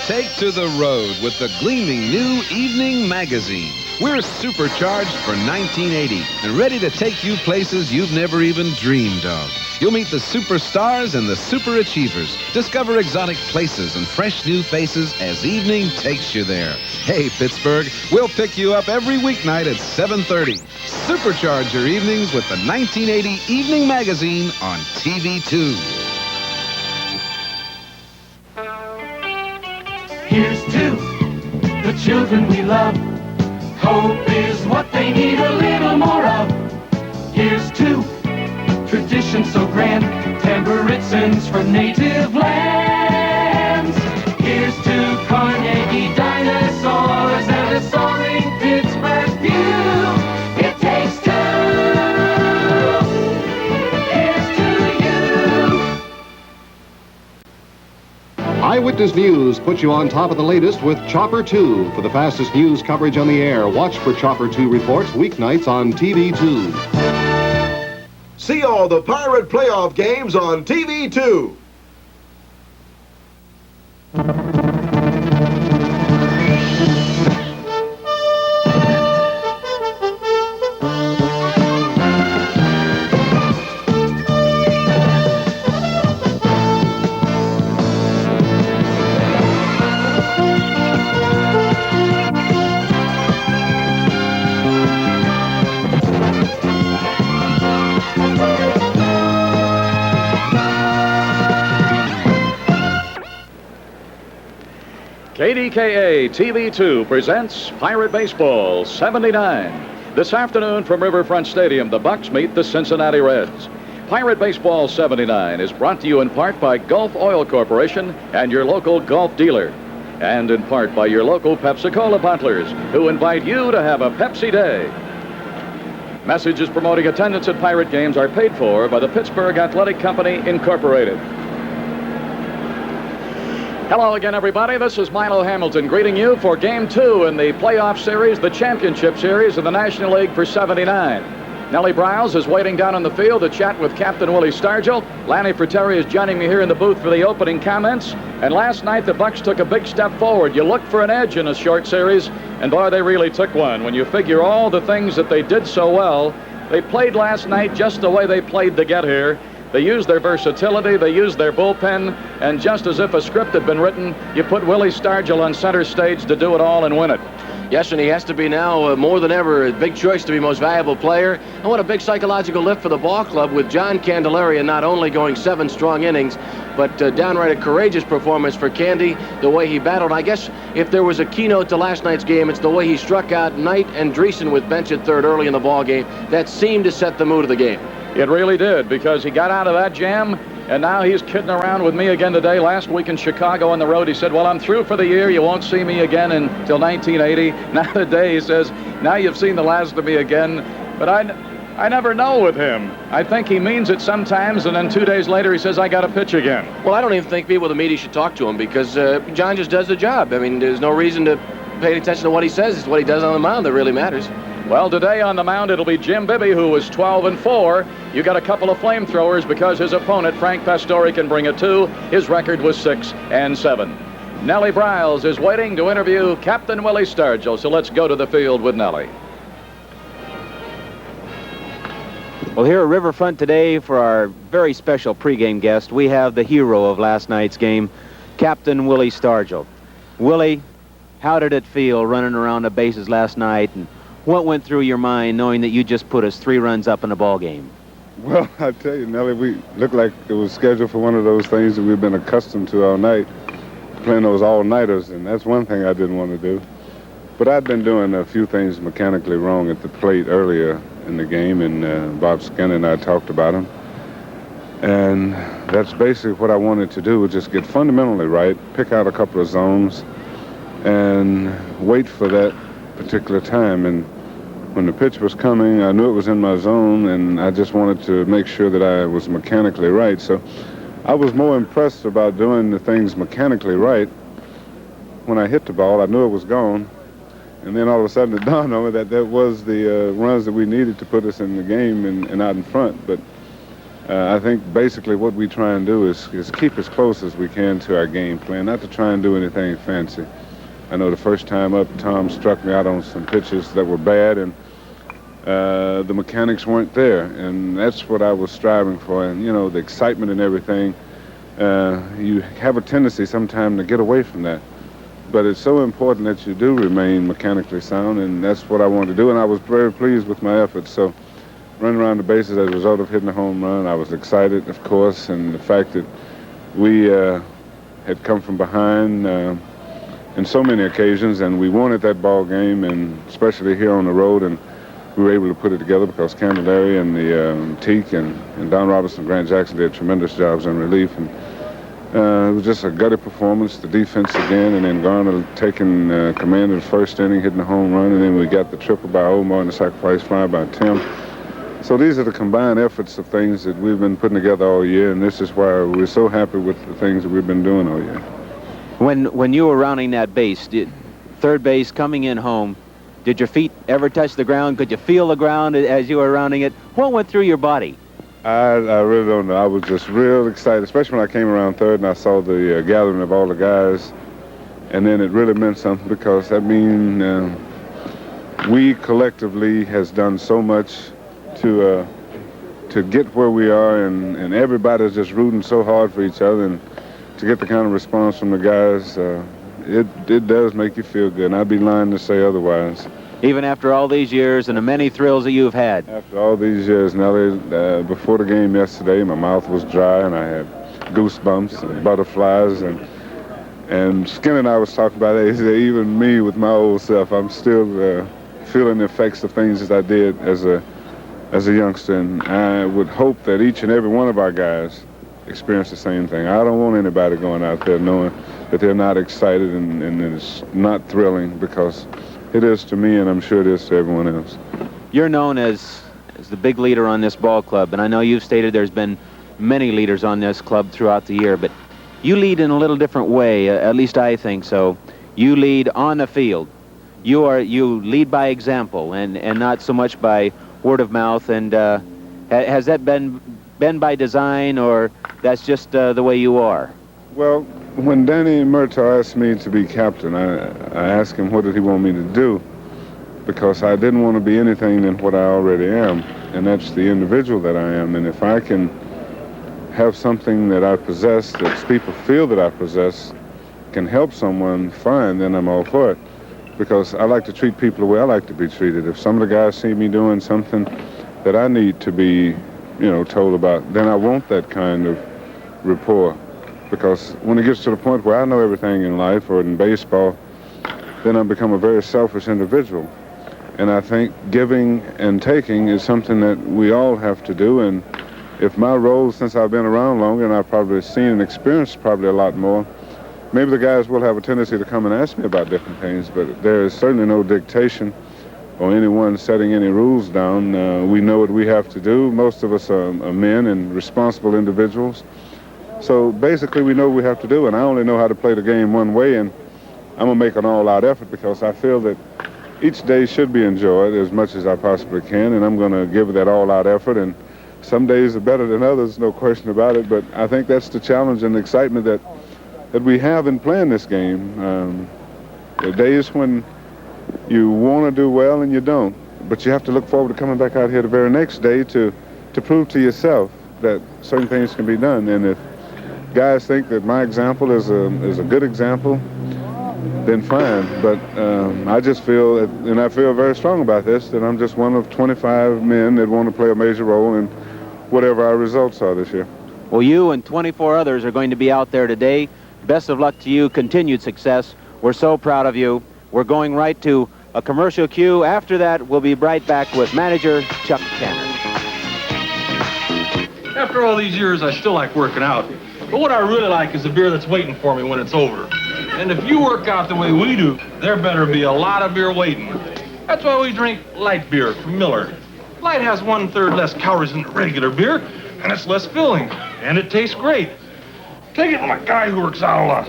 Take to the road with the gleaming new Evening Magazine. We're supercharged for 1980 and ready to take you places you've never even dreamed of. You'll meet the superstars and the super achievers. Discover exotic places and fresh new faces as evening takes you there. Hey, Pittsburgh, we'll pick you up every weeknight at 7:30. Supercharge your evenings with the 1980 Evening Magazine on TV2. Here's to the children we love. Hope is what they need a little more of. Here's to tradition so grand, tambouritsons from native lands. Here's to Carnegie dinosaurs and a soaring Pittsburgh view. It takes two. Here's to you. Eyewitness News puts you on top of the latest with Chopper 2. For the fastest news coverage on the air, watch for Chopper 2 reports weeknights on TV2. See all the Pirate playoff games on TV2. KDKA-TV 2 presents Pirate Baseball 79. This afternoon from Riverfront Stadium, the Bucks meet the Cincinnati Reds. Pirate Baseball 79 is brought to you in part by Gulf Oil Corporation and your local Gulf dealer. And in part by your local Pepsi-Cola bottlers, who invite you to have a Pepsi Day. Messages promoting attendance at Pirate games are paid for by the Pittsburgh Athletic Company, Incorporated. Hello again, everybody. This is Milo Hamilton greeting you for Game 2 in the playoff series, the championship series of the National League for 79. Nellie Briles is waiting down on the field to chat with Captain Willie Stargell. Lanny Frattare is joining me here in the booth for the opening comments. And last night, the Bucks took a big step forward. You look for an edge in a short series, and boy, they really took one. When you figure all the things that they did so well, they played last night just the way they played to get here. They used their versatility, they used their bullpen, and just as if a script had been written, you put Willie Stargell on center stage to do it all and win it. Yes, and he has to be now more than ever a big choice to be most valuable player. And what a big psychological lift for the ball club with John Candelaria not only going 7 strong innings, but downright a courageous performance for Candy, the way he battled. I guess if there was a keynote to last night's game, it's the way he struck out Knight and Dreesen with bench at third early in the ball game. That seemed to set the mood of the game. It really did, because he got out of that jam, and now he's kidding around with me again today. Last week in Chicago on the road, he said, well, I'm through for the year. You won't see me again until 1980. Now today he says, now you've seen the last of me again. But I never know with him. I think he means it sometimes, and then 2 days later he says, I got to pitch again. Well, I don't even think people in the media should talk to him, because John just does the job. I mean, there's no reason to pay attention to what he says. It's what he does on the mound that really matters. Well, today on the mound, it'll be Jim Bibby, who was 12-4. You got a couple of flamethrowers because his opponent, Frank Pastore, can bring it too. His record was 6-7. Nellie Briles is waiting to interview Captain Willie Stargell, so let's go to the field with Nellie. Well, here at Riverfront today for our very special pregame guest, we have the hero of last night's game, Captain Willie Stargell. Willie, how did it feel running around the bases last night, and what went through your mind knowing that you just put us 3 runs up in the ball game? Well, I tell you, Nellie, we looked like it was scheduled for one of those things that we've been accustomed to all night, playing those all-nighters, and that's one thing I didn't want to do. But I'd been doing a few things mechanically wrong at the plate earlier in the game, and Bob Skinner and I talked about them. And that's basically what I wanted to do, was just get fundamentally right, pick out a couple of zones, and wait for that particular time. And when the pitch was coming, I knew it was in my zone, and I just wanted to make sure that I was mechanically right. So I was more impressed about doing the things mechanically right. When I hit the ball, I knew it was gone. And then all of a sudden it dawned on me that that was the runs that we needed to put us in the game and out in front. But I think basically what we try and do is keep as close as we can to our game plan, not to try and do anything fancy. I know the first time up, Tom struck me out on some pitches that were bad, and the mechanics weren't there, and that's what I was striving for. And, you know, the excitement and everything, you have a tendency sometimes to get away from that. But it's so important that you do remain mechanically sound, and that's what I wanted to do, and I was very pleased with my efforts. So running around the bases as a result of hitting a home run, I was excited, of course, and the fact that we had come from behind in so many occasions, and we wanted that ball game, and especially here on the road, and we were able to put it together because Candelaria and the Teak and Don Robertson, Grant Jackson did tremendous jobs in relief, and it was just a gutted performance. The defense again, and then Garner taking command of the first inning, hitting a home run, and then we got the triple by Omar and the sacrifice fly by Tim. So these are the combined efforts of things that we've been putting together all year, and this is why we're so happy with the things that we've been doing all year. When you were rounding that base, third base, coming in home, did your feet ever touch the ground? Could you feel the ground as you were rounding it? What went through your body? I really don't know. I was just real excited, especially when I came around third and I saw the gathering of all the guys. And then it really meant something because that means we collectively has done so much to get where we are, and everybody's just rooting so hard for each other, and to get the kind of response from the guys, it does make you feel good, and I'd be lying to say otherwise. Even after all these years and the many thrills that you've had? After all these years, Nellie, before the game yesterday, my mouth was dry, and I had goosebumps and butterflies, and Skinner and I was talking about it. He said, even me with my old self, I'm still feeling the effects of things that I did as a youngster, and I would hope that each and every one of our guys experience the same thing. I don't want anybody going out there knowing that they're not excited and it's not thrilling, because it is to me, and I'm sure it is to everyone else. You're known as the big leader on this ball club, and I know you've stated there's been many leaders on this club throughout the year, but you lead in a little different way, at least I think so. You lead on the field. You lead by example, and not so much by word of mouth. And has that been by design, or that's just the way you are? Well, when Danny Murtaugh asked me to be captain, I asked him what did he want me to do, because I didn't want to be anything than what I already am, and that's the individual that I am. And if I can have something that I possess, that people feel that I possess, can help someone, fine, then I'm all for it. Because I like to treat people the way I like to be treated. If some of the guys see me doing something that I need to be, told about, then I want that kind of rapport. Because when it gets to the point where I know everything in life or in baseball, then I become a very selfish individual. And I think giving and taking is something that we all have to do. And if my role, since I've been around longer, and I've probably seen and experienced probably a lot more, maybe the guys will have a tendency to come and ask me about different things, but there is certainly no dictation or anyone setting any rules down. We know what we have to do. Most of us are men and responsible individuals. So basically we know what we have to do, and I only know how to play the game one way, and I'm going to make an all-out effort because I feel that each day should be enjoyed as much as I possibly can, and I'm going to give that all-out effort, and some days are better than others, no question about it, but I think that's the challenge and the excitement that we have in playing this game. There are days when you want to do well and you don't, but you have to look forward to coming back out here the very next day to prove to yourself that certain things can be done. And if guys think that my example is a good example, then fine. But I just feel, and I feel very strong about this, that I'm just one of 25 men that want to play a major role in whatever our results are this year. Well, you and 24 others are going to be out there today. Best of luck to you. Continued success. We're so proud of you. We're going right to a commercial cue. After that, we'll be right back with manager Chuck Tanner. After all these years, I still like working out. But what I really like is the beer that's waiting for me when it's over. And if you work out the way we do, there better be a lot of beer waiting. That's why we drink light beer from Miller. Light has 1/3 less calories than regular beer, and it's less filling, and it tastes great. Take it from a guy who works out a lot.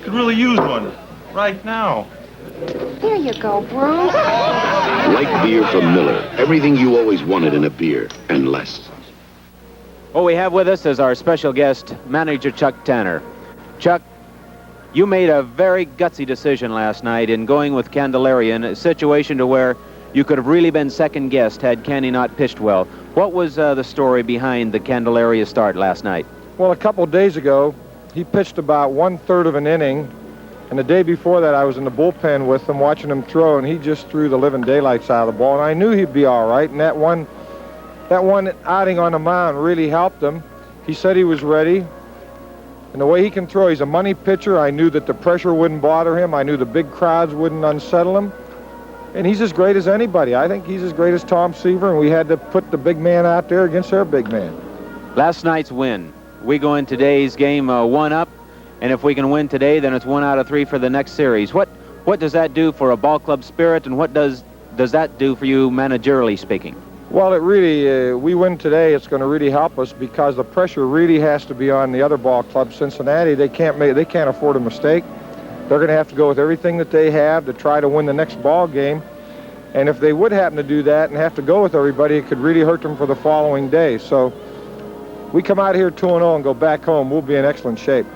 Could really use one right now. Here you go, Bruce. Light beer from Miller. Everything you always wanted in a beer, and less. What we have with us is our special guest, manager Chuck Tanner. Chuck, you made a very gutsy decision last night in going with Candelaria in a situation to where you could have really been second-guessed had Candy not pitched well. What was the story behind the Candelaria start last night? Well, a couple of days ago, he pitched about 1/3 of an inning, and the day before that I was in the bullpen with him watching him throw, and he just threw the living daylights out of the ball, and I knew he'd be all right, and that one outing on the mound really helped him. He said he was ready, and the way he can throw, he's a money pitcher. I knew that the pressure wouldn't bother him. I knew the big crowds wouldn't unsettle him, and he's as great as anybody. I think he's as great as Tom Seaver, and we had to put the big man out there against their big man. Last night's win. We go in today's game 1 up, and if we can win today, then it's 1 out of 3 for the next series. What does that do for a ball club spirit, and what does that do for you managerially speaking? Well, it really, we win today, it's going to really help us because the pressure really has to be on the other ball club. Cincinnati, they can't afford a mistake. They're going to have to go with everything that they have to try to win the next ball game. And if they would happen to do that and have to go with everybody, it could really hurt them for the following day. So we come out here 2-0 and go back home, we'll be in excellent shape.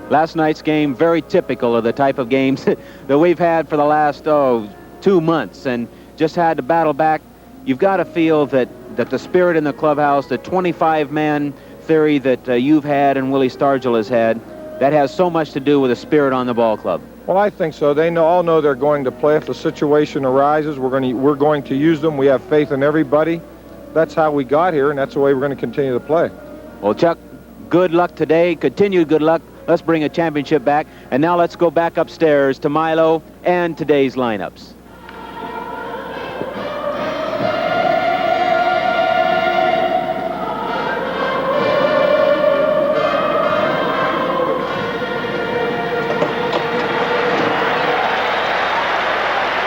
Last night's game, very typical of the type of games that we've had for the last 2 months, and just had to battle back. You've got to feel that the spirit in the clubhouse, the 25-man theory that you've had and Willie Stargell has had, that has so much to do with the spirit on the ball club. Well, I think so. They all know they're going to play. If the situation arises, we're going to use them. We have faith in everybody. That's how we got here, and that's the way we're going to continue to play. Well, Chuck, good luck today. Continued good luck. Let's bring a championship back. And now let's go back upstairs to Milo and today's lineups.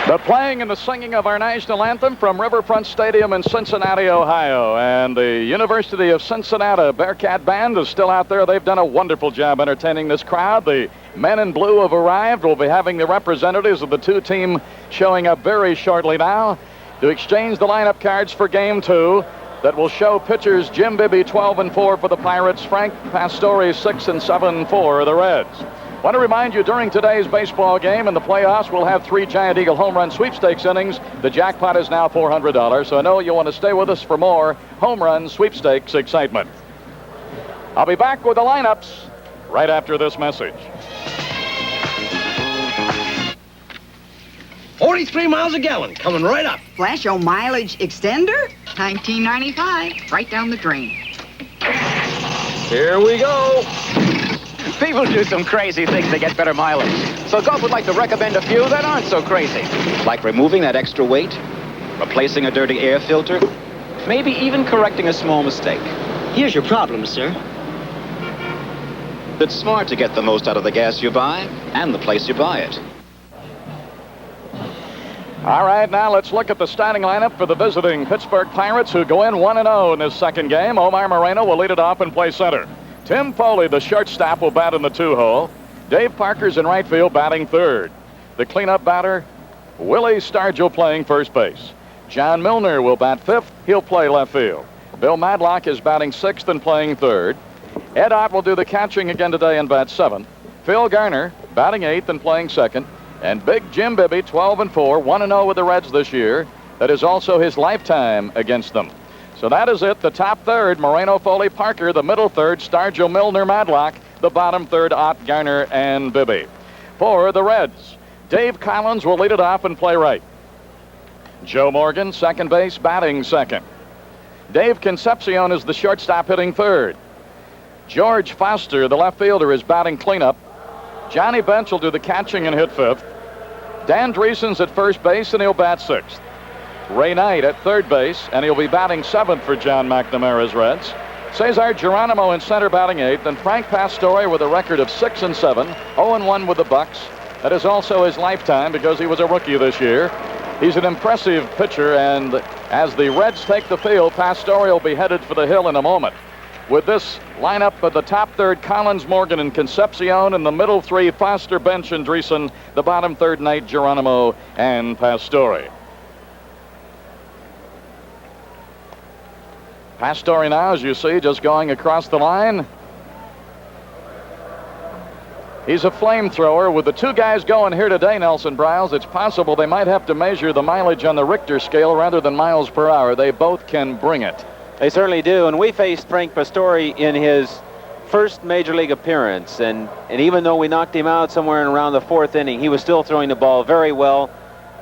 The playing and the singing of our national anthem from Riverfront Stadium in Cincinnati, Ohio. And the University of Cincinnati Bearcat Band is still out there. They've done a wonderful job entertaining this crowd. The men in blue have arrived. We'll be having the representatives of the two teams showing up very shortly now to exchange the lineup cards for Game 2 that will show pitchers Jim Bibby 12-4 for the Pirates, Frank Pastore 6-7 for the Reds. I want to remind you, during today's baseball game in the playoffs, we'll have 3 Giant Eagle home run sweepstakes innings. The jackpot is now $400, so I know you want to stay with us for more home run sweepstakes excitement. I'll be back with the lineups right after this message. 43 miles a gallon, coming right up. Flash your mileage extender? $19.95, right down the drain. Here we go. People do some crazy things to get better mileage. So Gulf would like to recommend a few that aren't so crazy. Like removing that extra weight, replacing a dirty air filter, maybe even correcting a small mistake. Here's your problem, sir. It's smart to get the most out of the gas you buy and the place you buy it. All right, now let's look at the starting lineup for the visiting Pittsburgh Pirates, who go in 1-0 in this second game. Omar Moreno will lead it off and play center. Tim Foley, the shortstop, will bat in the 2-hole. Dave Parker's in right field, batting third. The cleanup batter, Willie Stargell, playing first base. John Milner will bat fifth. He'll play left field. Bill Madlock is batting sixth and playing third. Ed Ott will do the catching again today and bat seventh. Phil Garner batting eighth and playing second. And Big Jim Bibby, 12-4, 1-0 with the Reds this year. That is also his lifetime against them. So that is it. The top third, Moreno, Foley, Parker. The middle third, Stargell, Milner, Madlock. The bottom third, Ott, Garner, and Bibby. For the Reds, Dave Collins will lead it off and play right. Joe Morgan, second base, batting second. Dave Concepcion is the shortstop, hitting third. George Foster, the left fielder, is batting cleanup. Johnny Bench will do the catching and hit fifth. Dan Dreesen's at first base, and he'll bat sixth. Ray Knight at third base, and he'll be batting seventh for John McNamara's Reds. Cesar Geronimo in center, batting eighth, and Frank Pastore with a record of 6-7, 0-1 with the Bucks. That is also his lifetime because he was a rookie this year. He's an impressive pitcher, and as the Reds take the field, Pastore will be headed for the hill in a moment. With this lineup of the top third, Collins, Morgan, and Concepcion, and the middle three, Foster, Bench, and Dreesen, the bottom third, Knight, Geronimo, and Pastore. Pastore now, as you see, just going across the line. He's a flamethrower. With the two guys going here today, Nelson Briles, it's possible they might have to measure the mileage on the Richter scale rather than miles per hour. They both can bring it. They certainly do. And we faced Frank Pastore in his first Major League appearance. And even though we knocked him out somewhere in around the 4th inning, he was still throwing the ball very well.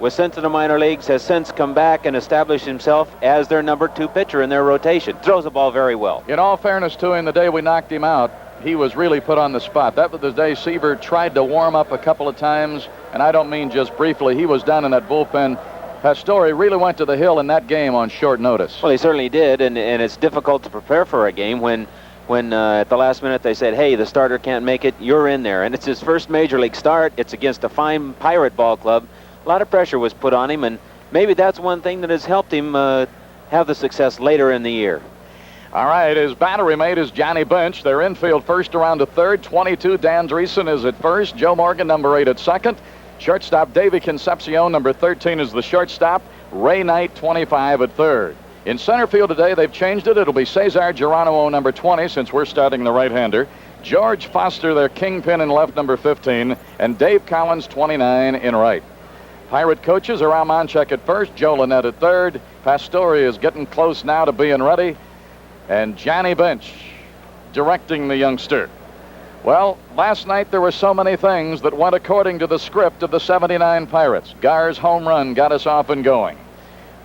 Was sent to the minor leagues, has since come back and established himself as their number 2 pitcher in their rotation. Throws the ball very well. In all fairness to him, the day we knocked him out, he was really put on the spot. That was the day Seaver tried to warm up a couple of times, and I don't mean just briefly. He was down in that bullpen. Pastore really went to the hill in that game on short notice. Well, he certainly did, and it's difficult to prepare for a game when at the last minute they said, hey, the starter can't make it, you're in there. And it's his first Major League start. It's against a fine Pirate ball club. A lot of pressure was put on him, and maybe that's one thing that has helped him have the success later in the year. All right, his battery mate is Johnny Bench. They're infield first around to third. 22, Dan Dreesen is at first. Joe Morgan, number 8, at second. Shortstop Davey Concepcion, number 13, is the shortstop. Ray Knight, 25, at third. In center field today, they've changed it. It'll be Cesar Geronimo, number 20, since we're starting the right-hander. George Foster, their kingpin in left, number 15. And Dave Collins, 29, in right. Pirate coaches are Al Monchek at first. Joe Lynette at third. Pastore is getting close now to being ready. And Johnny Bench directing the youngster. Well, last night there were so many things that went according to the script of the 79 Pirates. Gar's home run got us off and going.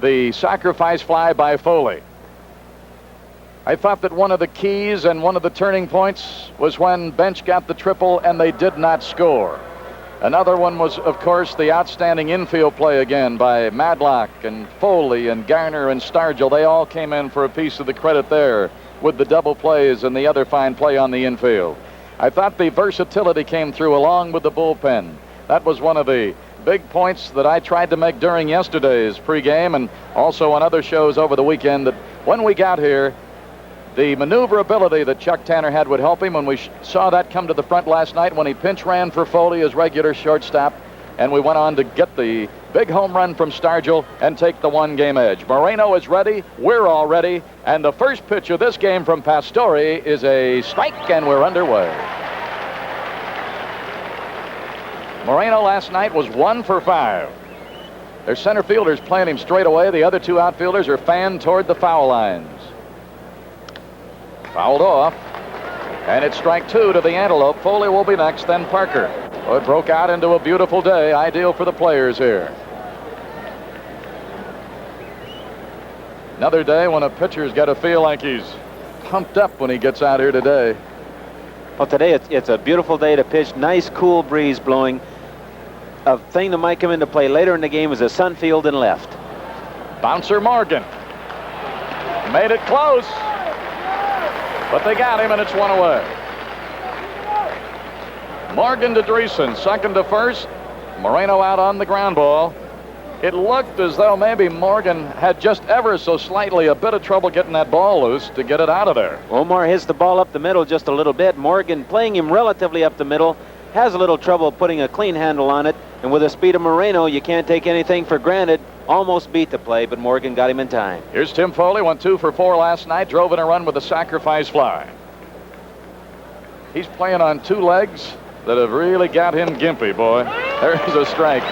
The sacrifice fly by Foley. I thought that one of the keys and one of the turning points was when Bench got the triple and they did not score. Another one was, of course, the outstanding infield play again by Madlock and Foley and Garner and Stargell. They all came in for a piece of the credit there with the double plays and the other fine play on the infield. I thought the versatility came through along with the bullpen. That was one of the big points that I tried to make during yesterday's pregame and also on other shows over the weekend, that when we got here, the maneuverability that Chuck Tanner had would help him. When we saw that come to the front last night when he pinch ran for Foley as regular shortstop, and we went on to get the big home run from Stargell and take the one-game edge. Moreno is ready. We're all ready. And the first pitch of this game from Pastore is a strike, and we're underway. Moreno last night was 1 for 5. Their center fielders playing him straight away. The other two outfielders are fanned toward the foul lines. Fouled off, and it's strike 2 to the Antelope. Foley will be next, then Parker. Oh, it broke out into a beautiful day, ideal for the players here. Another day when a pitcher's got to feel like he's pumped up when he gets out here today. Well, today it's a beautiful day to pitch. Nice, cool breeze blowing. A thing that might come into play later in the game is a Sunfield and left. Bouncer Morgan. Made it close. But they got him, and it's one away. Morgan to Dreesen, second to first. Moreno out on the ground ball. It looked as though maybe Morgan had just ever so slightly a bit of trouble getting that ball loose to get it out of there. Omar hits the ball up the middle just a little bit. Morgan, playing him relatively up the middle, has a little trouble putting a clean handle on it. And with the speed of Moreno, you can't take anything for granted. Almost beat the play, but Morgan got him in time. Here's Tim Foley, went 2 for 4 last night, drove in a run with a sacrifice fly. He's playing on 2 legs that have really got him gimpy, boy. There's a strike.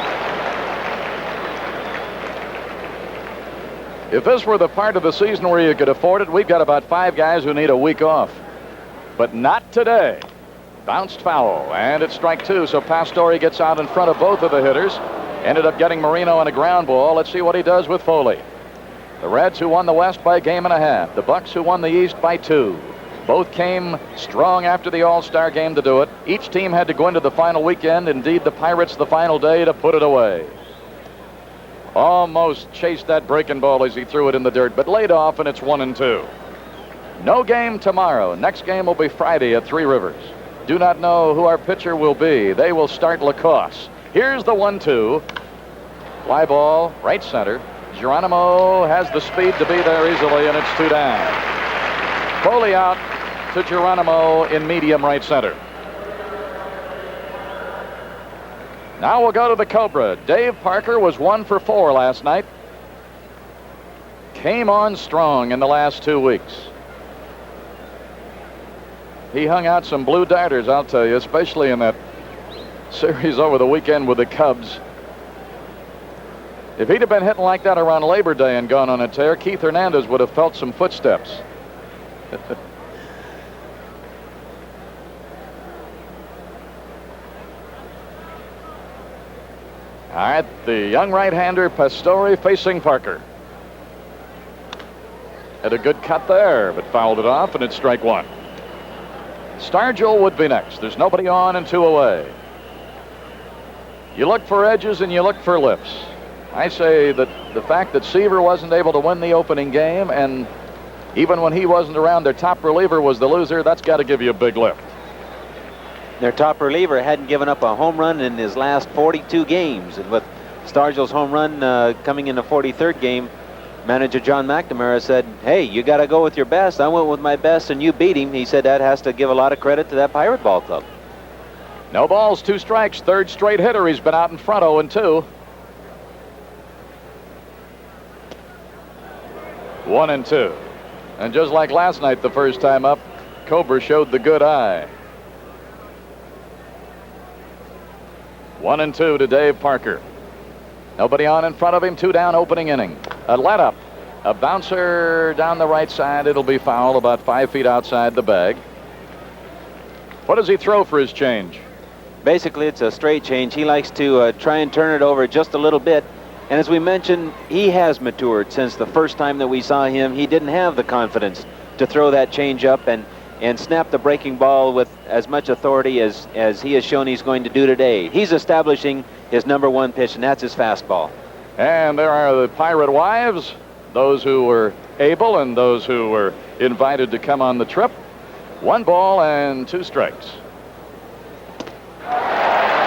If this were the part of the season where you could afford it, we've got about 5 guys who need a week off. But not today. Bounced foul, and it's strike 2, so Pastore gets out in front of both of the hitters. Ended up getting Moreno on a ground ball. Let's see what he does with Foley. The Reds, who won the West by 1.5. The Bucks, who won the East by 2. Both came strong after the All-Star game to do it. Each team had to go into the final weekend. Indeed, the Pirates the final day to put it away. Almost chased that breaking ball as he threw it in the dirt, but laid off, and it's 1-2. No game tomorrow. Next game will be Friday at Three Rivers. Do not know who our pitcher will be. They will start Lacoste. Here's the 1-2. Fly ball, right center. Geronimo has the speed to be there easily, and it's 2 down. Foley out to Geronimo in medium right center. Now we'll go to the Cobra. Dave Parker was 1 for 4 last night. came on strong in the last 2 weeks. He hung out some blue darters, I'll tell you, especially in that series over the weekend with the Cubs. If he'd have been hitting like that around Labor Day and gone on a tear, Keith Hernandez would have felt some footsteps. All right, the young right-hander Pastore facing Parker. Had a good cut there, but fouled it off, and it's strike one. Stargell would be next. There's nobody on and 2 away. You look for edges and you look for lifts. I say that the fact that Seaver wasn't able to win the opening game, and even when he wasn't around, their top reliever was the loser, that's got to give you a big lift. Their top reliever hadn't given up a home run in his last 42 games. And with Stargell's home run coming in the 43rd game, manager John McNamara said, hey, you got to go with your best. I went with my best, and you beat him. He said that has to give a lot of credit to that Pirate ball club. No balls, 2 strikes, 3rd straight hitter. He's been out in front 0-2. 1-2. And just like last night, the first time up, Cobra showed the good eye. 1-2 to Dave Parker. Nobody on in front of him. 2 down, opening inning. A let up. A bouncer down the right side. It'll be foul about 5 feet outside the bag. What does he throw for his change? Basically, it's a straight change. He likes to try and turn it over just a little bit. And as we mentioned, he has matured since the first time that we saw him. He didn't have the confidence to throw that change up and snap the breaking ball with as much authority as he has shown he's going to do today. He's establishing his #1 pitch, and that's his fastball. And there are the Pirate wives, those who were able and those who were invited to come on the trip. 1 ball and 2 strikes.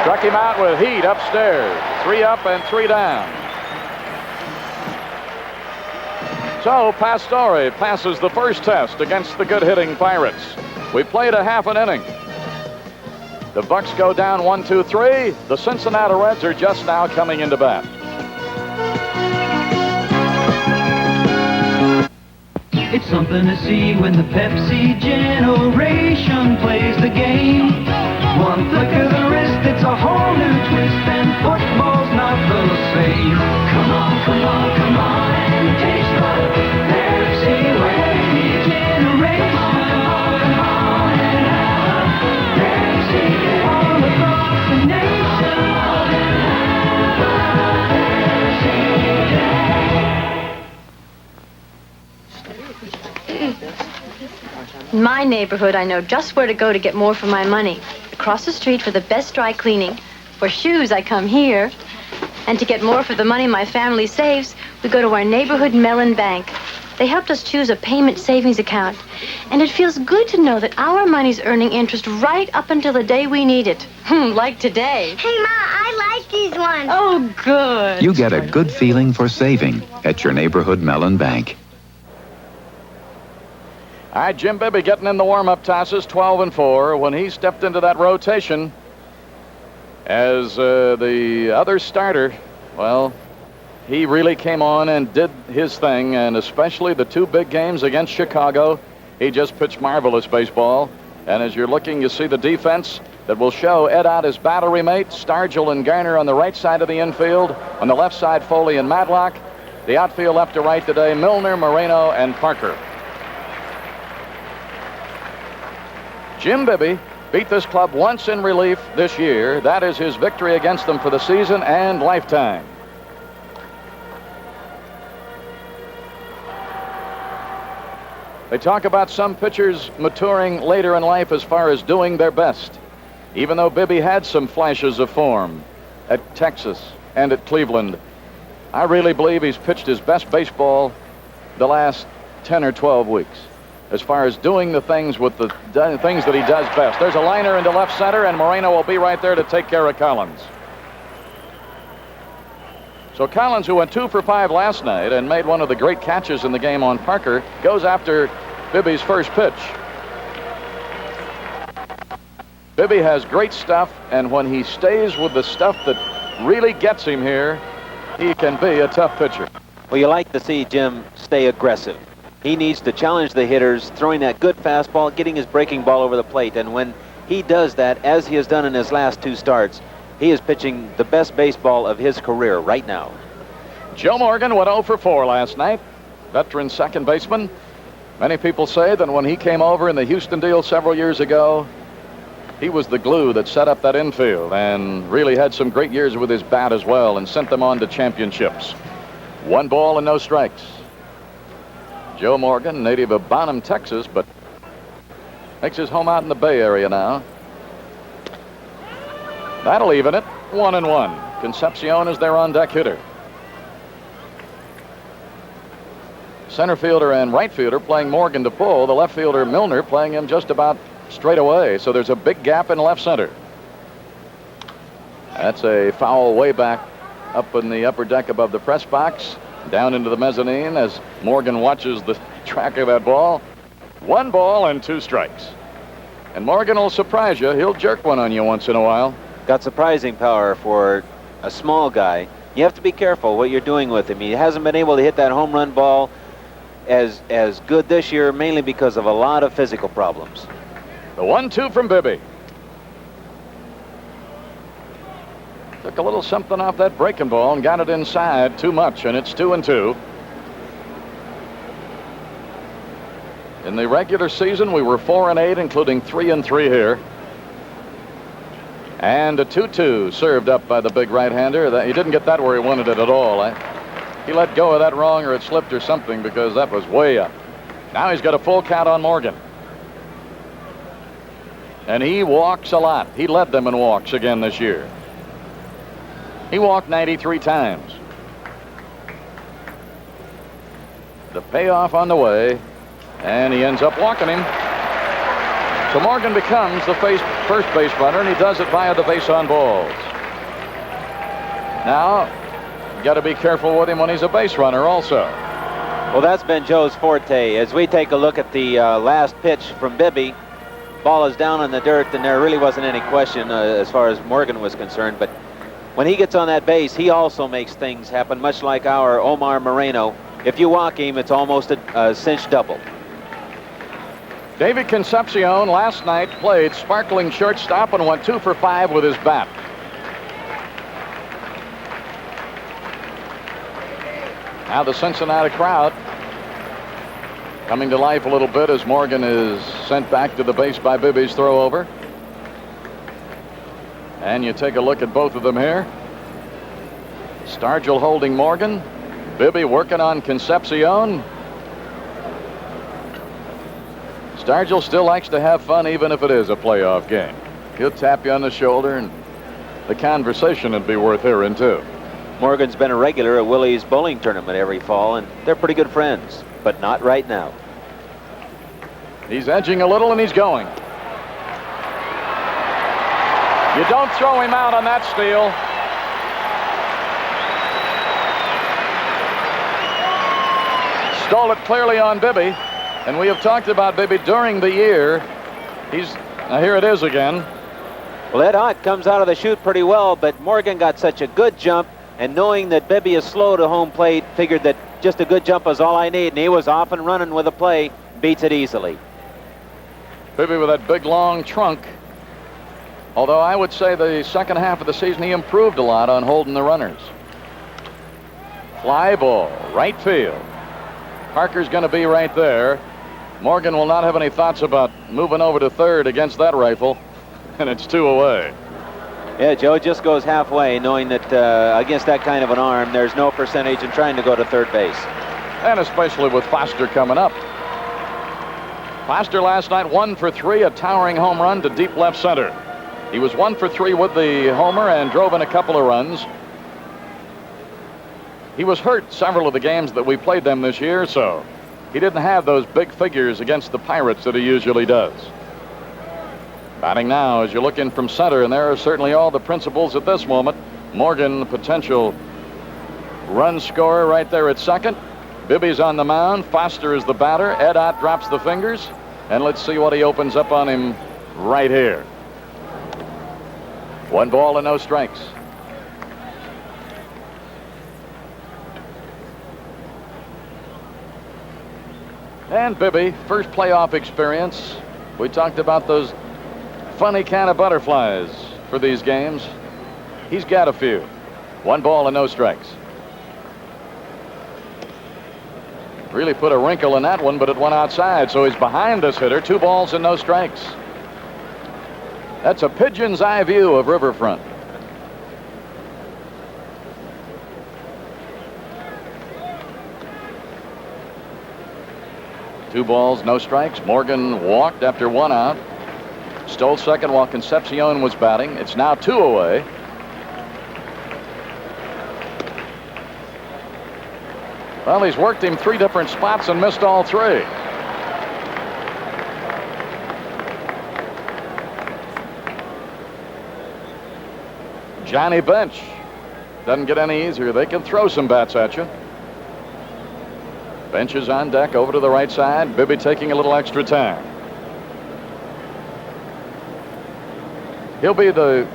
Struck him out with heat upstairs. 3 up and 3 down. So Pastore passes the first test against the good-hitting Pirates. We played a half an inning. The Bucks go down 1-2-3. The Cincinnati Reds are just now coming into bat. It's something to see when the Pepsi generation plays the game. One flick of the wrist, it's a whole new twist, and football's not the same. Come on, come on, come on, and taste the Pepsi way. Generation, come on, and have a Pepsi all across the nation. In my neighborhood, I know just where to go to get more for my money. Across the street for the best dry cleaning. For shoes, I come here. And to get more for the money my family saves, we go to our neighborhood Mellon Bank. They helped us choose a payment savings account. And it feels good to know that our money's earning interest right up until the day we need it. Like today. Hey, Ma, I like these ones. Oh, good. You get a good feeling for saving at your neighborhood Mellon Bank. All right, Jim Bibby getting in the warm-up tosses, 12-4. When he stepped into that rotation as the other starter, well, he really came on and did his thing, and especially the 2 big games against Chicago, he just pitched marvelous baseball. And as you're looking, you see the defense that will show Ed Ott as battery mate, Stargell and Garner on the right side of the infield, on the left side, Foley and Matlock. The outfield left to right today, Milner, Moreno, and Parker. Jim Bibby beat this club once in relief this year. That is his victory against them for the season and lifetime. They talk about some pitchers maturing later in life as far as doing their best. Even though Bibby had some flashes of form at Texas and at Cleveland, I really believe he's pitched his best baseball the last 10 or 12 weeks. As far as doing the things with the things that he does best. There's a liner into left center, and Moreno will be right there to take care of Collins. So Collins, who went 2 for 5 last night and made one of the great catches in the game on Parker, goes after Bibby's first pitch. Bibby has great stuff, and when he stays with the stuff that really gets him here, he can be a tough pitcher. Well, you like to see Jim stay aggressive. He needs to challenge the hitters, throwing that good fastball, getting his breaking ball over the plate. And when he does that, as he has done in his last 2 starts, he is pitching the best baseball of his career right now. Joe Morgan went 0 for 4 last night. Veteran second baseman. Many people say that when he came over in the Houston deal several years ago, he was the glue that set up that infield and really had some great years with his bat as well and sent them on to championships. 1 ball and no strikes. Joe Morgan, native of Bonham, Texas, but makes his home out in the Bay Area now. That'll even it. 1-1. Concepcion is their on-deck hitter. Center fielder and right fielder playing Morgan to pull. The left fielder, Milner, playing him just about straight away. So there's a big gap in left center. That's a foul way back up in the upper deck above the press box. Down into the mezzanine as Morgan watches the track of that ball. 1 ball and 2 strikes. And Morgan will surprise you. He'll jerk one on you once in a while. Got surprising power for a small guy. You have to be careful what you're doing with him. He hasn't been able to hit that home run ball as good this year, mainly because of a lot of physical problems. The 1-2 from Bibby. Took a little something off that breaking ball and got it inside too much, and it's 2-2. In the regular season, we were 4-8, including 3-3 here. And a 2-2 served up by the big right-hander. He didn't get that where he wanted it at all. He let go of that wrong, or it slipped or something, because that was way up. Now he's got a full count on Morgan. And he walks a lot. He led them in walks again this year. He walked 93 times. The payoff on the way, and he ends up walking him. So Morgan becomes the first base runner, and he does it via the base on balls. Now, you got to be careful with him when he's a base runner also. Well, that's been Joe's forte. As we take a look at the last pitch from Bibby, ball is down in the dirt, and there really wasn't any question as far as Morgan was concerned. But when he gets on that base, he also makes things happen, much like our Omar Moreno. If you walk him, it's almost a cinch double. David Concepcion last night played sparkling shortstop and went 2 for 5 with his bat. Now the Cincinnati crowd coming to life a little bit as Morgan is sent back to the base by Bibby's throw over. And you take a look at both of them here. Stargell holding Morgan. Bibby working on Concepcion. Stargell still likes to have fun even if it is a playoff game. He'll tap you on the shoulder and the conversation would be worth hearing too. Morgan's been a regular at Willie's bowling tournament every fall, and they're pretty good friends, but not right now. He's edging a little and he's going. You don't throw him out on that steal. Stole it clearly on Bibby, and we have talked about Bibby during the year. Now here it is again. Well, Ed Hott comes out of the chute pretty well, but Morgan got such a good jump, and knowing that Bibby is slow to home plate, figured that just a good jump is all I need, and he was off and running with a play, beats it easily. Bibby with that big long trunk. Although I would say the second half of the season he improved a lot on holding the runners. Fly ball, right field. Parker's going to be right there. Morgan will not have any thoughts about moving over to third against that rifle, and it's 2 away. Yeah, Joe just goes halfway, knowing that against that kind of an arm, there's no percentage in trying to go to third base. And especially with Foster coming up. Foster last night 1 for 3, a towering home run to deep left center. He was 1 for 3 with the homer and drove in a couple of runs. He was hurt several of the games that we played them this year, so he didn't have those big figures against the Pirates that he usually does. Batting now as you look in from center, and there are certainly all the principles at this moment. Morgan, potential run scorer right there at second. Bibby's on the mound. Foster is the batter. Ed Ott drops the fingers. And let's see what he opens up on him right here. 1 ball and no strikes. And Bibby, first playoff experience. We talked about those funny kind of butterflies for these games. He's got a few. 1 ball and no strikes. Really put a wrinkle in that one, but it went outside, so he's behind this hitter. 2 balls and no strikes. That's a pigeon's eye view of Riverfront. Two balls, no strikes. Morgan walked after 1 out. Stole second while Concepcion was batting. It's now 2 away. Well, he's worked him 3 different spots and missed all 3. Johnny Bench doesn't get any easier. They can throw some bats at you. Bench is on deck over to the right side. Bibby taking a little extra time. He'll be the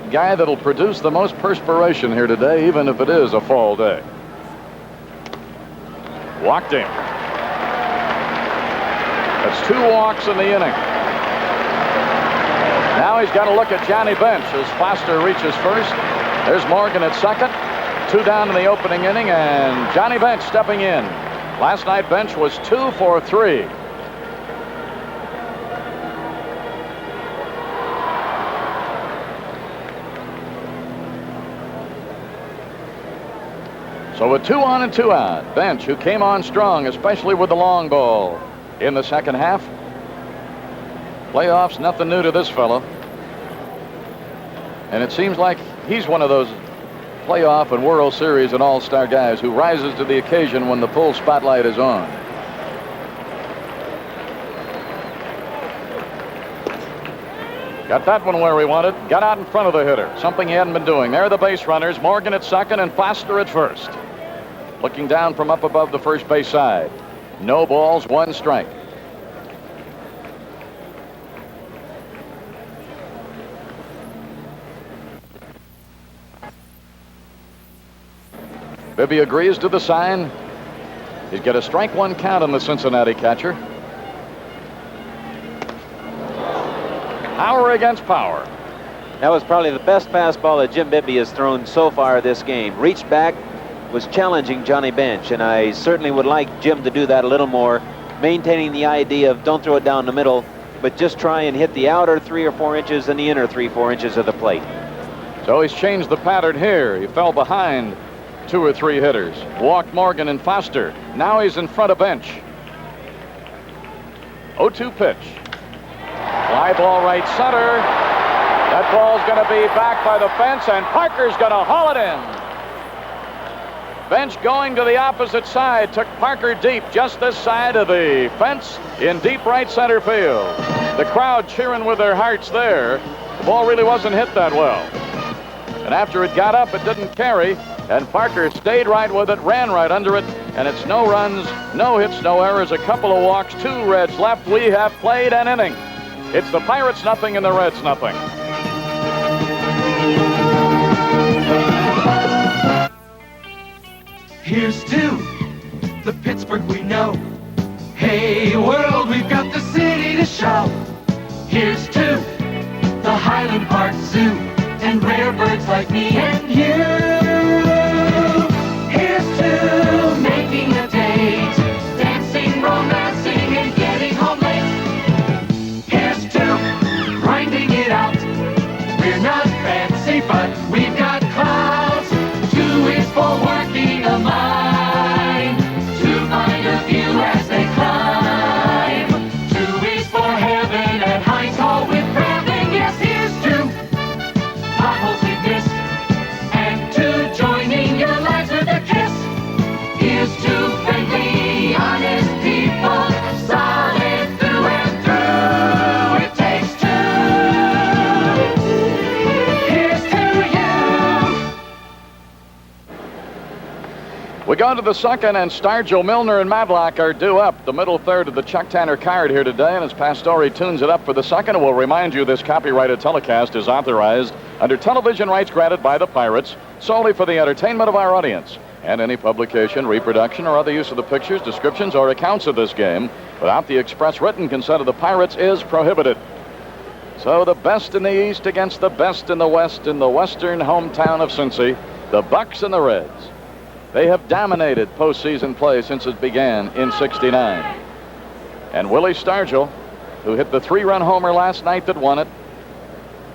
guy that'll produce the most perspiration here today, even if it is a fall day. Walked him. That's 2 walks in the inning. Now he's got to look at Johnny Bench as Foster reaches first. There's Morgan at second. 2 down in the opening inning, and Johnny Bench stepping in. Last night, Bench was 2 for 3. So with 2 on and 2 out, Bench, who came on strong, especially with the long ball in the second half. Playoffs, nothing new to this fellow. And it seems like he's one of those playoff and World Series and all-star guys who rises to the occasion when the full spotlight is on. Got that one where we wanted. Got out in front of the hitter. Something he hadn't been doing. There are the base runners. Morgan at second and Foster at first. Looking down from up above the first base side. No balls, 1 strike. Bibby agrees to the sign. He's got a strike 1 count on the Cincinnati catcher. Power against power. That was probably the best fastball that Jim Bibby has thrown so far this game. Reached back, was challenging Johnny Bench, and I certainly would like Jim to do that a little more, maintaining the idea of don't throw it down the middle, but just try and hit the outer 3 or 4 inches and the inner 3-4 inches of the plate. So he's changed the pattern here. He fell behind 2 or 3 hitters. Walked Morgan and Foster. Now he's in front of Bench. 0-2 pitch. Fly ball right center. That ball's going to be back by the fence, and Parker's going to haul it in. Bench going to the opposite side. Took Parker deep, just this side of the fence in deep right center field. The crowd cheering with their hearts there. The ball really wasn't hit that well. And after it got up, it didn't carry. And Parker stayed right with it, ran right under it, and it's no runs, no hits, no errors, a couple of walks, 2 Reds left. We have played an inning. It's the Pirates nothing and the Reds nothing. Here's to the Pittsburgh we know. Hey world, we've got the city to show. Here's to the Highland Park Zoo and rare birds like me and you. Here's to making a date, dancing, romancing, and getting home late. Here's to grinding it out. We're not fancy, but we've got clouds. 2 is for working a mind to find a view as they climb. 2 is for heaven at Heinz Hall with Brandon. Yes, here's to potholes we've missed, and to joining your lives with a kiss. Here's to friendly, honest people, solid through and through. It takes 2. Here's to you. We go to the second, and Stargell, Milner, and Matlock are due up. The middle third of the Chuck Tanner card here today, and as Pastore tunes it up for the second, we'll remind you this copyrighted telecast is authorized under television rights granted by the Pirates solely for the entertainment of our audience. And any publication, reproduction, or other use of the pictures, descriptions, or accounts of this game without the express written consent of the Pirates is prohibited. So the best in the East against the best in the West in the western hometown of Cincy, the Bucks and the Reds. They have dominated postseason play since it began in '69. And Willie Stargell, who hit the 3-run homer last night that won it,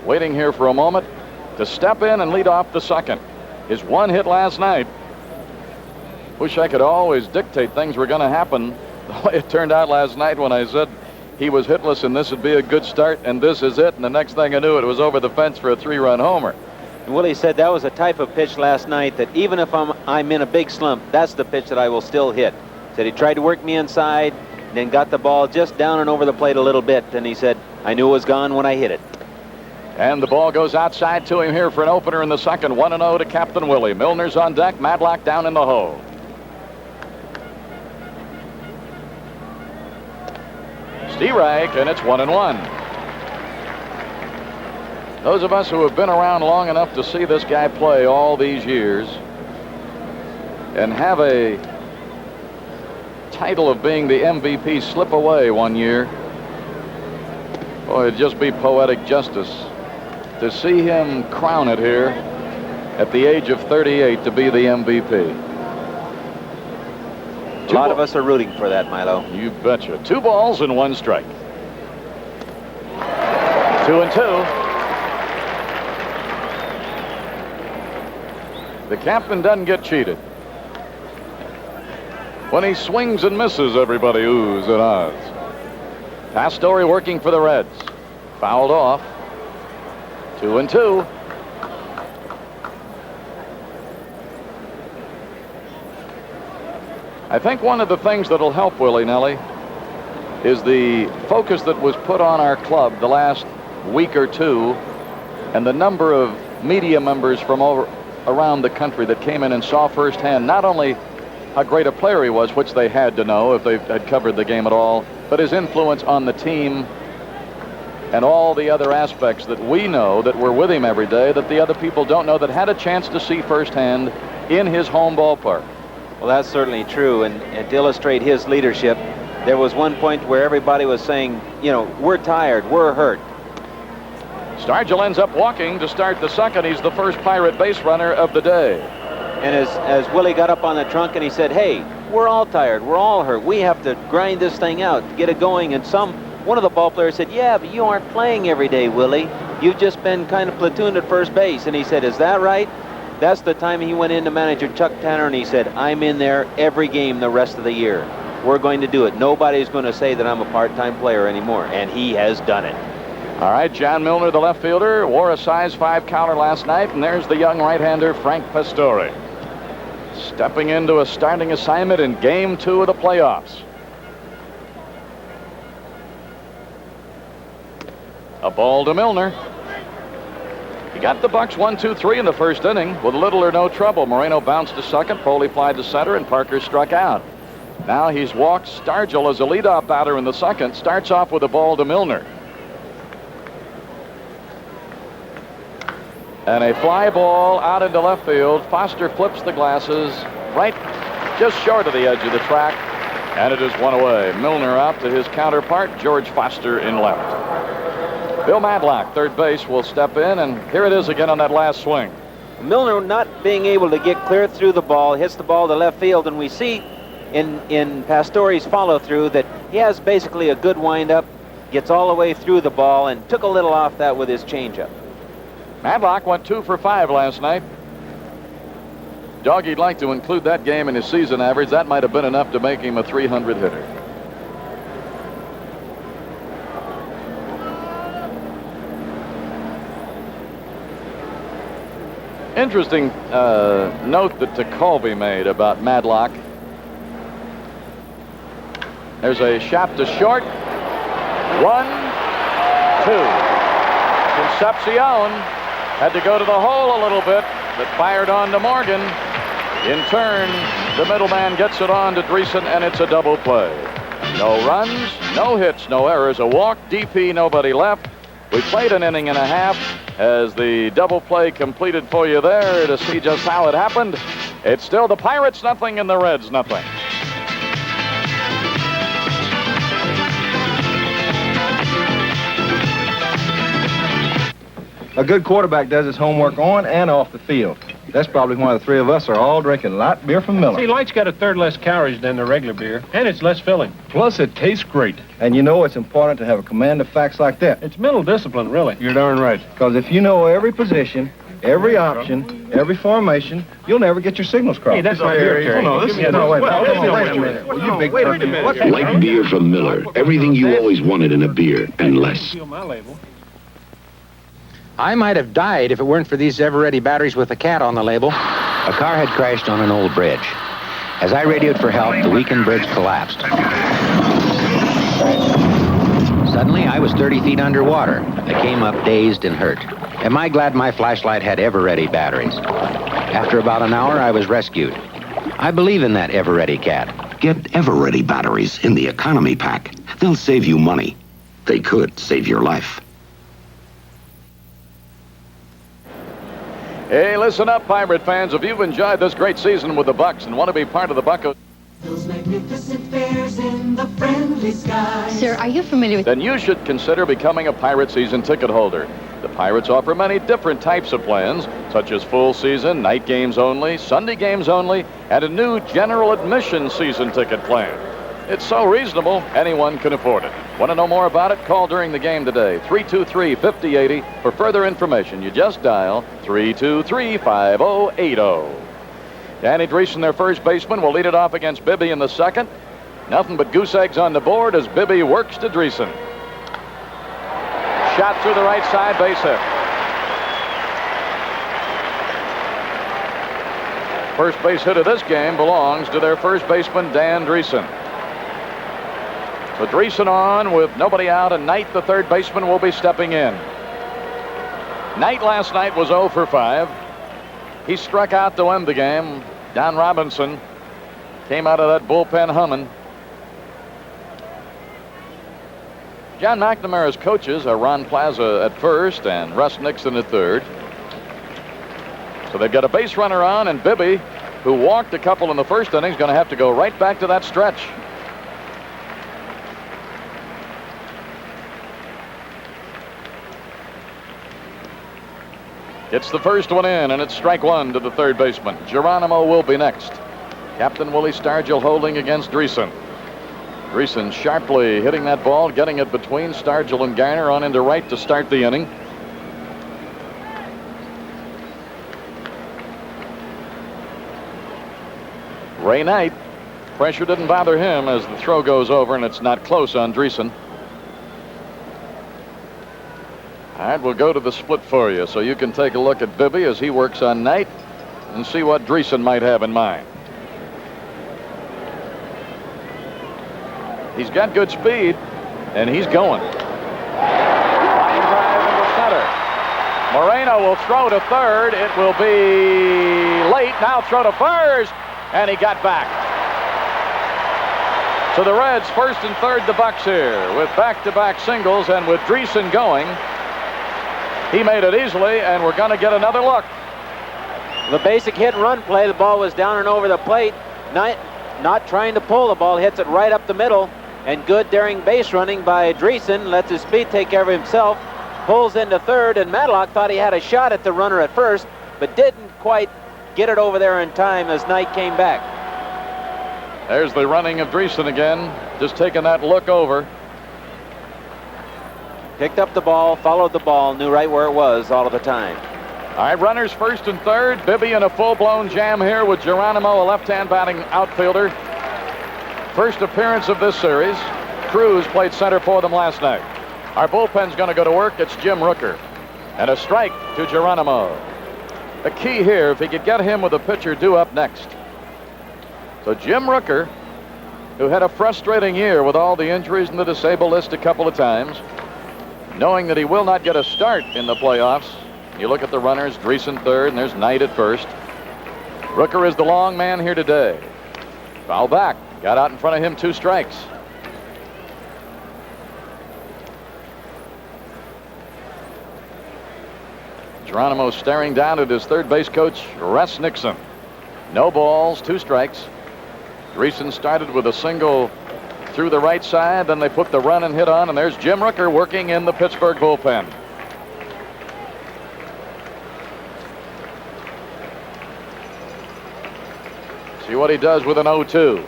waiting here for a moment to step in and lead off the second. His one hit last night. Wish I could always dictate things were going to happen the way it turned out last night when I said he was hitless and this would be a good start, and this is it. And the next thing I knew, it was over the fence for a 3-run homer. And Willie said that was a type of pitch last night that even if I'm in a big slump, that's the pitch that I will still hit. Said he tried to work me inside, then got the ball just down and over the plate a little bit, and he said, I knew it was gone when I hit it. And the ball goes outside to him here for an opener in the second. 1-0 to Captain Willie. Milner's on deck, Madlock down in the hole. Strike, and it's 1-1. Those of us who have been around long enough to see this guy play all these years and have a title of being the MVP slip away one year, boy, it'd just be poetic justice to see him crown it here at the age of 38 to be the MVP. A lot of us are rooting for that, Milo. You betcha. 2 balls and 1 strike. 2-2. The captain doesn't get cheated. When he swings and misses, everybody oohs and ahs. Pastore working for the Reds. Fouled off. 2-2. I think one of the things that'll help Willie, Nellie, is the focus that was put on our club the last week or two and the number of media members from around the country that came in and saw firsthand not only how great a player he was, which they had to know if they had covered the game at all, but his influence on the team and all the other aspects that we know that were with him every day that the other people don't know, that had a chance to see firsthand in his home ballpark. Well, that's certainly true, and to illustrate his leadership, there was one point where everybody was saying, you know, we're tired, we're hurt. Stargell ends up walking to start the second. He's the first Pirate base runner of the day. And as Willie got up on the trunk and he said, hey, we're all tired, we're all hurt, we have to grind this thing out to get it going. And one of the ball players said, yeah, but you aren't playing every day, Willie. You've just been kind of platooned at first base. And he said, is that right? That's the time he went in to manager Chuck Tanner and he said, I'm in there every game the rest of the year. We're going to do it. Nobody's going to say that I'm a part-time player anymore. And he has done it. All right, John Milner, the left fielder, wore a size 5 collar last night, and there's the young right-hander Frank Pastore stepping into a starting assignment in Game 2 of the playoffs. A ball to Milner. He got the Bucks 1-2-3 in the first inning with little or no trouble. Moreno bounced to second, Foley flied to center, and Parker struck out. Now he's walked Stargell as a leadoff batter in the second. Starts off with a ball to Milner. And a fly ball out into left field. Foster flips the glasses right just short of the edge of the track, and it is one away. Milner out to his counterpart, George Foster, in left. Bill Madlock, third base, will step in, and here it is again on that last swing. Milner not being able to get clear through the ball, hits the ball to left field, and we see in Pastore's follow-through that he has basically a good windup, gets all the way through the ball, and took a little off that with his changeup. Madlock went 2 for 5 last night. Doggie'd like to include that game in his season average. That might have been enough to make him a 300 hitter. Interesting note that Colby made about Madlock. There's a shot to short. 1-2. Concepcion had to go to the hole a little bit, but fired on to Morgan. In turn, the middleman gets it on to Dreesen, and it's a double play. No runs, no hits, no errors, a walk, DP, nobody left. We played an inning and a half as the double play completed for you there to see just how it happened. It's still the Pirates nothing and the Reds nothing. A good quarterback does his homework on and off the field. That's probably why the three of us are all drinking light beer from Miller. See, light's got a third less calories than the regular beer, and it's less filling. Plus, it tastes great. And you know it's important to have a command of facts like that. It's mental discipline, really. You're darn right. Because if you know every position, every option, every formation, you'll never get your signals crossed. Hey, that's my beer, Terry. No, this is... No, wait a minute. Well, you big turkey. Light beer from Miller. Everything you always wanted in a beer, and less. I might have died if it weren't for these ever-ready batteries with a cat on the label. A car had crashed on an old bridge. As I radioed for help, the weakened bridge collapsed. Suddenly, I was 30 feet underwater. I came up dazed and hurt. Am I glad my flashlight had ever-ready batteries? After about an hour, I was rescued. I believe in that ever-ready cat. Get ever-ready batteries in the economy pack. They'll save you money. They could save your life. Hey, listen up, Pirate fans. If you've enjoyed this great season with the Bucks and want to be part of the Bucko... Those magnificent fairs in the friendly skies. Sir, are you familiar with... Then you should consider becoming a Pirate season ticket holder. The Pirates offer many different types of plans, such as full season, night games only, Sunday games only, and a new general admission season ticket plan. It's so reasonable, anyone can afford it. Want to know more about it? Call during the game today, 323-5080. For further information, you just dial 323-5080. Danny Dreesen, their first baseman, will lead it off against Bibby in the second. Nothing but goose eggs on the board as Bibby works to Dreesen. Shot through the right side, base hit. First base hit of this game belongs to their first baseman, Dan Dreesen. So Dreesen on with nobody out, and Knight, the third baseman, will be stepping in. Knight last night was 0 for 5. He struck out to end the game. Don Robinson came out of that bullpen humming. John McNamara's coaches are Ron Plaza at first and Russ Nixon at third. So they've got a base runner on, and Bibby, who walked a couple in the first inning, is going to have to go right back to that stretch. It's the first one in, and it's strike one to the third baseman. Geronimo will be next. Captain Willie Stargell holding against Dreesen. Dreesen sharply hitting that ball, getting it between Stargell and Garner on into right to start the inning. Ray Knight, pressure didn't bother him as the throw goes over, and it's not close on Dreesen. All right, we'll go to the split for you so you can take a look at Bibby as he works on Knight and see what Dreesen might have in mind. He's got good speed, and he's going. Line drive into center. Moreno will throw to third. It will be late. Now throw to first, and he got back. So the Reds first and third the Bucks here with back-to-back singles, and with Dreesen going, he made it easily, and we're going to get another look. The basic hit-and-run play, the ball was down and over the plate. Knight not trying to pull the ball, hits it right up the middle, and good daring base running by Dreesen. Lets his speed take care of himself. Pulls into third, and Matlock thought he had a shot at the runner at first, but didn't quite get it over there in time as Knight came back. There's the running of Dreesen again, just taking that look over. Picked up the ball, followed the ball, knew right where it was all of the time. All right, runners first and third. Bibby in a full-blown jam here with Geronimo, a left-hand batting outfielder. First appearance of this series. Cruz played center for them last night. Our bullpen's going to go to work. It's Jim Rooker. And a strike to Geronimo. The key here, if he could get him with a pitcher due up next. So Jim Rooker, who had a frustrating year with all the injuries and the disabled list a couple of times, knowing that he will not get a start in the playoffs. You look at the runners, Dreesen third, and there's Knight at first. Rooker is the long man here today. Foul back. Got out in front of him, 2 strikes. Geronimo staring down at his third base coach, Russ Nixon. No balls, 2 strikes. Dreesen started with a single through the right side. Then they put the run and hit on, and there's Jim Rooker working in the Pittsburgh bullpen. See what he does with an 0-2.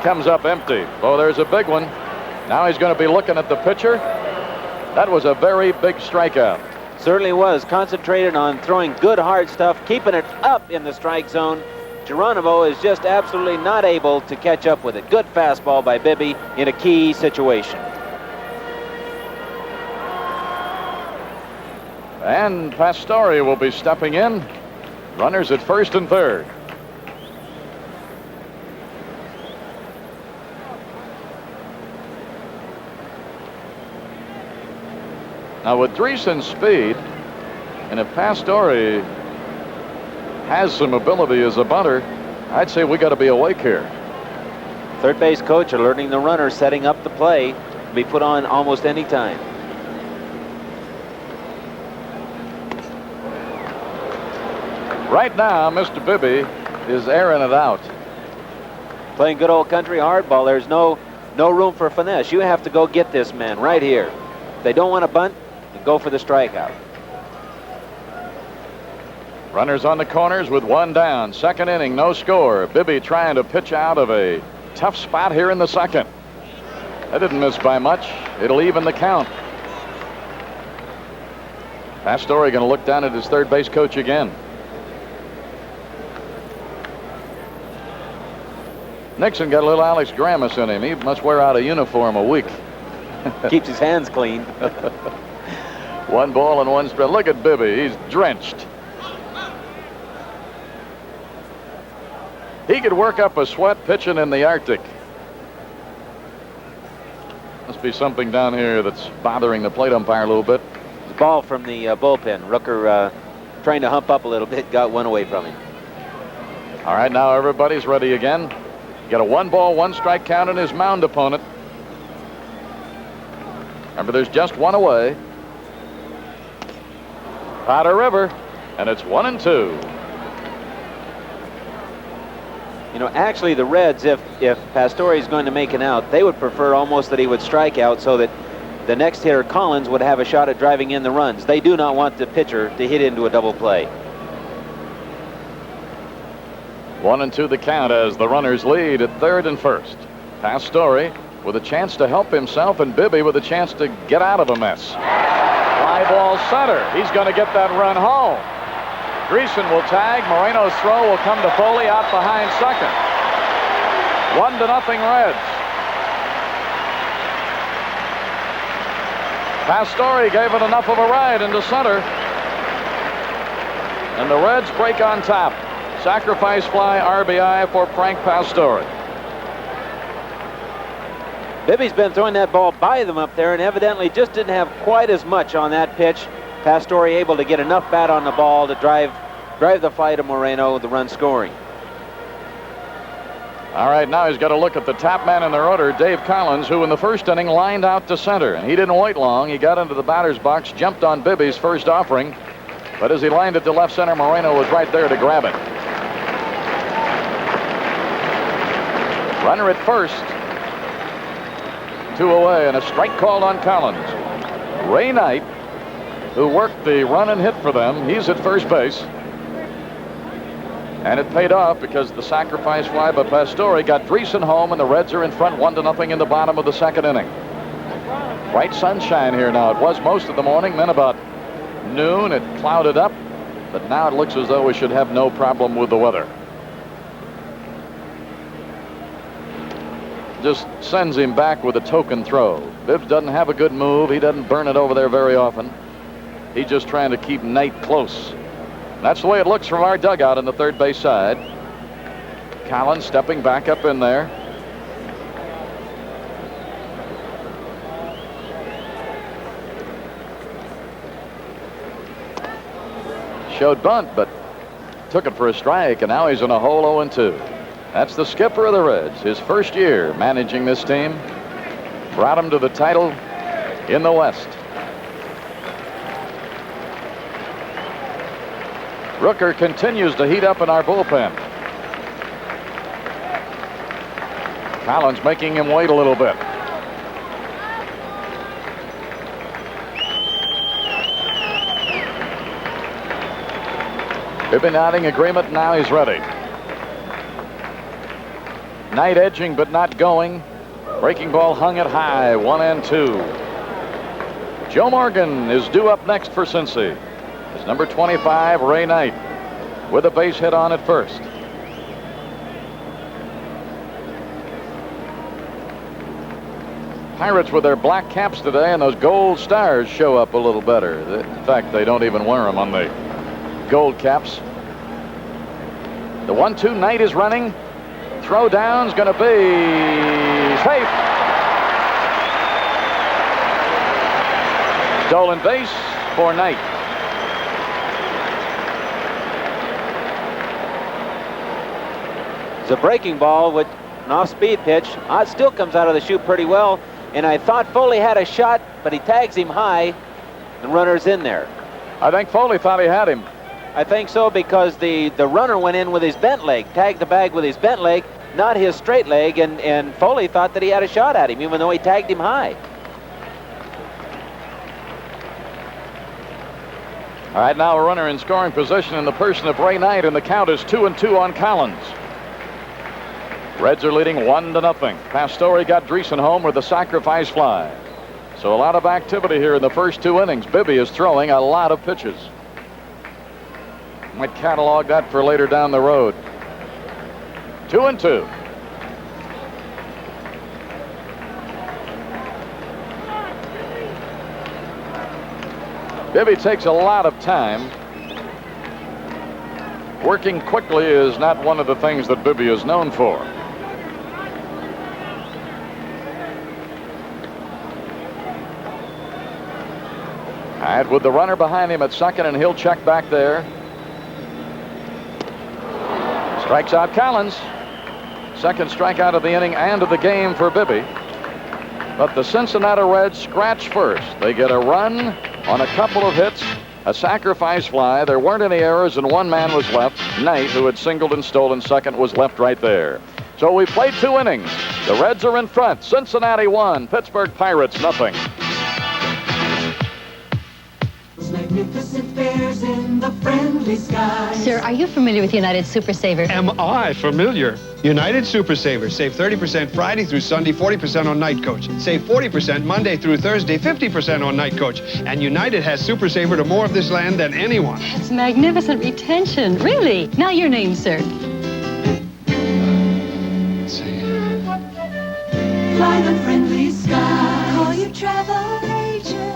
Comes up empty. Oh, there's a big one. Now he's going to be looking at the pitcher. That was a very big strikeout. Certainly was. Concentrated on throwing good hard stuff, keeping it up in the strike zone. Geronimo is just absolutely not able to catch up with it. Good fastball by Bibby in a key situation. And Pastore will be stepping in. Runners at first and third. Now with Dreesen's speed, and if Pastore has some ability as a bunter, I'd say we got to be awake here. Third base coach alerting the runner, setting up the play to be put on almost any time. Right now, Mr. Bibby is airing it out. Playing good old country hardball. There's no room for finesse. You have to go get this man right here. If they don't want to bunt, then go for the strikeout. Runners on the corners with 1 down. Second inning, no score. Bibby trying to pitch out of a tough spot here in the second. That didn't miss by much. It'll even the count. Pastore going to look down at his third base coach again. Nixon got a little Alex Grammas in him. He must wear out a uniform a week. Keeps his hands clean. 1 ball and 1 strike. Look at Bibby. He's drenched. He could work up a sweat pitching in the Arctic. Must be something down here that's bothering the plate umpire a little bit. Ball from the bullpen. Rooker trying to hump up a little bit, got one away from him. All right, now everybody's ready again. Got a 1 ball, 1 strike count in his mound opponent. Remember, there's just 1 away. Powder River, and it's 1-2. You know, actually, the Reds, if Pastore is going to make an out, they would prefer almost that he would strike out so that the next hitter, Collins, would have a shot at driving in the runs. They do not want the pitcher to hit into a double play. 1-2 the count as the runners lead at third and first. Pastore with a chance to help himself, and Bibby with a chance to get out of a mess. Fly ball center. He's going to get that run home. Dreesen will tag. Moreno's throw will come to Foley out behind second. 1-0 Reds. Pastore gave it enough of a ride into center. And the Reds break on top. Sacrifice fly RBI for Frank Pastore. Bibby's been throwing that ball by them up there and evidently just didn't have quite as much on that pitch. Pastore able to get enough bat on the ball to drive the fly to Moreno, the run scoring. All right, now he's got to look at the top man in their order, Dave Collins, who in the first inning lined out to center. And he didn't wait long. He got into the batter's box, jumped on Bibby's first offering. But as he lined it to left center, Moreno was right there to grab it. Runner at first. 2 away, and a strike called on Collins. Ray Knight, who worked the run and hit for them, he's at first base. And it paid off because the sacrifice fly by Pastore got Dreesen home, and the Reds are in front 1-0 in the bottom of the second inning. Bright sunshine here now. It was most of the morning, then about noon it clouded up, but now it looks as though we should have no problem with the weather. Just sends him back with a token throw. Bibbs doesn't have a good move. He doesn't burn it over there very often. He's just trying to keep Knight close. That's the way it looks from our dugout on the third base side. Collins stepping back up in there. Showed bunt, but took it for a strike, and now he's in a hole 0-2. That's the skipper of the Reds. His first year managing this team. Brought him to the title in the West. Rooker continues to heat up in our bullpen. Collins making him wait a little bit. Bibby nodding agreement. Now he's ready. Knight edging but not going. Breaking ball hung it high. 1-2. Joe Morgan is due up next for Cincy. It's number 25, Ray Knight, with a base hit on at first. Pirates with their black caps today, and those gold stars show up a little better. In fact, they don't even wear them on the gold caps. The 1-2, Knight is running. Throw down's going to be safe. Stolen base for Knight. It's a breaking ball with an off-speed pitch. It still comes out of the chute pretty well, and I thought Foley had a shot, but he tags him high, and runner's in there. I think Foley thought he had him. I think so, because the runner went in with his bent leg, tagged the bag with his bent leg, not his straight leg, and Foley thought that he had a shot at him, even though he tagged him high. All right, now a runner in scoring position in the person of Ray Knight, and the count is 2-2 on Collins. Reds are leading 1-0. Pastore got Dreesen home with a sacrifice fly. So a lot of activity here in the first 2 innings. Bibby is throwing a lot of pitches. Might catalog that for later down the road. 2-2. Bibby takes a lot of time. Working quickly is not one of the things that Bibby is known for. All right, with the runner behind him at second, and he'll check back there. Strikes out Collins. Second strikeout of the inning and of the game for Bibby. But the Cincinnati Reds scratch first. They get a run on a couple of hits, a sacrifice fly. There weren't any errors, and one man was left. Knight, who had singled and stolen second, was left right there. So we played 2 innings. The Reds are in front. Cincinnati 1, Pittsburgh Pirates 0. Magnificent fares in the friendly skies. Sir, are you familiar with United Super Saver? Am I familiar? United Super Saver. Save 30% Friday through Sunday, 40% on night coach. Save 40% Monday through Thursday, 50% on night coach. And United has Super Saver to more of this land than anyone. That's magnificent retention. Really? Now your name, sir. Let's see. Fly the friendly skies. Call your travel agent.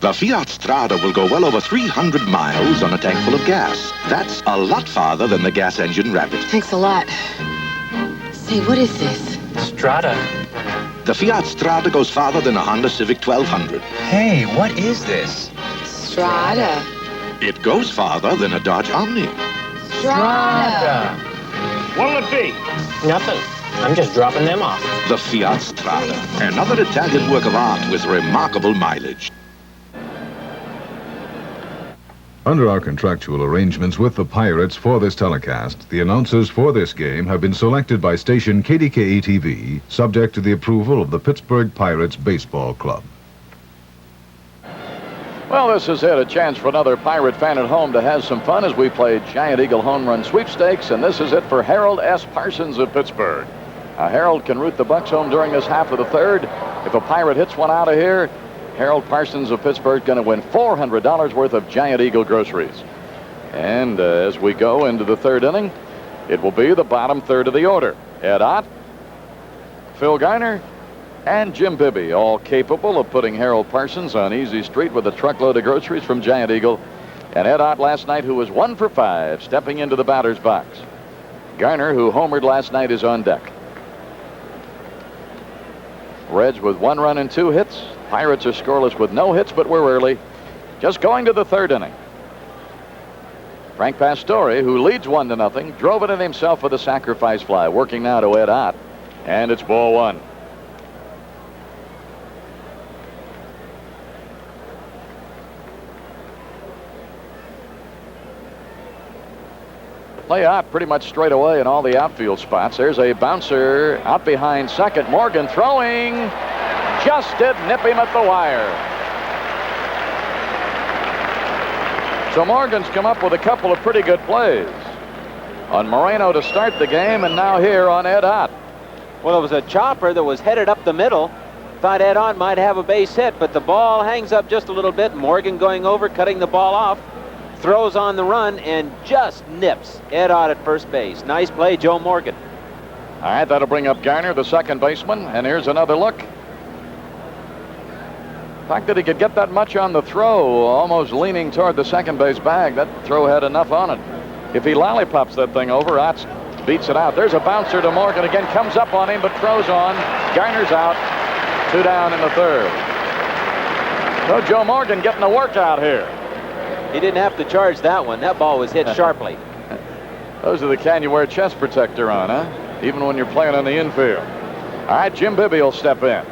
The Fiat Strada will go well over 300 miles on a tank full of gas. That's a lot farther than the gas engine Rabbit. Thanks a lot. Say, what is this? Strada. The Fiat Strada goes farther than a Honda Civic 1200. Hey, what is this? Strada. It goes farther than a Dodge Omni. Strada. What'll it be? Nothing. I'm just dropping them off. The Fiat Strada. Another Italian work of art with remarkable mileage. Under our contractual arrangements with the Pirates for this telecast, the announcers for this game have been selected by station KDKA-TV, subject to the approval of the Pittsburgh Pirates Baseball Club. Well, this is it, a chance for another Pirate fan at home to have some fun as we play Giant Eagle Home Run Sweepstakes, and this is it for Harold S. Parsons of Pittsburgh. Harold can root the Bucks home during this half of the third. If a Pirate hits one out of here, Harold Parsons of Pittsburgh going to win $400 worth of Giant Eagle groceries. And as we go into the third inning, it will be the bottom third of the order. Ed Ott, Phil Garner, and Jim Bibby, all capable of putting Harold Parsons on easy street with a truckload of groceries from Giant Eagle. And Ed Ott last night, who was 1 for 5, stepping into the batter's box. Garner, who homered last night, is on deck. Reds with 1 run and 2 hits. Pirates are scoreless with no hits, but we're early. Just going to the third inning. Frank Pastore, who leads 1-0, drove it in himself with a sacrifice fly. Working now to Ed Ott. And it's ball 1. Play out pretty much straight away in all the outfield spots. There's a bouncer out behind second. Morgan throwing. Just did nip him at the wire. So Morgan's come up with a couple of pretty good plays on Moreno to start the game, and now here on Ed Ott. Well, it was a chopper that was headed up the middle. Thought Ed Ott might have a base hit, but the ball hangs up just a little bit. Morgan going over, cutting the ball off. Throws on the run and just nips Ed Ott at first base. Nice play, Joe Morgan. All right, that'll bring up Garner, the second baseman, and here's another look. The fact that he could get that much on the throw, almost leaning toward the second base bag, that throw had enough on it. If he lollipops that thing over, Ott beats it out. There's a bouncer to Morgan again, comes up on him, but throws on. Garner's out. 2 down in the third. So Joe Morgan getting a workout here. He didn't have to charge that one. That ball was hit sharply. Those are the can you wear chest protector on, huh? Even when you're playing on the infield. All right, Jim Bibby will step in.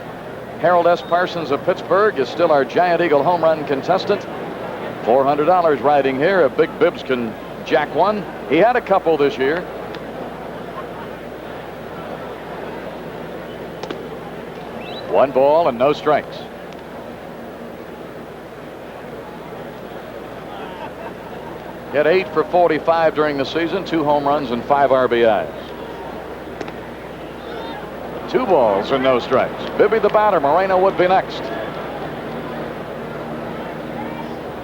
Harold S. Parsons of Pittsburgh is still our Giant Eagle home run contestant. $400 riding here. If Big Bibbs can jack one. He had a couple this year. One ball and no strikes. Hit 8 for 45 during the season, 2 home runs and 5 RBIs. 2 balls and no strikes. Bibby the batter. Moreno would be next.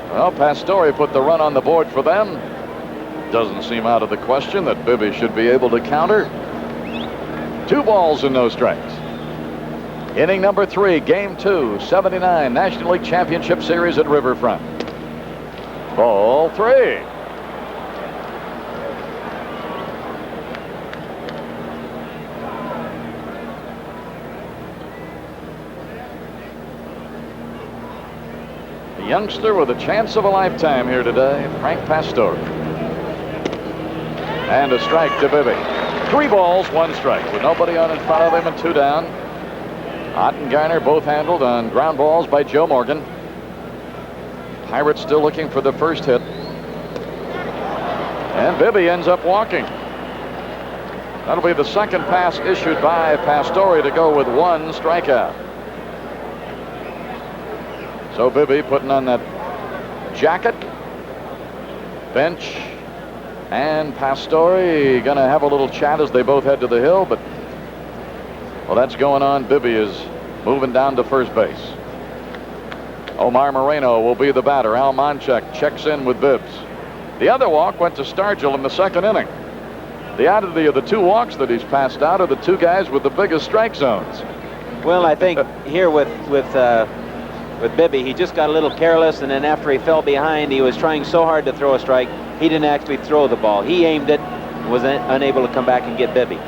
Well, Pastore put the run on the board for them. Doesn't seem out of the question that Bibby should be able to counter. 2 balls and no strikes. Inning number 3, game 2, 79 National League Championship Series at Riverfront. Ball 3. Youngster with a chance of a lifetime here today, Frank Pastore. And a strike to Bibby. 3 balls, 1 strike with nobody on in front of him and 2 down. Ott and Garner both handled on ground balls by Joe Morgan. Pirates still looking for the first hit. And Bibby ends up walking. That'll be the second pass issued by Pastore to go with 1 strikeout. So Bibby putting on that jacket, bench, and Pastore gonna have a little chat as they both head to the hill, but well, that's going on. Bibby is moving down to first base. Omar Moreno will be the batter. Al Monchek checks in with Bibbs. The other walk went to Stargell in the second inning. The oddity of the 2 walks that he's passed out are the 2 guys with the biggest strike zones. Well, I think here with Bibby, he just got a little careless, and then after he fell behind, he was trying so hard to throw a strike, he didn't actually throw the ball. He aimed it, was unable to come back and get Bibby.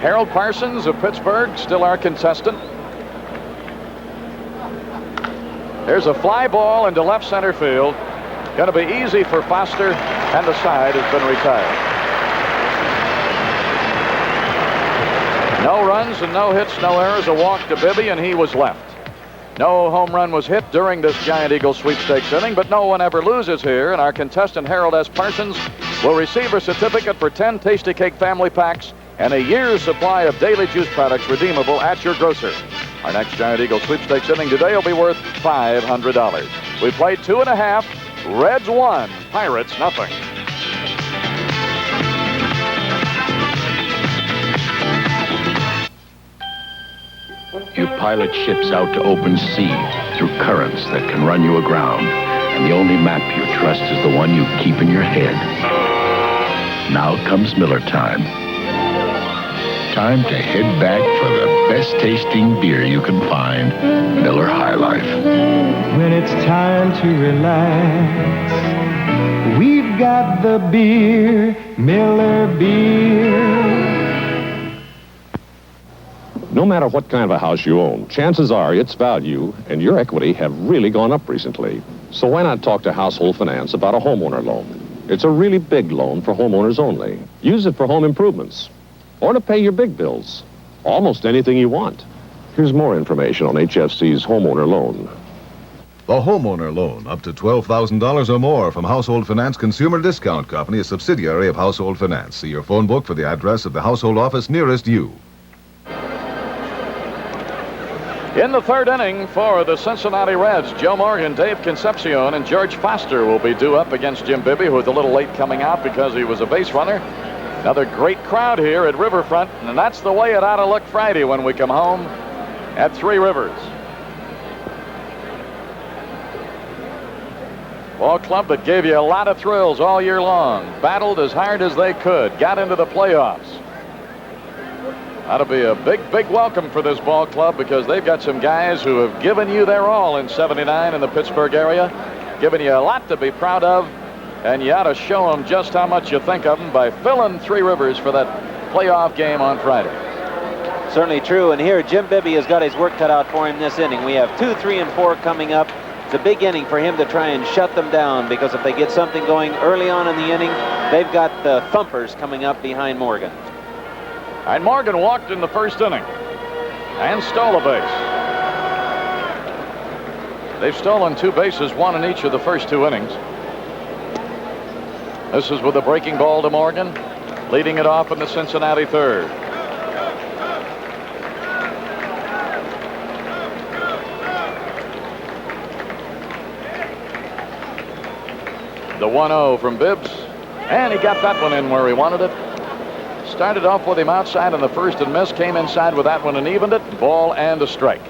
Harold Parsons of Pittsburgh, still our contestant. There's a fly ball into left center field. Going to be easy for Foster, and the side has been retired. No runs and no hits, no errors. A walk to Bibby, and he was left. No home run was hit during this Giant Eagle sweepstakes inning, but no one ever loses here, and our contestant Harold S. Parsons will receive a certificate for 10 Tasty Cake family packs and a year's supply of daily juice products redeemable at your grocer. Our next Giant Eagle sweepstakes inning today will be worth $500. We played 2.5. Reds 1, Pirates nothing. You pilot ships out to open sea through currents that can run you aground, and the only map you trust is the one you keep in your head. Now comes Miller time. Time to head back for the best tasting beer you can find, Miller High Life. When it's time to relax, we've got the beer, Miller Beer. No matter what kind of a house you own, chances are its value and your equity have really gone up recently. So why not talk to Household Finance about a homeowner loan? It's a really big loan for homeowners only. Use it for home improvements or to pay your big bills. Almost anything you want. Here's more information on HFC's homeowner loan. The homeowner loan, up to $12,000 or more from Household Finance Consumer Discount Company, a subsidiary of Household Finance. See your phone book for the address of the household office nearest you. In the third inning for the Cincinnati Reds, Joe Morgan, Dave Concepcion, and George Foster will be due up against Jim Bibby, who was a little late coming out because he was a base runner. Another great crowd here at Riverfront, and that's the way it ought to look Friday when we come home at Three Rivers. Ball club that gave you a lot of thrills all year long. Battled as hard as they could. Got into the playoffs. Ought to be a big, big welcome for this ball club because they've got some guys who have given you their all in '79 in the Pittsburgh area. Given you a lot to be proud of. And you ought to show them just how much you think of them by filling Three Rivers for that playoff game on Friday. Certainly true. And here, Jim Bibby has got his work cut out for him this inning. We have 2, 3, and 4 coming up. It's a big inning for him to try and shut them down because if they get something going early on in the inning, they've got the thumpers coming up behind Morgan. And Morgan walked in the first inning and stole a base. They've stolen 2 bases, 1 in each of the first 2 innings. This is with a breaking ball to Morgan, leading it off in the Cincinnati third. The 1-0 from Bibbs, and he got that one in where he wanted it. Started off with him outside in the first and missed, came inside with that one and evened it. Ball and a strike.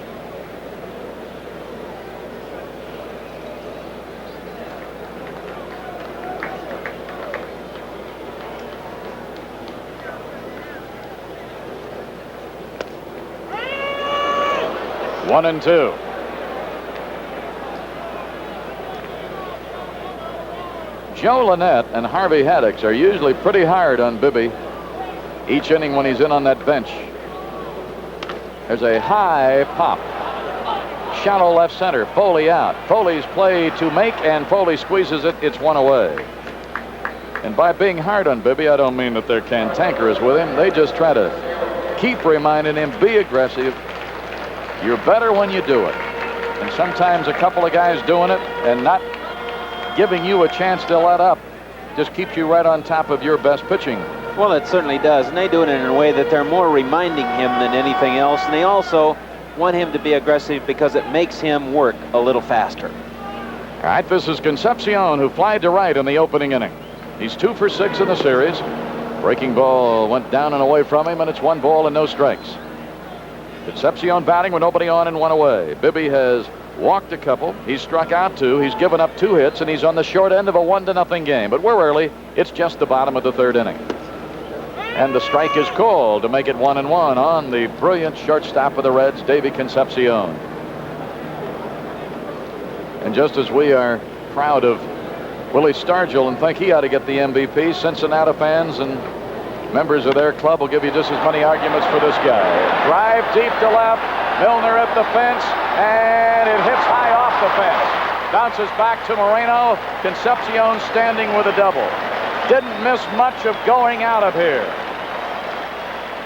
One and 2. Joe Lynette and Harvey Haddix are usually pretty hard on Bibby each inning when he's in on that bench. There's a high pop. Shallow left center. Foley out. Foley's play to make, and Foley squeezes it. It's 1 away. And by being hard on Bibby, I don't mean that they're cantankerous with him. They just try to keep reminding him, be aggressive. You're better when you do it. And sometimes a couple of guys doing it and not giving you a chance to let up just keeps you right on top of your best pitching. Well, it certainly does, and they do it in a way that they're more reminding him than anything else, and they also want him to be aggressive because it makes him work a little faster. All right, this is Concepcion, who flied to right in the opening inning. He's 2 for 6 in the series. Breaking ball went down and away from him, and it's 1 ball and no strikes. Concepcion batting with nobody on and 1 away. Bibby has walked a couple. He's struck out 2. He's given up 2 hits, and he's on the short end of a 1-0 game. But we're early. It's just the bottom of the third inning. And the strike is called to make it 1-1 on the brilliant shortstop of the Reds, Davy Concepcion. And just as we are proud of Willie Stargell and think he ought to get the MVP, Cincinnati fans and members of their club will give you just as many arguments for this guy. Drive deep to left. Milner at the fence, and it hits high off the fence. Bounces back to Moreno. Concepcion standing with a double. Didn't miss much of going out of here.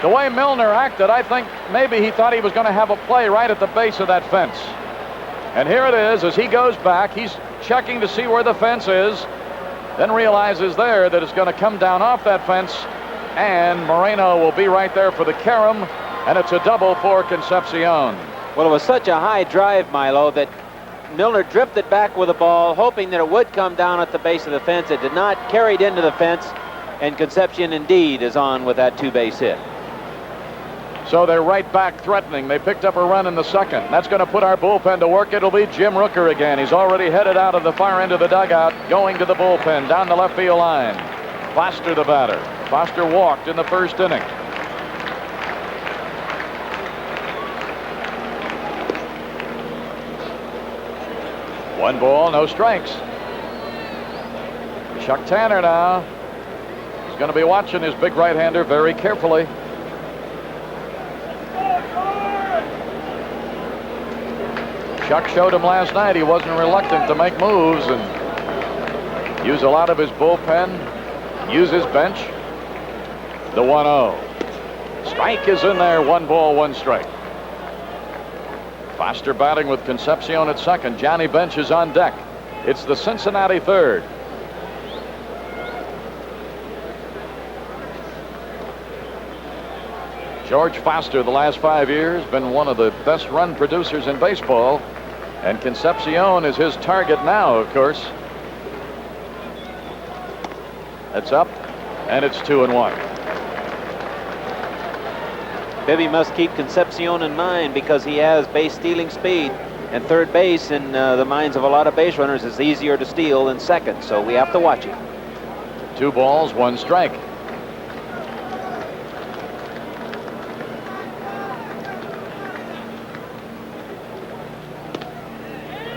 The way Milner acted, I think maybe he thought he was going to have a play right at the base of that fence. And here it is as he goes back. He's checking to see where the fence is, then realizes there that it's going to come down off that fence, and Moreno will be right there for the carom, and it's a double for Concepcion. Well, it was such a high drive, Milo, that Milner drifted back with the ball, hoping that it would come down at the base of the fence. It did not, carried into the fence, and Concepcion indeed is on with that 2-base hit. So they're right back threatening. They picked up a run in the second. That's going to put our bullpen to work. It'll be Jim Rooker again. He's already headed out of the far end of the dugout, going to the bullpen, down the left field line. Foster the batter. Foster walked in the first inning. One ball, no strikes. Chuck Tanner now. He's going to be watching his big right-hander very carefully. Chuck showed him last night he wasn't reluctant to make moves and use a lot of his bullpen, use his bench. The 1-0. Strike is in there, 1 ball, 1 strike. Foster batting with Concepcion at second. Johnny Bench is on deck. It's the Cincinnati third. George Foster, the last 5 years, been one of the best run producers in baseball. And Concepcion is his target now, of course. That's up, and it's 2-1. Bibby must keep Concepcion in mind because he has base stealing speed. And third base in the minds of a lot of base runners is easier to steal than second. So we have to watch him. 2 balls, 1 strike.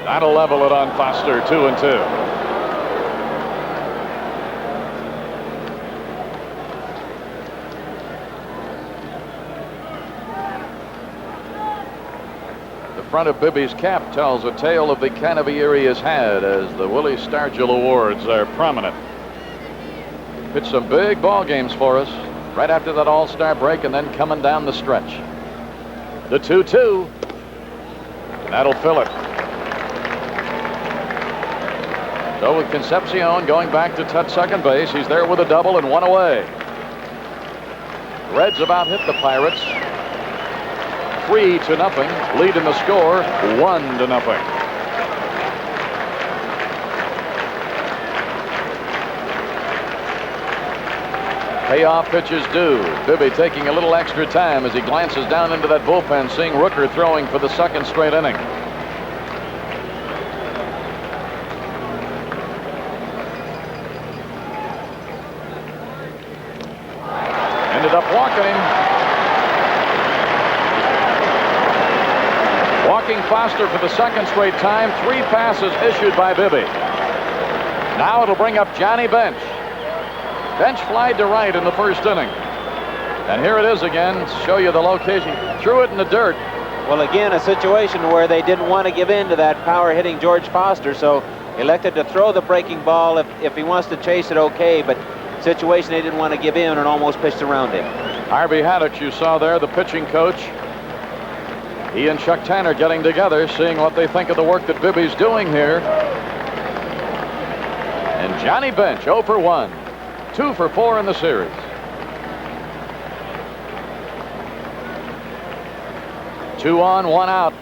That'll level it on Foster, 2-2. The front of Bibby's cap tells a tale of the kind of a year he has had, as the Willie Stargell Awards are prominent. Pitched some big ball games for us right after that All-Star break and then coming down the stretch. The 2-2. That'll fill it. So with Concepcion going back to touch second base, he's there with a double and 1 away. Reds about hit the Pirates 3-0. Lead in the score 1-0. Payoff pitches due. Bibby taking a little extra time as he glances down into that bullpen, seeing Rooker throwing for the second straight inning. Ended up walking him. Walking Foster for the second straight time. 3 passes issued by Bibby. Now it'll bring up Johnny Bench. Bench flied to right in the first inning. And here it is again. Show you the location. Threw it in the dirt. Well, again, a situation where they didn't want to give in to that power hitting George Foster, so elected to throw the breaking ball. If he wants to chase it, okay, but situation they didn't want to give in and almost pitched around him. Harvey Haddock, you saw there, the pitching coach. He and Chuck Tanner getting together, seeing what they think of the work that Bibby's doing here. And Johnny Bench, 0 for 1. 2 for 4 in the series. Two on, 1 out.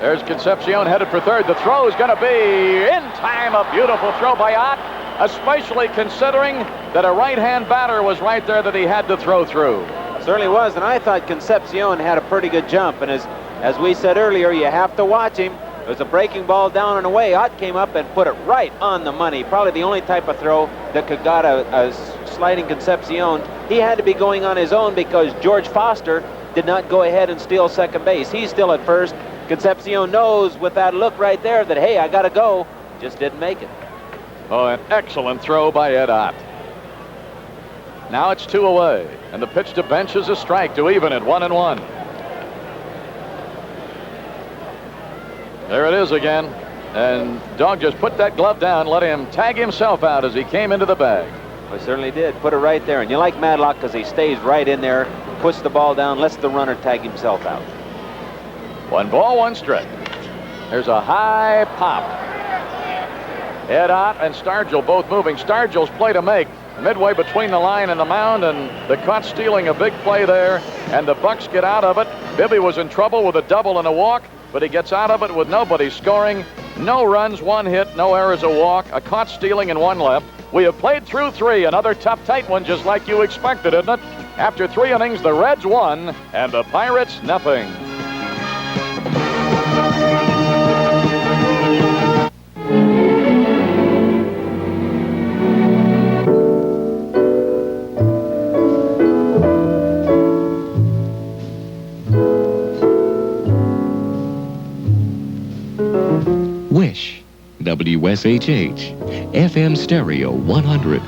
There's Concepcion headed for third. The throw is going to be in time. A beautiful throw by Ott, especially considering that a right-hand batter was right there that he had to throw through. Certainly was, and I thought Concepcion had a pretty good jump. And as we said earlier, you have to watch him. There's a breaking ball down and away. Ott came up and put it right on the money. Probably the only type of throw that could got a sliding Concepcion. He had to be going on his own because George Foster did not go ahead and steal second base. He's still at first. Concepcion knows with that look right there that, hey, I got to go. Just didn't make it. Oh, an excellent throw by Ed Ott. Now it's 2 away, and the pitch to Bench is a strike to even it, 1-1. There it is again, and Dog just put that glove down, let him tag himself out as he came into the bag. Well, he certainly did. Put it right there, and you like Madlock because he stays right in there, puts the ball down, lets the runner tag himself out. 1 ball, 1 strike. There's a high pop. Ed Ott and Stargell both moving. Stargell's play to make midway between the line and the mound, and the caught stealing a big play there, and the Bucks get out of it. Bibby was in trouble with a double and a walk, but he gets out of it with nobody scoring. No runs, 1 hit, no errors, a walk, a caught stealing, and 1 left. We have played through 3, another tough, tight one, just like you expected, isn't it? After 3 innings, the Reds won, and the Pirates nothing. Wish, WSHH, FM Stereo 100.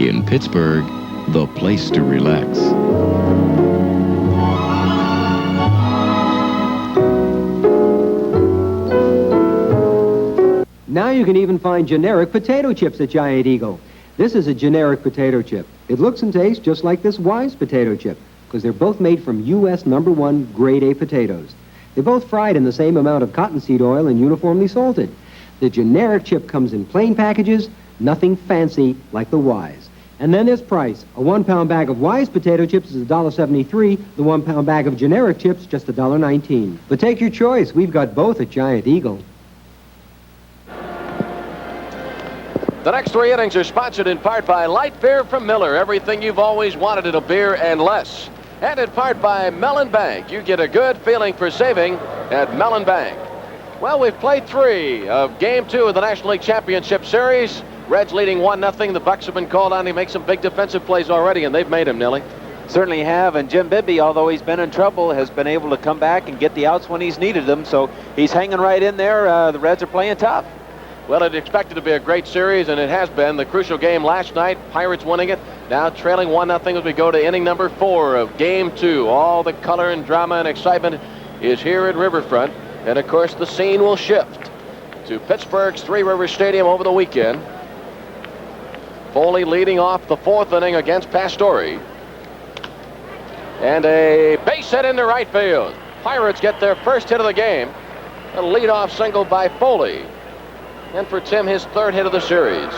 In Pittsburgh, the place to relax. Now you can even find generic potato chips at Giant Eagle. This is a generic potato chip. It looks and tastes just like this Wise potato chip because they're both made from U.S. #1 grade A potatoes. They're both fried in the same amount of cottonseed oil and uniformly salted. The generic chip comes in plain packages, nothing fancy like the Wise. And then there's price. A 1-pound bag of Wise potato chips is $1.73. The 1-pound bag of generic chips, just $1.19. But take your choice. We've got both at Giant Eagle. The next 3 innings are sponsored in part by Light Beer from Miller. Everything you've always wanted in a beer and less. And in part by Mellon Bank. You get a good feeling for saving at Mellon Bank. Well, we've played 3 of Game 2 of the National League Championship Series. Reds leading 1-0. The Bucks have been called on to make some big defensive plays already, and they've made them, Nellie. Certainly have, and Jim Bibby, although he's been in trouble, has been able to come back and get the outs when he's needed them, so he's hanging right in there. The Reds are playing tough. Well, it expected to be a great series, and it has been. The crucial game last night, Pirates winning it, now trailing 1-0 as we go to inning number 4 of Game 2. All the color and drama and excitement is here at Riverfront, and of course the scene will shift to Pittsburgh's Three Rivers Stadium over the weekend. Foley leading off the 4th inning against Pastore. And a base hit into right field. Pirates get their first hit of the game. A leadoff single by Foley. And for Tim, his 3rd hit of the series.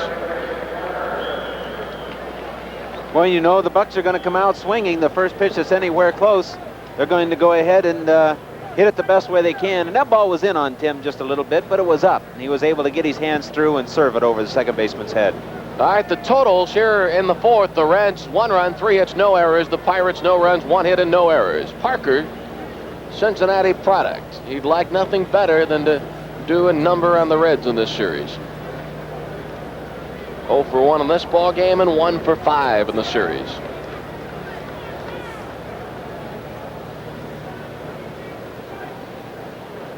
Well, you know, the Bucks are going to come out swinging. The first pitch that's anywhere close, they're going to go ahead and hit it the best way they can. And that ball was in on Tim just a little bit, but it was up. And he was able to get his hands through and serve it over the second baseman's head. All right, the totals here in the 4th. The Reds, 1 run, 3 hits, no errors. The Pirates, no runs, 1 hit and no errors. Parker, Cincinnati product. He'd like nothing better than to do a number on the Reds in this series. 0 for 1 in this ball game and 1 for 5 in the series.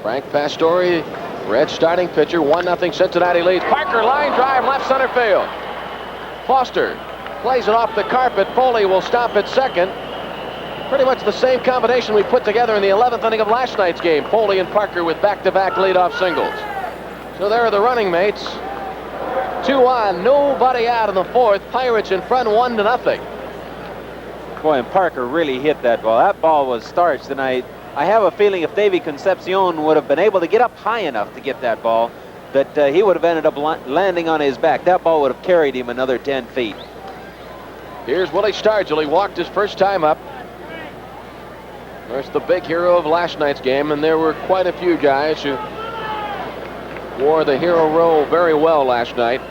Frank Pastore, Reds starting pitcher, 1-0 Cincinnati leads. Parker line drive left center field. Foster plays it off the carpet. Foley will stop at second. Pretty much the same combination we put together in the 11th inning of last night's game. Foley and Parker with back-to-back leadoff singles. So there are the running mates. 2 on, nobody out in the 4th. Pirates in front 1-0. Boy, and Parker really hit that ball. That ball was starched, and I have a feeling if Davey Concepcion would have been able to get up high enough to get that ball, that he would have ended up landing on his back. That ball would have carried him another 10 feet. Here's Willie Stargell. He walked his first time up. There's the big hero of last night's game, and there were quite a few guys who wore the hero role very well last night.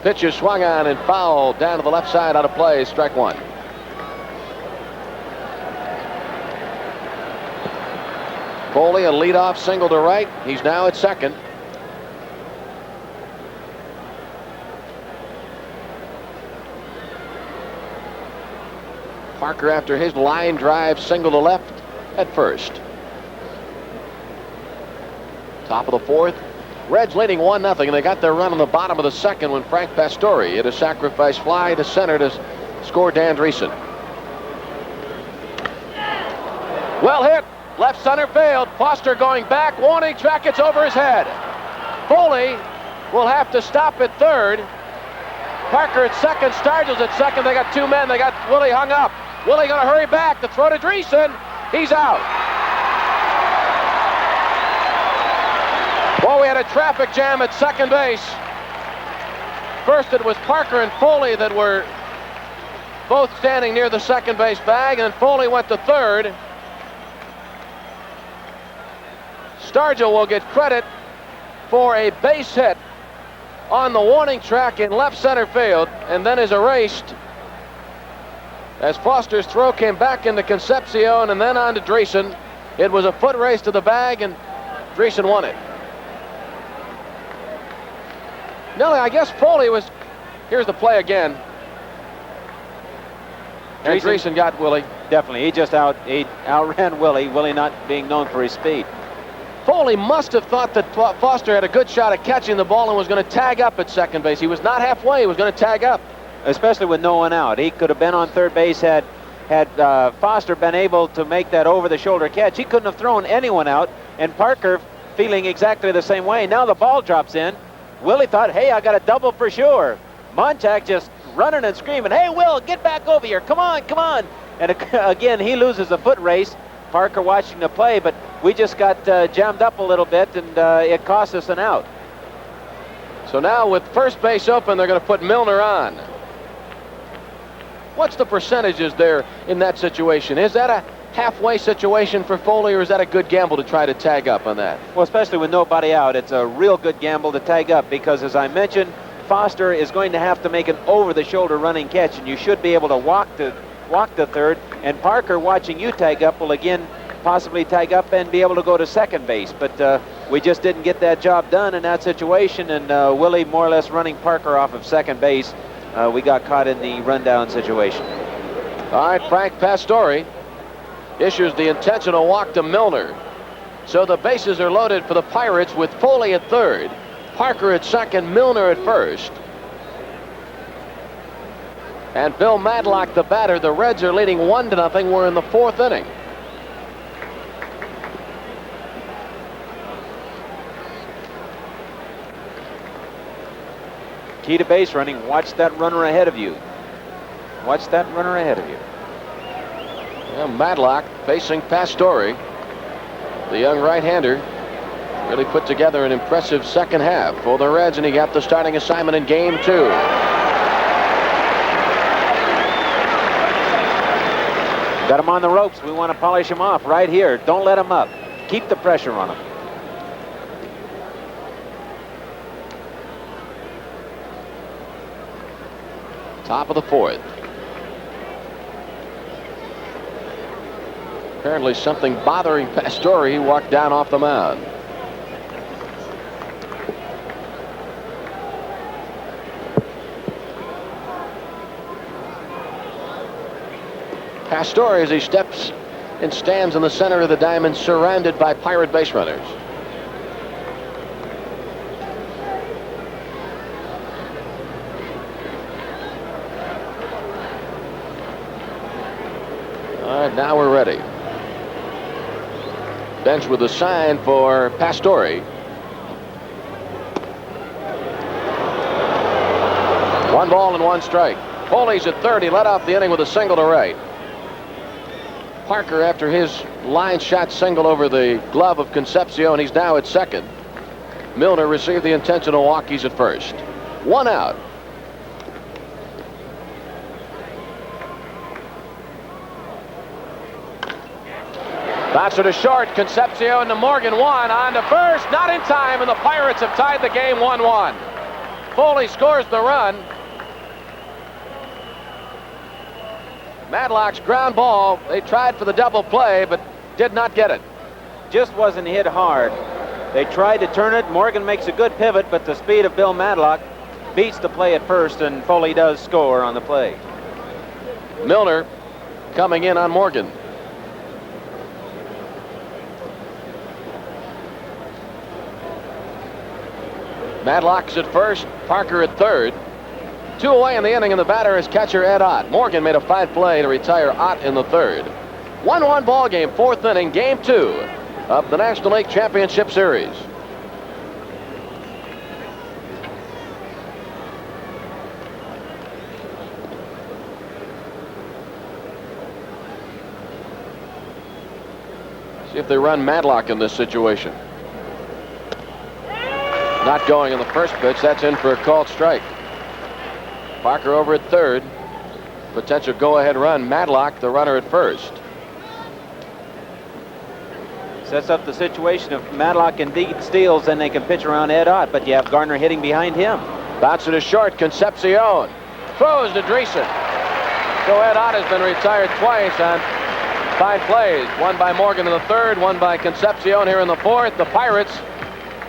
Pitch is swung on and fouled down to the left side, out of play, strike 1. Foley, a leadoff single to right. He's now at second. Parker, after his line drive single to left, at first. Top of the 4th. Reds leading 1-0, and they got their run on the bottom of the 2nd when Frank Pastore hit a sacrifice fly to center to score Dan Dreesen. Well hit, left center field. Foster going back, warning track, it's over his head. Foley will have to stop at 3rd. Parker at second, Stargell's at second. They got 2 men. They got Willie hung up. Willie going to hurry back. The throw to Dreesen. He's out. Well, we had a traffic jam at second base. First it was Parker and Foley that were both standing near the second base bag, and Foley went to 3rd. Stargell will get credit for a base hit on the warning track in left center field, and then is erased as Foster's throw came back into Concepcion and then on to Dreesen. It was a foot race to the bag, and Dreesen won it. Nellie, I guess Foley was... Here's the play again. And Dreesen got Willie. Definitely. He outran Willie. Willie not being known for his speed. Foley must have thought that Foster had a good shot at catching the ball and was going to tag up at second base. He was not halfway. He was going to tag up. Especially with no one out. He could have been on 3rd base had Foster been able to make that over-the-shoulder catch. He couldn't have thrown anyone out. And Parker feeling exactly the same way. Now the ball drops in. Willie thought, hey, I got a double for sure. Montauk just running and screaming, hey, Will, get back over here. Come on, come on. And again, he loses a foot race. Parker watching the play, but we just got jammed up a little bit, and it cost us an out. So now with first base open, they're going to put Milner on. What's the percentages there in that situation? Is that a halfway situation for Foley, or is that a good gamble to try to tag up on that? Well, especially with nobody out, it's a real good gamble to tag up because, as I mentioned, Foster is going to have to make an over-the-shoulder running catch, and you should be able to walk the third. And Parker, watching you tag up, will again possibly tag up and be able to go to second base. But we just didn't get that job done in that situation, and Willie more or less running Parker off of second base. We got caught in the rundown situation. All right, Frank Pastore issues the intentional walk to Milner. So the bases are loaded for the Pirates with Foley at third, Parker at second, Milner at first. And Bill Madlock, the batter. The Reds are leading 1-0. We're in the fourth inning. Key to base running. Watch that runner ahead of you. Watch that runner ahead of you. Well, Madlock facing Pastore. The young right-hander really put together an impressive second half for the Reds, and he got the starting assignment in game 2. Got him on the ropes. We want to polish him off right here. Don't let him up. Keep the pressure on him. Top of the fourth. Apparently something bothering Pastore. He walked down off the mound. Pastore, as he steps and stands in the center of the diamond, surrounded by Pirate base runners. All right, now we're ready. Bench with a sign for Pastore. 1 ball and 1 strike. Foley's at third. He led off the inning with a single to right. Parker, after his line shot single over the glove of Concepcion, he's now at second. Milner received the intentional walk. He's at first. 1 out. Bouncer to short. Concepcion to Morgan. 1 on to first. Not in time, and the Pirates have tied the game 1-1. Foley scores the run. Madlock's ground ball. They tried for the double play, but did not get it. Just wasn't hit hard. They tried to turn it. Morgan makes a good pivot, but the speed of Bill Madlock beats the play at first, and Foley does score on the play. Milner coming in on Morgan. Madlock's at first, Parker at third. 2 away in the inning, and the batter is catcher Ed Ott. Morgan made a fine play to retire Ott in the third. 1-1 ball game, fourth inning, game 2 of the National League Championship Series. See if they run Madlock in this situation. Not going in the first pitch. That's in for a called strike. Parker over at third. Potential go-ahead run. Madlock, the runner at first. Sets up the situation. If Madlock indeed steals, then they can pitch around Ed Ott, but you have Gardner hitting behind him. Bouncer to short. Concepcion throws to Dreesen. So Ed Ott has been retired twice on fine plays. One by Morgan in the third, one by Concepcion here in the fourth. The Pirates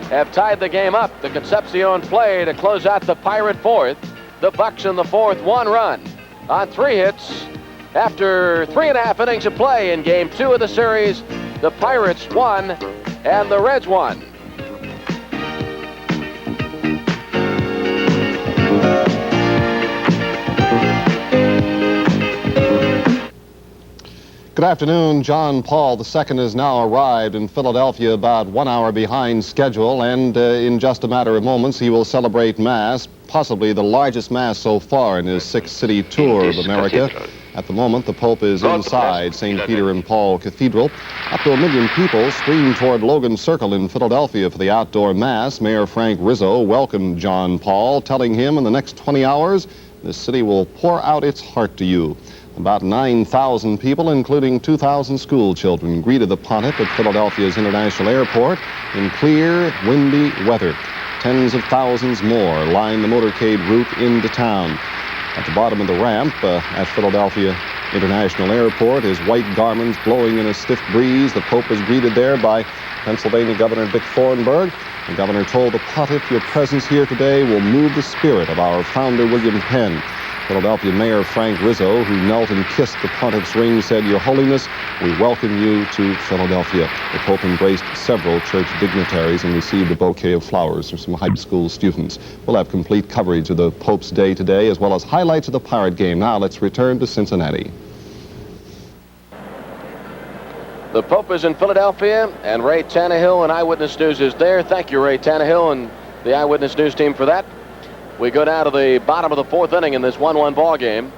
have tied the game up. The Concepcion play to close out the Pirate fourth. The Bucks in the fourth, 1 run on 3 hits. After 3.5 innings of play in game 2 of the series, the Pirates won and the Reds won. Good afternoon. John Paul II has now arrived in Philadelphia about 1 hour behind schedule, and in just a matter of moments he will celebrate Mass, possibly the largest Mass so far in his 6-city tour of America, At the moment, the Pope is inside St. Peter and Paul Cathedral. Up to 1 million people streamed toward Logan Circle in Philadelphia for the outdoor mass. Mayor Frank Rizzo welcomed John Paul, telling him in the next 20 hours, the city will pour out its heart to you. About 9,000 people, including 2,000 school children, greeted the pontiff at Philadelphia's International Airport in clear, windy weather. Tens of thousands more lined the motorcade route into town. At the bottom of the ramp at Philadelphia International Airport, his white garments blowing in a stiff breeze, the Pope was greeted there by Pennsylvania Governor Dick Thornburgh. The governor told the pontiff, your presence here today will move the spirit of our founder, William Penn. Philadelphia Mayor Frank Rizzo, who knelt and kissed the pontiff's ring, said, Your Holiness, we welcome you to Philadelphia. The Pope embraced several church dignitaries and received a bouquet of flowers from some high school students. We'll have complete coverage of the Pope's Day today, as well as highlights of the Pirate game. Now let's return to Cincinnati. The Pope is in Philadelphia, and Ray Tannehill and Eyewitness News is there. Thank you, Ray Tannehill and the Eyewitness News team for that. We go down to the bottom of the fourth inning in this 1-1 ball game.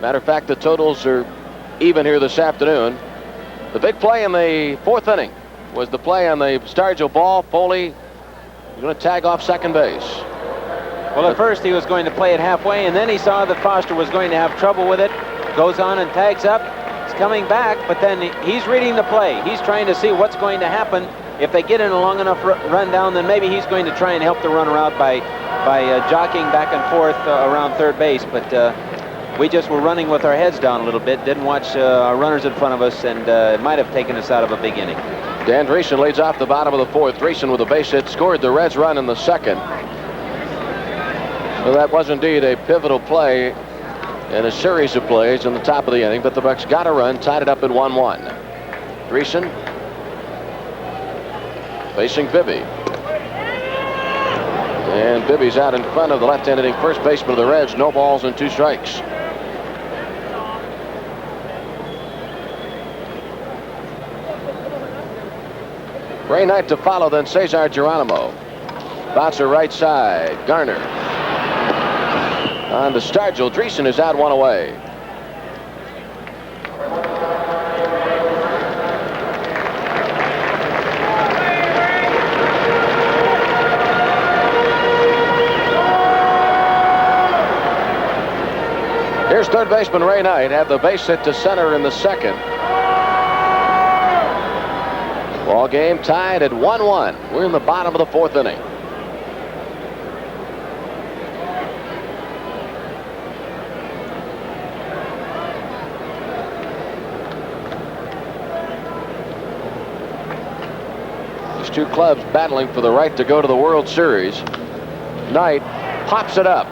Matter of fact, the totals are even here this afternoon. The big play in the fourth inning was the play on the Stargell ball. Foley going to tag off second base. Well, at first he was going to play it halfway, and then he saw that Foster was going to have trouble with it. Goes on and tags up. He's coming back, but then he's reading the play. He's trying to see what's going to happen. If they get in a long enough run down, then maybe he's going to try and help the runner out by jockeying back and forth around third base. But we just were running with our heads down a little bit, didn't watch our runners in front of us, and it might have taken us out of a big inning. Dan Dreesen leads off the bottom of the fourth. Dreesen with a base hit scored the Reds run in the second. So that was indeed a pivotal play in a series of plays in the top of the inning, but the Bucks got a run, tied it up at 1-1. Dreesen facing Bibby. And Bibby's out in front of the left-handed first baseman of the Reds. No balls and 2 strikes. Ray Knight to follow, then Cesar Geronimo. Bouncer right side. Garner. On to Stargell. Dreesen is out, 1 away. Here's third baseman Ray Knight, had the base hit to center in the second. Ball game tied at 1-1. We're in the bottom of the fourth inning. These two clubs battling for the right to go to the World Series. Knight pops it up.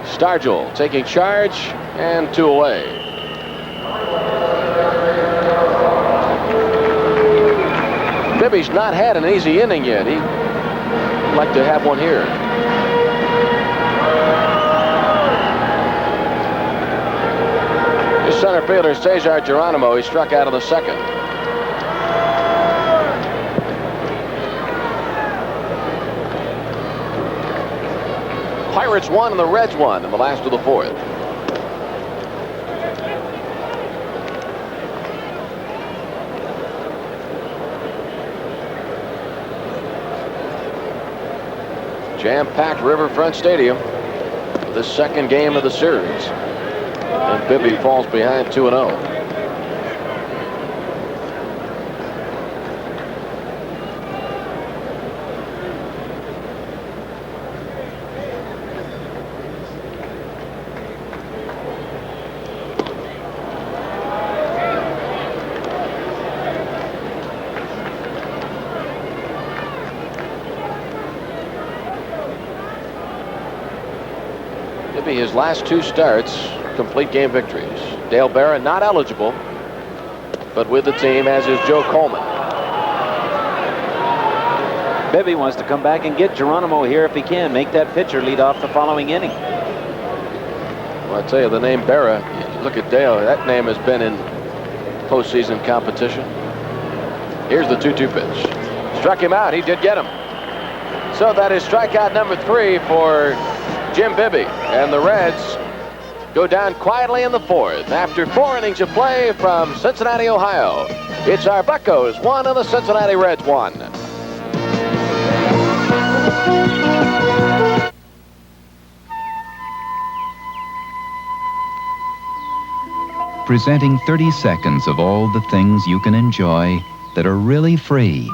Stargell taking charge, and 2 away. Bibby's not had an easy inning yet. He'd like to have one here. His center fielder, Cesar Geronimo, he struck out in the second. Pirates won and the Reds won in the last of the fourth. Jam-packed Riverfront Stadium for the second game of the series. And Bibby falls behind 2-0. His last 2 starts, complete game victories. Dale Berra not eligible, but with the team, as is Joe Coleman. Bibby wants to come back and get Geronimo here if he can. Make that pitcher lead off the following inning. Well, I tell you, the name Berra, look at Dale. That name has been in postseason competition. Here's the 2-2 pitch. Struck him out. He did get him. So that is strikeout number 3 for Jim Bibby, and the Reds go down quietly in the fourth after 4 innings of play from Cincinnati, Ohio. It's our Buccos 1 and the Cincinnati Reds 1. Presenting 30 seconds of all the things you can enjoy that are really free.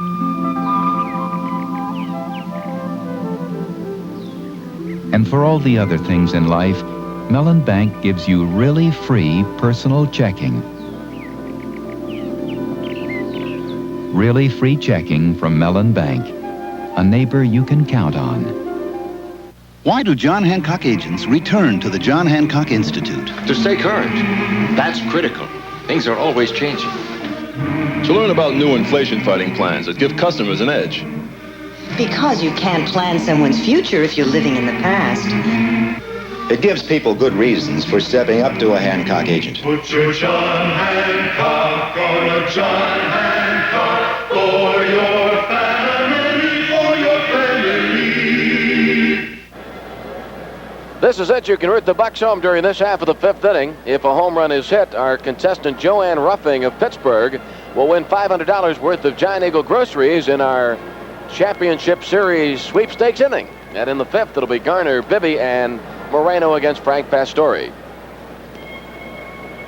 And for all the other things in life, Mellon Bank gives you really free personal checking. Really free checking from Mellon Bank, a neighbor you can count on. Why do John Hancock agents return to the John Hancock Institute? To stay current. That's critical. Things are always changing. To learn about new inflation-fighting plans that give customers an edge. Because you can't plan someone's future if you're living in the past. It gives people good reasons for stepping up to a Hancock agent. Put your John Hancock on a John Hancock for your family, for your family. This is it. You can root the Bucks home during this half of the 5th inning. If a home run is hit, our contestant Joanne Ruffing of Pittsburgh will win $500 worth of Giant Eagle groceries in our Championship Series sweepstakes inning. And in the 5th, it'll be Garner, Bibby, and Moreno against Frank Pastore.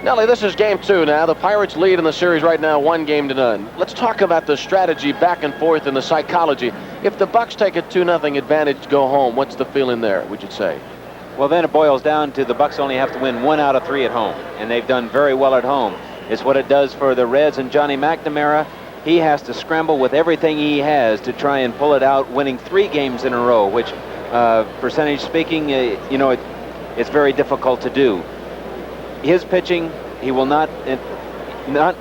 Nellie, this is game 2 now. The Pirates lead in the series right now 1-0. Let's talk about the strategy back and forth and the psychology. If the Bucks take a 2-0 advantage to go home, what's the feeling there, would you say? Well, then it boils down to the Bucks only have to win 1 out of 3 at home, and they've done very well at home. It's what it does for the Reds and Johnny McNamara. He has to scramble with everything he has to try and pull it out, winning 3 games in a row, which, percentage speaking, it's very difficult to do. His pitching, he will not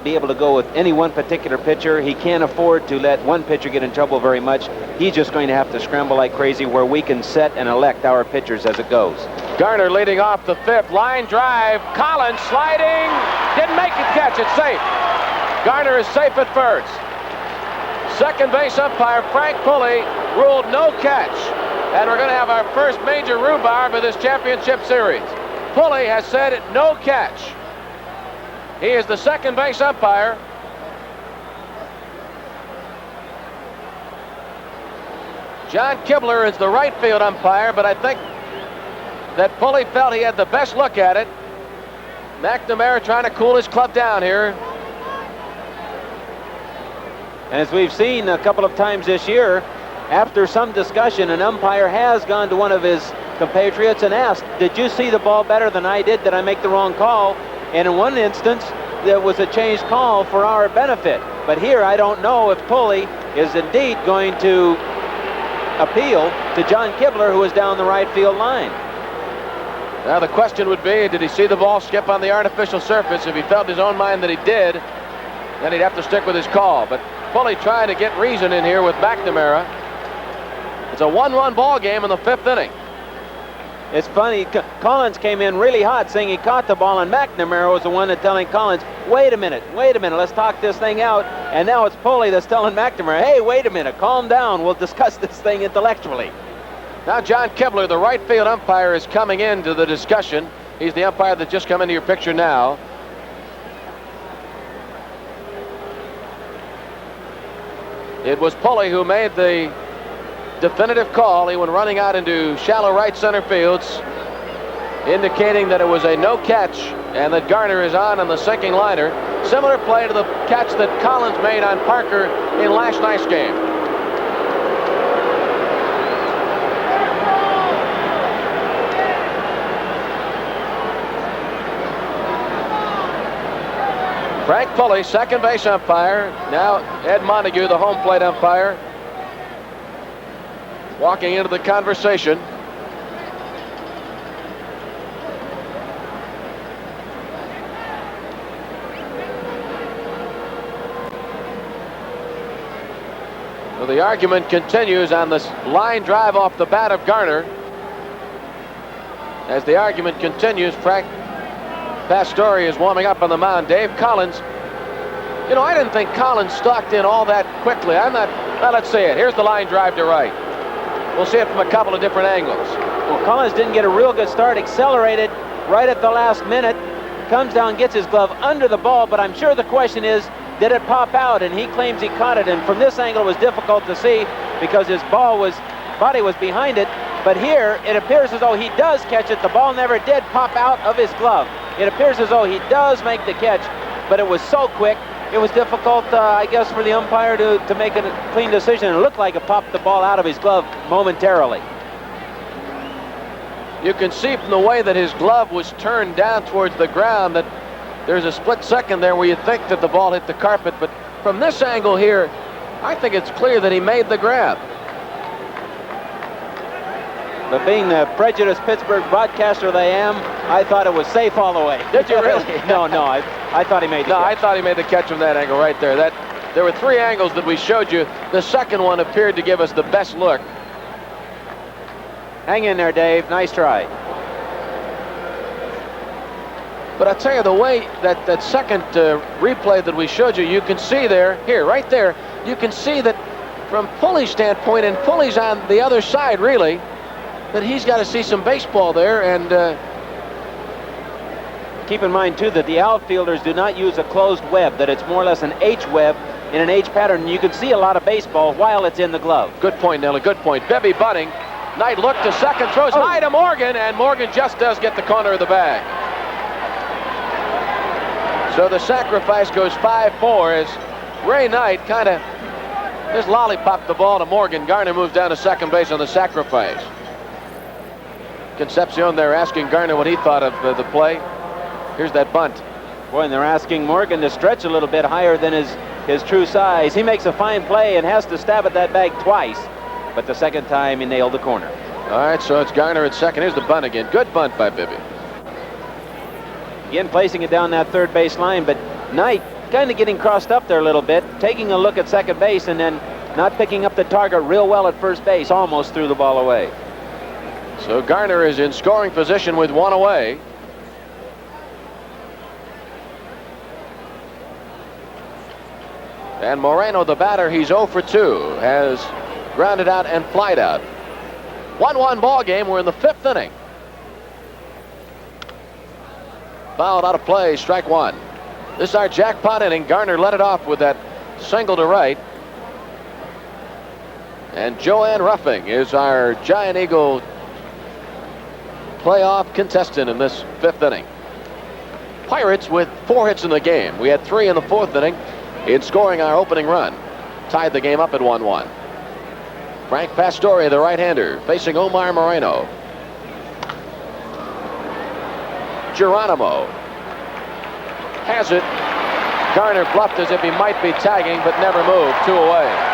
be able to go with any one particular pitcher. He can't afford to let one pitcher get in trouble very much. He's just going to have to scramble like crazy where we can set and elect our pitchers as it goes. Garner leading off the 5th. Line drive. Collins sliding. Didn't make it catch. It's safe. Garner is safe at first. Second base umpire Frank Pulley ruled no catch. And we're going to have our first major rhubarb of this championship series. Pulley has said no catch. He is the second base umpire. John Kibler is the right field umpire, but I think that Pulley felt he had the best look at it. McNamara trying to cool his club down here. And as we've seen a couple of times this year, after some discussion, an umpire has gone to one of his compatriots and asked, did you see the ball better than I did? Did I make the wrong call? And in one instance, there was a changed call for our benefit. But here, I don't know if Pulley is indeed going to appeal to John Kibler, who is down the right field line. Now the question would be, did he see the ball skip on the artificial surface? If he felt in his own mind that he did, then he'd have to stick with his call. But Pulley trying to get reason in here with McNamara. It's a 1-1 ball game in the 5th inning. It's funny, Collins came in really hot saying he caught the ball, and McNamara was the one that's telling Collins, wait a minute, let's talk this thing out. And now it's Pulley that's telling McNamara, hey, wait a minute, calm down, we'll discuss this thing intellectually. Now John Kibler, the right field umpire, is coming into the discussion. He's the umpire that just come into your picture now. It was Pulley who made the definitive call. He went running out into shallow right center fields, indicating that it was a no catch and that Garner is on the sinking liner. Similar play to the catch that Collins made on Parker in last night's game. Frank Pulley, second base umpire. Now Ed Montague, the home plate umpire, walking into the conversation. So the argument continues on this line drive off the bat of Garner. As the argument continues, Frank Pastore is warming up on the mound. Dave Collins, you know, I didn't think Collins stalked in all that quickly. Now let's see it. Here's the line drive to right. We'll see it from a couple of different angles. Well, Collins didn't get a real good start, accelerated, right at the last minute, comes down, gets his glove under the ball, but I'm sure the question is, did it pop out? And he claims he caught it, and from this angle it was difficult to see because his body was behind it. But here, it appears as though he does catch it. The ball never did pop out of his glove. It appears as though he does make the catch, but it was so quick, it was difficult, I guess, for the umpire to make a clean decision. It looked like it popped the ball out of his glove momentarily. You can see from the way that his glove was turned down towards the ground that there's a split second there where you think that the ball hit the carpet, but from this angle here, I think it's clear that he made the grab. But being the prejudiced Pittsburgh broadcaster that I am, I thought it was safe all the way. Did you really? No, I thought he made the catch. I thought he made the catch from that angle right there. There were 3 angles that we showed you. The second one appeared to give us the best look. Hang in there, Dave. Nice try. But I'll tell you, the way that second replay that we showed you, you can see there, right there, you can see that from Pulley's standpoint, and Pulley's on the other side, really, that he's got to see some baseball there. And keep in mind, too, that the outfielders do not use a closed web, that it's more or less an H web in an H pattern. You can see a lot of baseball while it's in the glove. Good point, Nellie, good point. Bibby bunting. Knight looked to second, throws high to Morgan, and Morgan just does get the corner of the bag. So the sacrifice goes 5-4 as Ray Knight kind of just lollipopped the ball to Morgan. Garner moves down to second base on the sacrifice. Concepcion there asking Garner what he thought of the play. Here's that bunt. Boy, and they're asking Morgan to stretch a little bit higher than his true size. He makes a fine play and has to stab at that bag twice, but the second time he nailed the corner. All right, so it's Garner at second. Here's the bunt again. Good bunt by Bibby. Again, placing it down that third base line, but Knight kind of getting crossed up there a little bit, taking a look at second base and then not picking up the target real well at first base, almost threw the ball away. So Garner is in scoring position with 1 away. And Moreno, the batter, he's 0 for 2, has grounded out and flied out. 1-1 ball game. We're in the 5th inning. Fouled out of play, strike 1. This is our jackpot inning. Garner led it off with that single to right. And Joanne Ruffing is our Giant Eagle playoff contestant in this 5th inning. Pirates with 4 hits in the game. We had 3 in the 4th inning in scoring our opening run. Tied the game up at 1-1. Frank Pastore, the right-hander, facing Omar Moreno. Geronimo has it. Garner bluffed as if he might be tagging, but never moved. 2 away.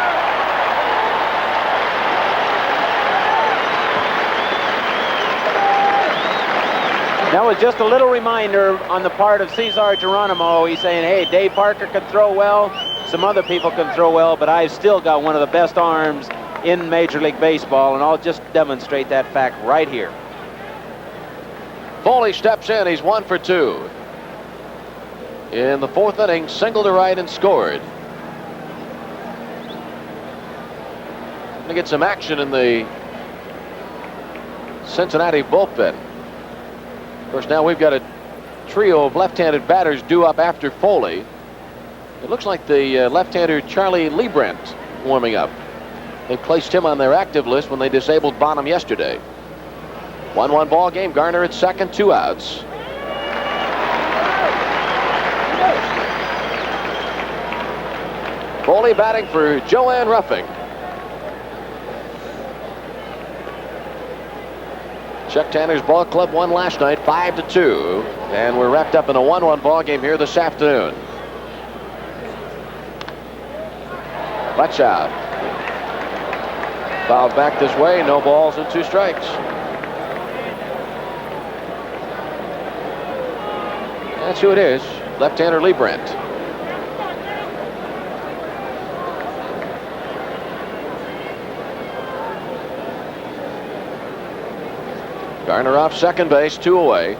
That was just a little reminder on the part of Cesar Geronimo. He's saying, hey, Dave Parker can throw well, some other people can throw well, but I've still got one of the best arms in Major League Baseball, and I'll just demonstrate that fact right here. Foley steps in. He's 1 for 2. In the 4th inning, single to right and scored. Going to get some action in the Cincinnati bullpen. Of course, now we've got a trio of left-handed batters due up after Foley. It looks like the left-hander Charlie Liebrandt warming up. They placed him on their active list when they disabled Bonham yesterday. 1-1 ball game. Garner at second, 2 outs. Foley batting for Joanne Ruffing. Chuck Tanner's ball club won last night 5-2, and we're wrapped up in a 1-1 ball game here this afternoon. Watch out. Fouled back this way, no balls and 2 strikes. That's who it is, left-hander Liebrandt. Garner off second base, 2 away.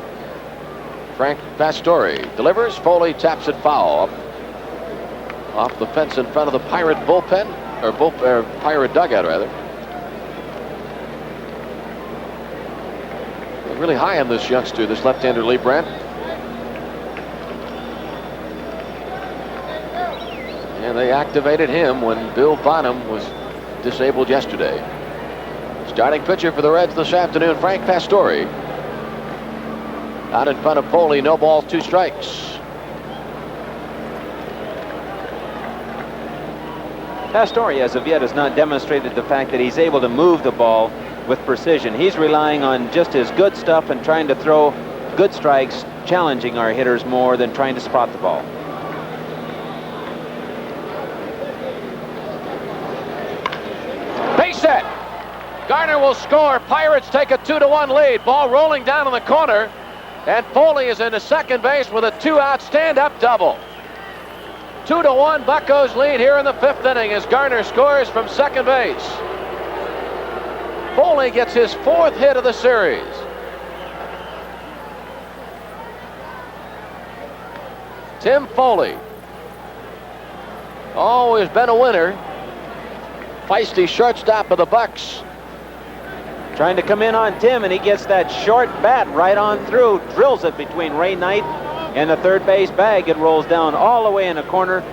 Frank Pastore delivers. Foley taps it foul. Off the fence in front of the Pirate bullpen, or Pirate dugout, rather. really high on this youngster, this left-hander Lee Brandt. And they activated him when Bill Bonham was disabled yesterday. Starting pitcher for the Reds this afternoon, Frank Pastore. Out in front of Foley, no balls, 2 strikes. Pastore, as of yet, has not demonstrated the fact that he's able to move the ball with precision. He's relying on just his good stuff and trying to throw good strikes, challenging our hitters more than trying to spot the ball. Base hit. Garner will score. Pirates take a 2-1 lead. Ball rolling down in the corner. And Foley is into second base with a 2-out stand-up double. 2-1 Buccos lead here in the 5th inning as Garner scores from second base. Foley gets his 4th hit of the series. Tim Foley, always been a winner. Feisty shortstop of the Bucks. Trying to come in on Tim, and he gets that short bat right on through, drills it between Ray Knight and the third base bag. It rolls down all the way in the corner.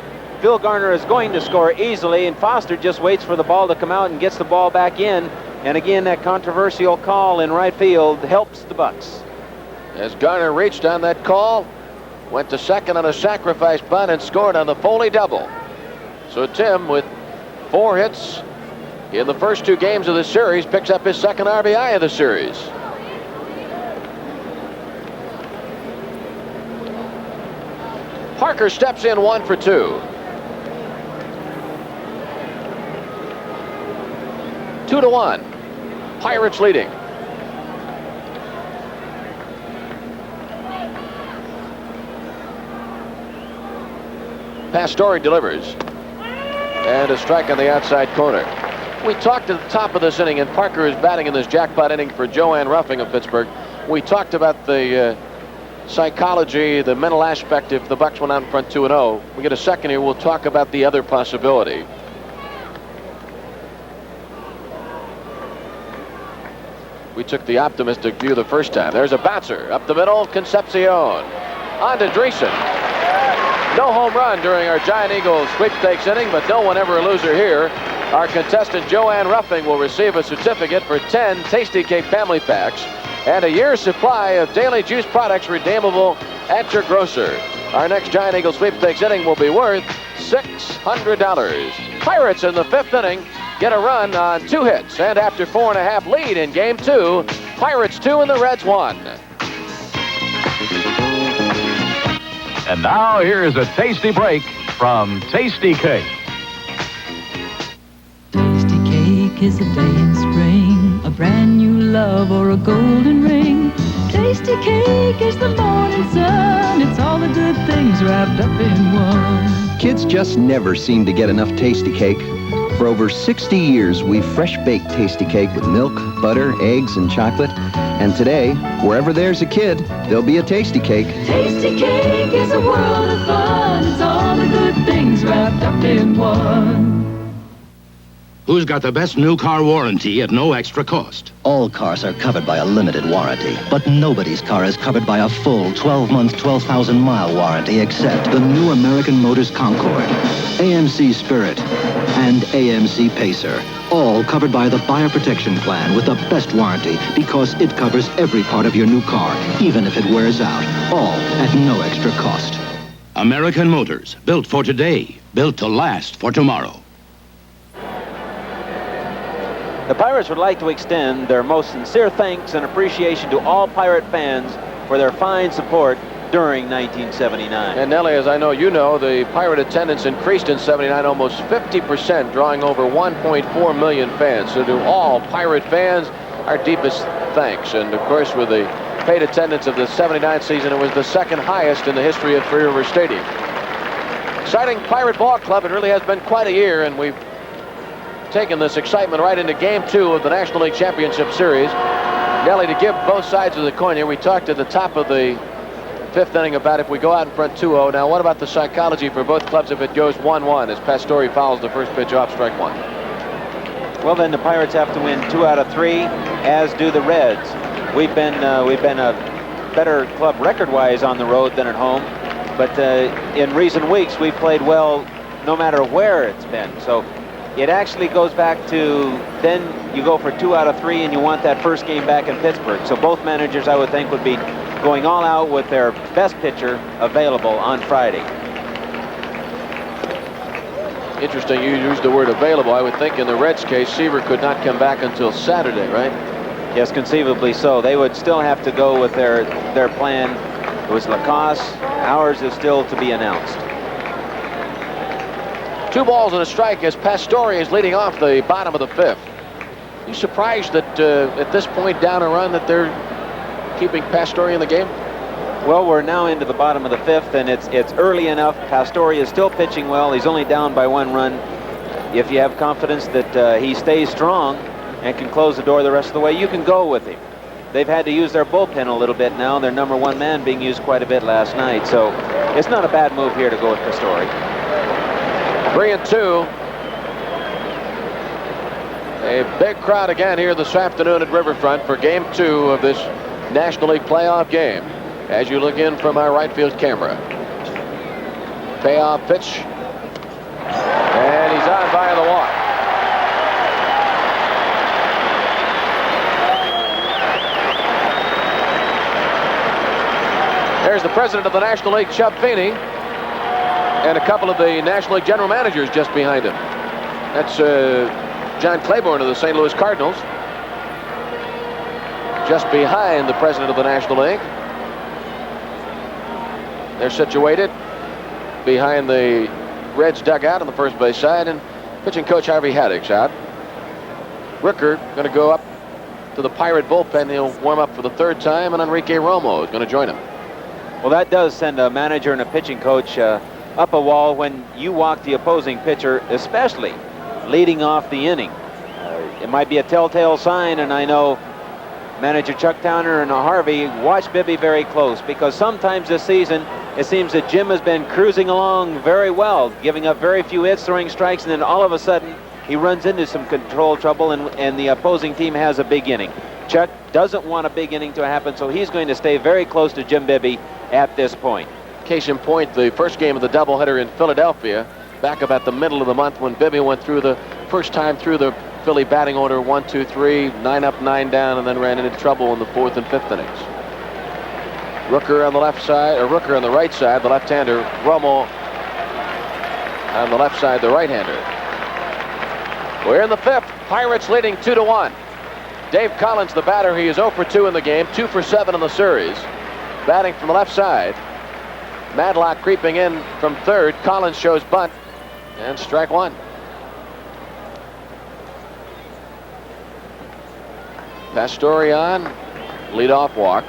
Phil Garner is going to score easily, and Foster just waits for the ball to come out and gets the ball back in. And again, that controversial call in right field helps the Bucks. As Garner reached on that call, went to second on a sacrifice bunt and scored on the Foley double. So Tim, with 4 hits in the first 2 games of the series, picks up his 2nd RBI of the series. Parker steps in 1 for 2. 2-1. Pirates leading. Pastore delivers. And a strike on the outside corner. We talked at the top of this inning, and Parker is batting in this jackpot inning for Joanne Ruffing of Pittsburgh. We talked about the psychology, the mental aspect if the Bucks went out in front 2-0. We get a second here, we'll talk about the other possibility. We took the optimistic view the first time. There's a bouncer up the middle, Concepcion. On to Dreesen. No home run during our Giant Eagles sweepstakes inning, but no one ever a loser here. Our contestant Joanne Ruffing will receive a certificate for 10 Tasty Cake family packs and a year's supply of daily juice products redeemable at your grocer. Our next Giant Eagle sweepstakes inning will be worth $600. Pirates in the 5th inning get a run on 2 hits, and after 4.5 lead in game 2, Pirates 2 and the Reds 1. And now here is a tasty break from Tasty Cake. Tasty Cake is a day in spring, a brand new love or a golden ring. Tasty Cake is the morning sun. It's all the good things wrapped up in one. Kids just never seem to get enough Tasty Cake. For over 60 years, we've fresh-baked Tasty Cake with milk, butter, eggs, and chocolate. And today, wherever there's a kid, there'll be a Tasty Cake. Tasty Cake is a world of fun. It's all the good things wrapped up in one. Who's got the best new car warranty at no extra cost? All cars are covered by a limited warranty, but nobody's car is covered by a full 12-month, 12,000-mile warranty except the new American Motors Concord, AMC Spirit, and AMC Pacer. All covered by the Buyer Protection Plan with the best warranty because it covers every part of your new car, even if it wears out. All at no extra cost. American Motors, built for today, built to last for tomorrow. The Pirates would like to extend their most sincere thanks and appreciation to all Pirate fans for their fine support during 1979. And Nellie, as I know you know, the Pirate attendance increased in 79 almost 50%, drawing over 1.4 million fans. So to all Pirate fans, our deepest thanks. And of course, with the paid attendance of the 79 season, it was the 2nd highest in the history of Free River Stadium. Exciting Pirate ball club. It really has been quite a year, and we've taken this excitement right into game 2 of the National League Championship Series. Nellie, to give both sides of the coin here, we talked at the top of the 5th inning about if we go out in front 2-0. Now, what about the psychology for both clubs if it goes 1-1 as Pastore fouls the first pitch off strike 1? Well, then the Pirates have to win 2 out of 3, as do the Reds. we've been a better club record-wise on the road than at home. But in recent weeks, we've played well no matter where it's been. So it actually goes back to then you go for 2 out of 3 and you want that first game back in Pittsburgh. So both managers, I would think, would be going all out with their best pitcher available on Friday. Interesting, you used the word available. I would think in the Reds' case, Seaver could not come back until Saturday, right? Yes, conceivably so. They would still have to go with their plan. It was Lacoste. Ours is still to be announced. 2 balls and a strike as Pastore is leading off the bottom of the 5th. You surprised that at this point down a run that they're keeping Pastore in the game? Well, we're now into the bottom of the 5th, and it's early enough. Pastore is still pitching well. He's only down by 1 run. If you have confidence that he stays strong and can close the door the rest of the way, you can go with him. They've had to use their bullpen a little bit now. Their number 1 man being used quite a bit last night. So it's not a bad move here to go with Pastore. 3-2. A big crowd again here this afternoon at Riverfront for Game 2 of this National League playoff game. As you look in from our right field camera. Payoff pitch. And he's on by the walk. There's the president of the National League, Chubb Feeney, and a couple of the National League general managers just behind him. That's John Claiborne of the St. Louis Cardinals, just behind the president of the National League. They're situated behind the Reds dugout on the first base side, and pitching coach Harvey Haddock's out. Rooker going to go up to the Pirate bullpen. He'll warm up for the 3rd time, and Enrique Romo is going to join him. Well, that does send a manager and a pitching coach up a wall when you walk the opposing pitcher, especially leading off the inning. It might be a telltale sign, and I know manager Chuck Towner and Harvey watch Bibby very close, because sometimes this season it seems that Jim has been cruising along very well, giving up very few hits, throwing strikes, and then all of a sudden he runs into some control trouble, and the opposing team has a big inning. Chuck doesn't want a big inning to happen, so he's going to stay very close to Jim Bibby at this point. Case in point, the first game of the doubleheader in Philadelphia, back about the middle of the month when Bibby went through the first time through the Philly batting order, 1, 2, 3, 9 up, 9 down, and then ran into trouble in the 4th and 5th innings. Rooker on the left side, or Rooker on the right side, the left-hander. Romo on the left side, the right-hander. We're in the 5th. Pirates leading 2-1. Dave Collins, the batter, he is 0 for 2 in the game, 2 for 7 in the series. Batting from the left side. Madlock creeping in from 3rd. Collins shows bunt, and strike 1. Pastore on, leadoff walk.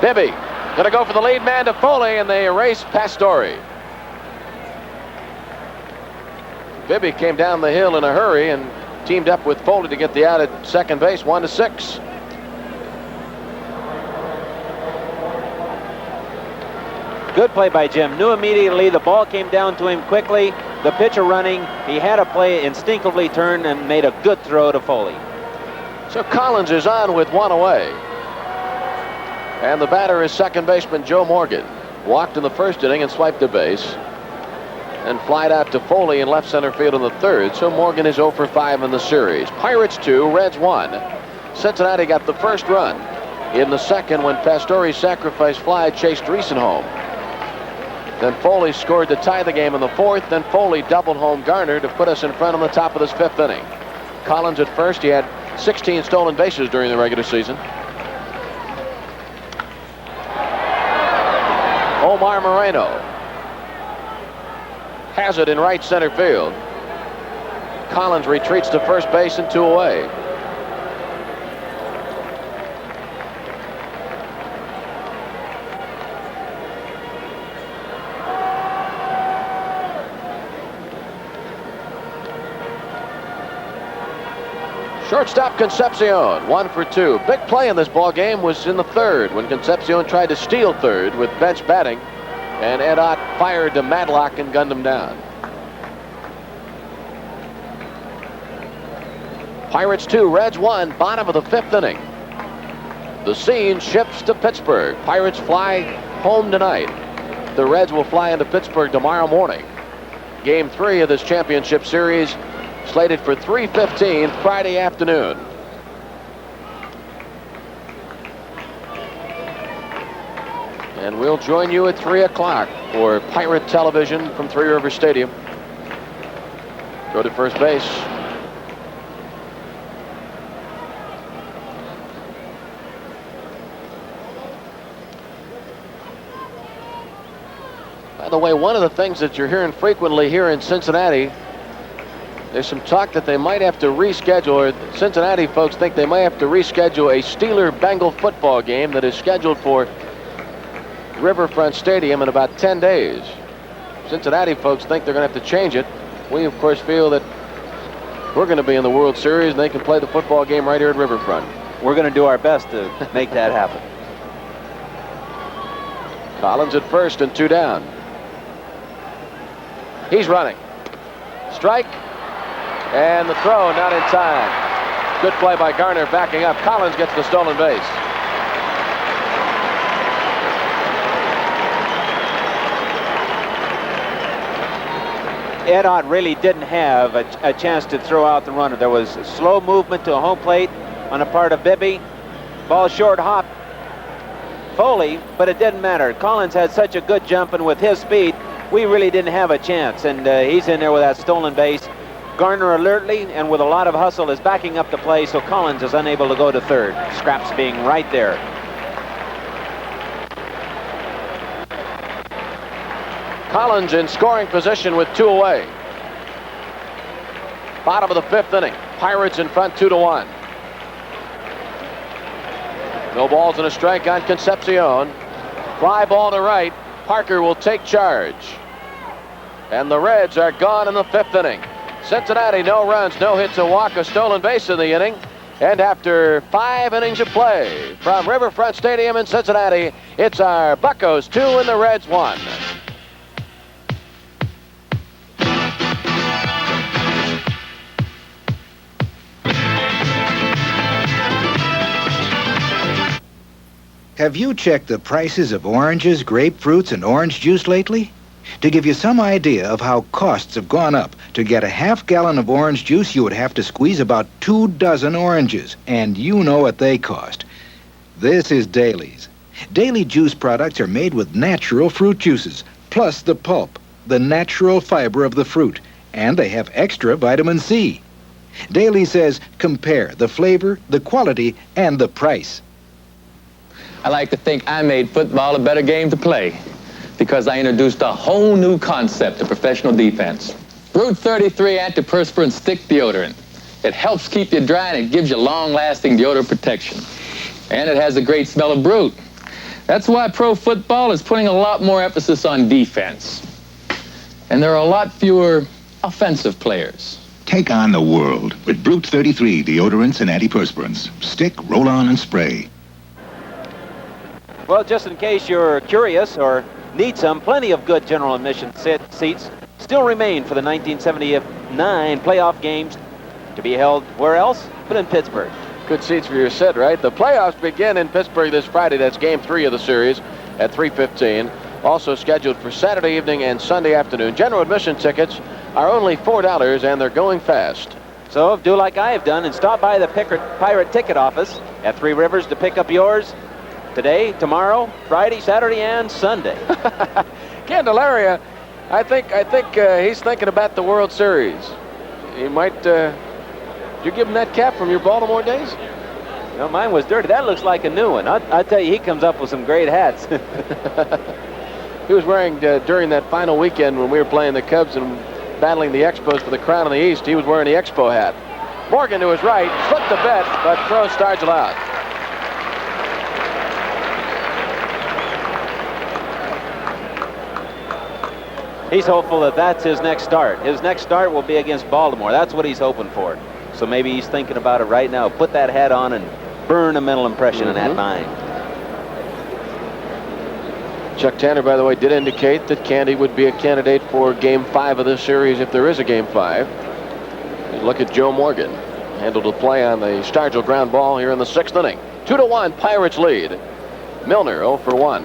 Bibby going to go for the lead man to Foley, and they erase Pastore. Bibby came down the hill in a hurry and teamed up with Foley to get the out at second base, 1-6. Good play by Jim. Knew immediately the ball came down to him quickly. The pitcher running. He had a play, instinctively turned and made a good throw to Foley. So Collins is on with 1 away. And the batter is second baseman Joe Morgan. Walked in the first inning and swiped a base. And flied out to Foley in left center field in the 3rd. So Morgan is 0 for 5 in the series. Pirates 2, Reds 1. Cincinnati got the first run in the 2nd when Pastore's sacrifice fly chased Reason home. Then Foley scored to tie the game in the 4th. Then Foley doubled home Garner to put us in front on the top of this 5th inning. Collins at first. He had 16 stolen bases during the regular season. Omar Moreno has it in right center field. Collins retreats to first base and 2 away. Shortstop Concepcion, 1 for 2. Big play in this ball game was in the third when Concepcion tried to steal third with bench batting, and Ed Ott fired to Matlock and gunned him down. Pirates 2, Reds 1, bottom of the 5th inning. The scene shifts to Pittsburgh. Pirates fly home tonight. The Reds will fly into Pittsburgh tomorrow morning. Game 3 of this championship series slated for 3:15 Friday afternoon. And we'll join you at 3 o'clock for Pirate Television from Three Rivers Stadium. Go to first base. By the way, one of the things that you're hearing frequently here in Cincinnati, there's some talk that they might have to reschedule, or Cincinnati folks think they might have to reschedule a Steeler-Bengal football game that is scheduled for Riverfront Stadium in about 10 days. Cincinnati folks think they're going to have to change it. We, of course, feel that we're going to be in the World Series and they can play the football game right here at Riverfront. We're going to do our best to make that happen. Collins at first and 2 down. He's running. Strike. And the throw not in time. Good play by Garner backing up. Collins gets the stolen base. Ed Ott really didn't have a chance to throw out the runner. There was slow movement to a home plate on the part of Bibby. Ball short hop Foley, but it didn't matter. Collins had such a good jump, and with his speed, we really didn't have a chance. And he's in there with that stolen base. Garner alertly and with a lot of hustle is backing up the play, so Collins is unable to go to third. Scraps being right there. Collins in scoring position with 2 away. Bottom of the 5th inning. Pirates in front 2-1. No balls and a strike on Concepcion. Fly ball to right. Parker will take charge. And the Reds are gone in the 5th inning. Cincinnati, no runs, no hits, a walk, a stolen base in the inning. And after 5 innings of play from Riverfront Stadium in Cincinnati, it's our Buccos 2 and the Reds 1. Have you checked the prices of oranges, grapefruits, and orange juice lately? To give you some idea of how costs have gone up, to get a half gallon of orange juice, you would have to squeeze about 2 dozen oranges, and you know what they cost. This is Daly's. Daily juice products are made with natural fruit juices, plus the pulp, the natural fiber of the fruit, and they have extra vitamin C. Daly says compare the flavor, the quality, and the price. I like to think I made football a better game to play because I introduced a whole new concept of professional defense. Brute 33 antiperspirant stick deodorant. It helps keep you dry and it gives you long-lasting deodorant protection. And it has a great smell of Brute. That's why pro football is putting a lot more emphasis on defense. And there are a lot fewer offensive players. Take on the world with Brute 33 deodorants and antiperspirants. Stick, roll on, and spray. Well, just in case you're curious or need some, plenty of good general admission seats still remain for the 1979 playoff games to be held where else but in Pittsburgh. Good seats for your sit, right? The playoffs begin in Pittsburgh this Friday. That's game 3 of the series at 3:15. Also scheduled for Saturday evening and Sunday afternoon. General admission tickets are only $4 and they're going fast. So do like I have done and stop by the Pirate ticket office at Three Rivers to pick up yours today, tomorrow, Friday, Saturday, and Sunday. Candelaria, I think he's thinking about the World Series. He might. Did you give him that cap from your Baltimore days? No, mine was dirty. That looks like a new one. I tell you, he comes up with some great hats. He was wearing during that final weekend when we were playing the Cubs and battling the Expos for the crown in the East. He was wearing the Expo hat. Morgan to his right, slipped the bet, but throw Stargell out. He's hopeful that that's his next start. His next start will be against Baltimore. That's what he's hoping for. So maybe he's thinking about it right now. Put that hat on and burn a mental impression in that mind. Chuck Tanner, by the way, did indicate that Candy would be a candidate for Game 5 of this series if there is a Game 5. And look at Joe Morgan. Handled the play on the Stargell ground ball here in the 6th inning. 2-1, Pirates lead. Milner 0 for 1.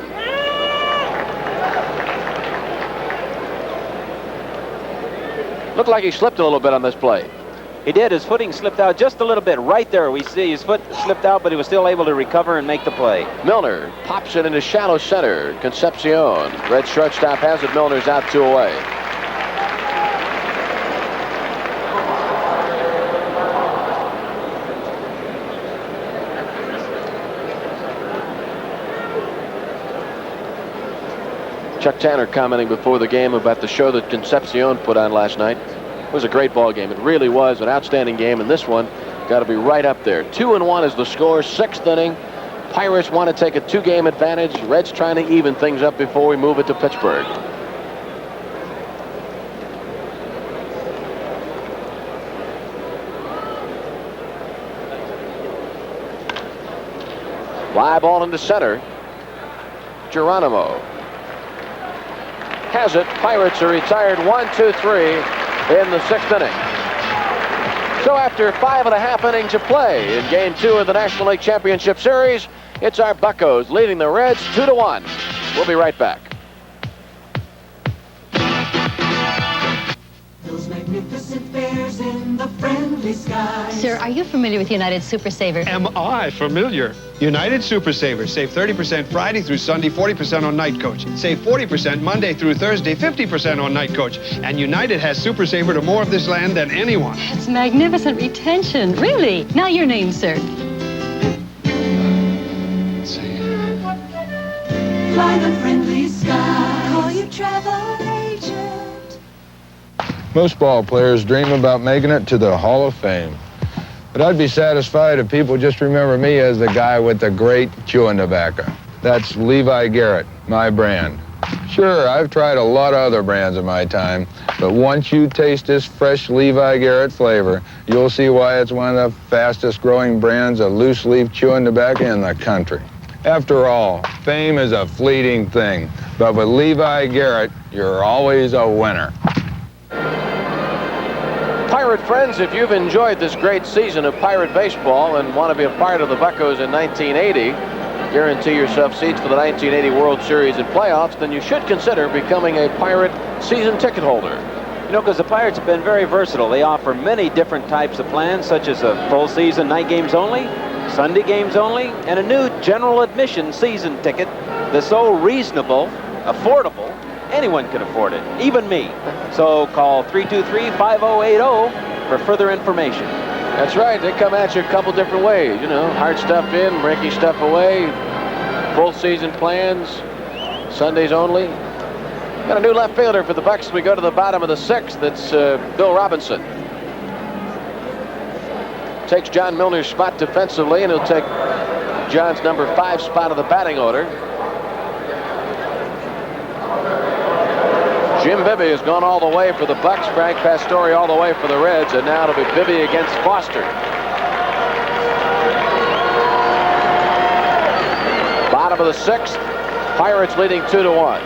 Looked like he slipped a little bit on this play. He did. His footing slipped out just a little bit. Right there, we see his foot slipped out, but he was still able to recover and make the play. Milner pops it into shallow center. Concepcion. Red shortstop has it. Milner's out 2 away. Chuck Tanner commenting before the game about the show that Concepcion put on last night. It was a great ball game. It really was an outstanding game, and this one got to be right up there. 2-1 is the score, 6th inning. Pirates want to take a 2-game advantage. Reds trying to even things up before we move it to Pittsburgh. Fly ball into center. Geronimo has it. Pirates are retired 1-2-3 in the 6th inning. So after 5.5 innings of play in Game 2 of the National League Championship Series, it's our Buccos leading the Reds 2-1. We'll be right back. Those magnificent bears in the friendly skies. Sir, are you familiar with United Super Saver? Am I familiar? United Super Saver. Save 30% Friday through Sunday, 40% on night coach. Save 40% Monday through Thursday, 50% on night coach. And United has Super Saver to more of this land than anyone. It's magnificent retention. Really? Now your name, sir. Fly the friendly skies. Call your travel agent. Most ball players dream about making it to the Hall of Fame. But I'd be satisfied if people just remember me as the guy with the great chewing tobacco. That's Levi Garrett, my brand. Sure, I've tried a lot of other brands in my time, but once you taste this fresh Levi Garrett flavor, you'll see why it's one of the fastest growing brands of loose leaf chewing tobacco in the country. After all, fame is a fleeting thing, but with Levi Garrett, you're always a winner. Pirate friends, if you've enjoyed this great season of Pirate baseball and want to be a part of the Buccos in 1980, guarantee yourself seats for the 1980 World Series and playoffs, then you should consider becoming a Pirate season ticket holder. You know, because the Pirates have been very versatile. They offer many different types of plans, such as a full season night games only, Sunday games only, and a new general admission season ticket that's so reasonable, affordable, anyone can afford it, even me. So call 323-5080 for further information. That's right. They come at you a couple different ways. You know, hard stuff in, murky stuff away, full season plans, Sundays only. Got a new left fielder for the Bucs as we go to the bottom of the 6th. It's Bill Robinson. Takes John Milner's spot defensively, and he'll take John's number 5 spot of the batting order. Jim Bibby has gone all the way for the Bucs. Frank Pastore all the way for the Reds, and now it'll be Bibby against Foster. Bottom of the 6th, Pirates leading 2-1.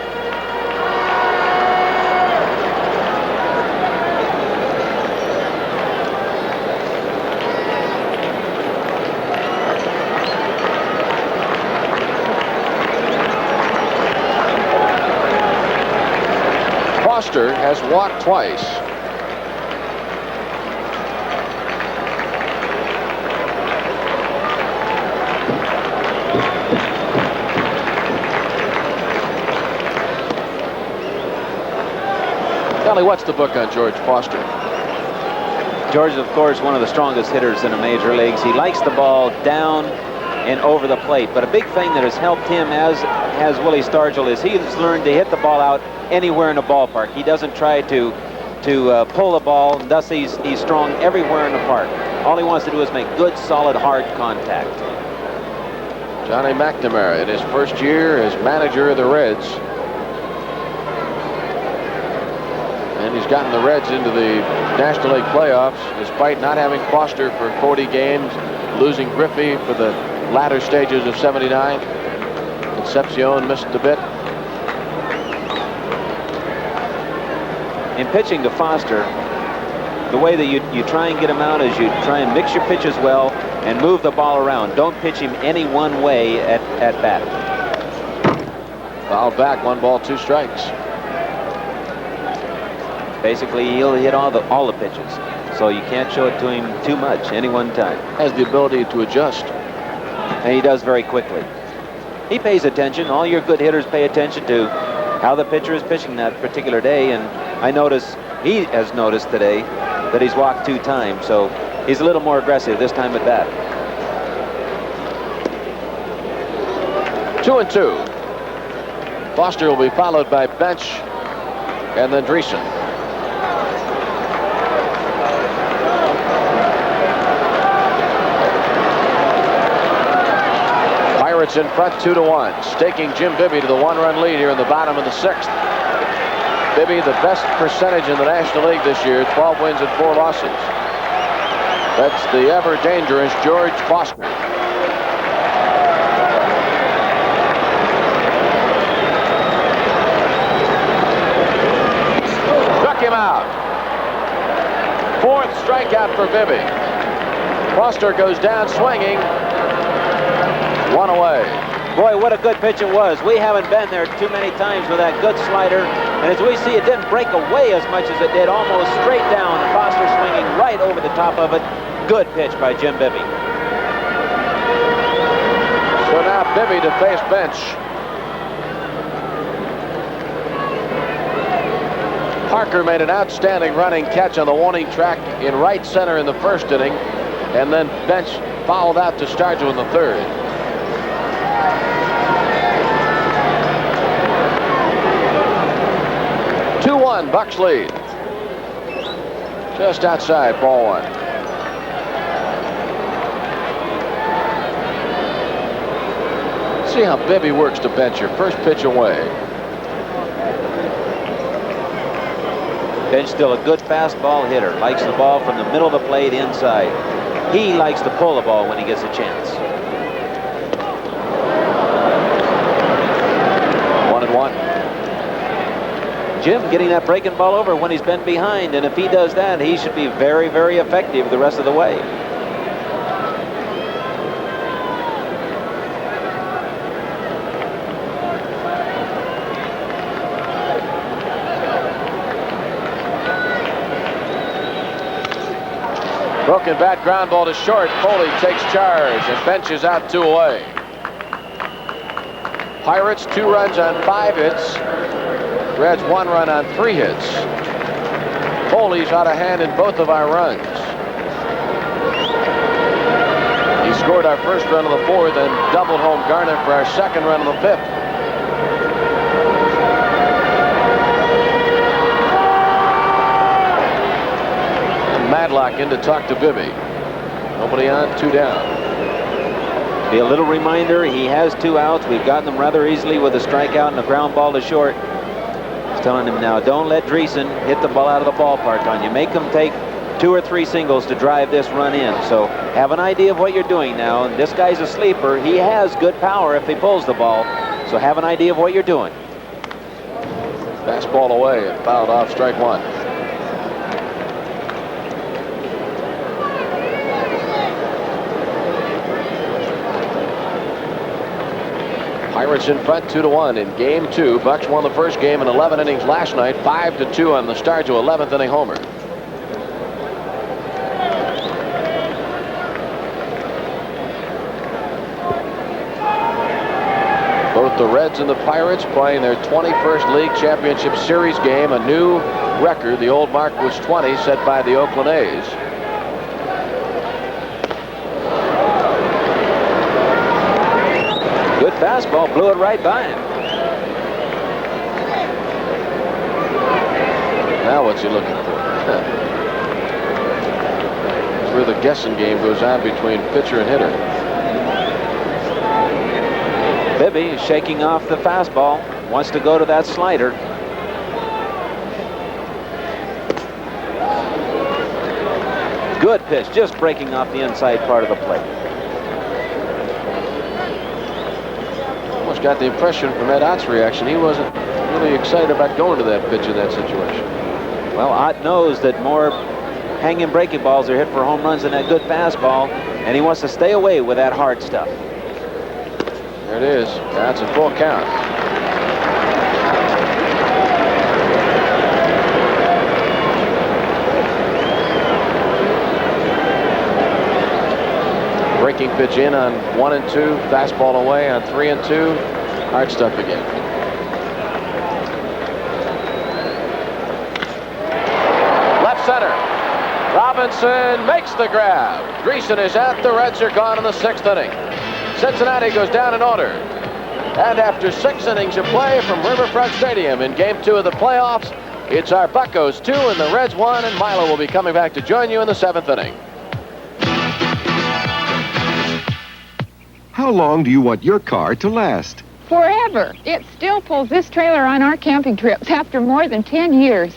Foster has walked twice. Nellie, what's the book on George Foster? George is, of course, one of the strongest hitters in the major leagues. He likes the ball down and over the plate. But a big thing that has helped him, as has Willie Stargell, is he has learned to hit the ball out anywhere in the ballpark. He doesn't try to pull the ball, and thus he's strong everywhere in the park. All he wants to do is make good, solid, hard contact. Johnny McNamara in his first year as manager of the Reds. And he's gotten the Reds into the National League playoffs despite not having Foster for 40 games, losing Griffey for the latter stages of '79. Concepcion missed a bit. In pitching to Foster, the way that you try and get him out is you try and mix your pitches well and move the ball around. Don't pitch him any one way at bat. Fouled back, 1 ball, 2 strikes. Basically, he'll hit all the pitches, so you can't show it to him too much any one time. Has the ability to adjust. And he does very quickly. He pays attention. All your good hitters pay attention to how the pitcher is pitching that particular day, and I notice he has noticed today that he's walked 2 times, so he's a little more aggressive this time at bat. 2-2. Foster will be followed by Bench and then Dreesen. Pirates in front 2-1, staking Jim Bibby to the 1-run lead here in the bottom of the 6th. Bibby, the best percentage in the National League this year, 12 wins and 4 losses. That's the ever dangerous George Foster. Struck him out. 4th strikeout for Bibby. Foster goes down swinging. 1 away. Boy, what a good pitch it was. We haven't been there too many times with that good slider. And as we see, it didn't break away as much as it did, almost straight down. Foster swinging right over the top of it. Good pitch by Jim Bibby. So now Bibby to face Bench. Parker made an outstanding running catch on the warning track in right center in the 1st inning. And then Bench fouled out to Stargell in the 3rd. 2-1, Bucks lead. Just outside, ball 1. See how Bibby works to Bench your first pitch away. Bench still a good fastball hitter. Likes the ball from the middle of the plate inside. He likes to pull the ball when he gets a chance. 1-1. Jim getting that breaking ball over when he's been behind, and if he does that, he should be very, very effective the rest of the way. Broken bat, ground ball to short. Foley takes charge and Bench is out 2 away. Pirates 2 runs on 5 hits. Reds 1 run on 3 hits. Foley's out of hand in both of our runs. He scored our first run of the 4th and doubled home Garner for our 2nd run of the 5th. Madlock in to talk to Bibby. Nobody on, 2 down. Be a little reminder, he has 2 outs. We've gotten them rather easily with a strikeout and a ground ball to short. He's telling him now, don't let Dreesen hit the ball out of the ballpark on you. Make him take 2 or 3 singles to drive this run in. So have an idea of what you're doing now. And this guy's a sleeper. He has good power if he pulls the ball. So have an idea of what you're doing. Fastball away and fouled off, strike 1. Pirates in front 2-1 in game 2. Bucks won the first game in 11 innings last night, 5-2 on the Stargell 11th inning homer. Both the Reds and the Pirates playing their 21st League Championship Series game, a new record. The old mark was 20 set by the Oakland A's. Good fastball, blew it right by him. Now what's he looking for? That's where the guessing game goes on between pitcher and hitter. Bibby is shaking off the fastball, wants to go to that slider. Good pitch, just breaking off the inside part of the plate. Almost got the impression from Ed Ott's reaction he wasn't really excited about going to that pitch in that situation. Well, Ott knows that more hanging breaking balls are hit for home runs than that good fastball, and he wants to stay away with that hard stuff. There it is. That's a full count. Breaking pitch in on 1 and 2, fastball away on 3 and 2, hard stuff again. Left center. Robinson makes the grab. Greason is out. The Reds are gone in the 6th inning. Cincinnati goes down in order. And after 6 innings of play from Riverfront Stadium in Game 2 of the playoffs, it's our Buccos 2 and the Reds 1, and Milo will be coming back to join you in the 7th inning. How long do you want your car to last? Forever. It still pulls this trailer on our camping trips after more than 10 years.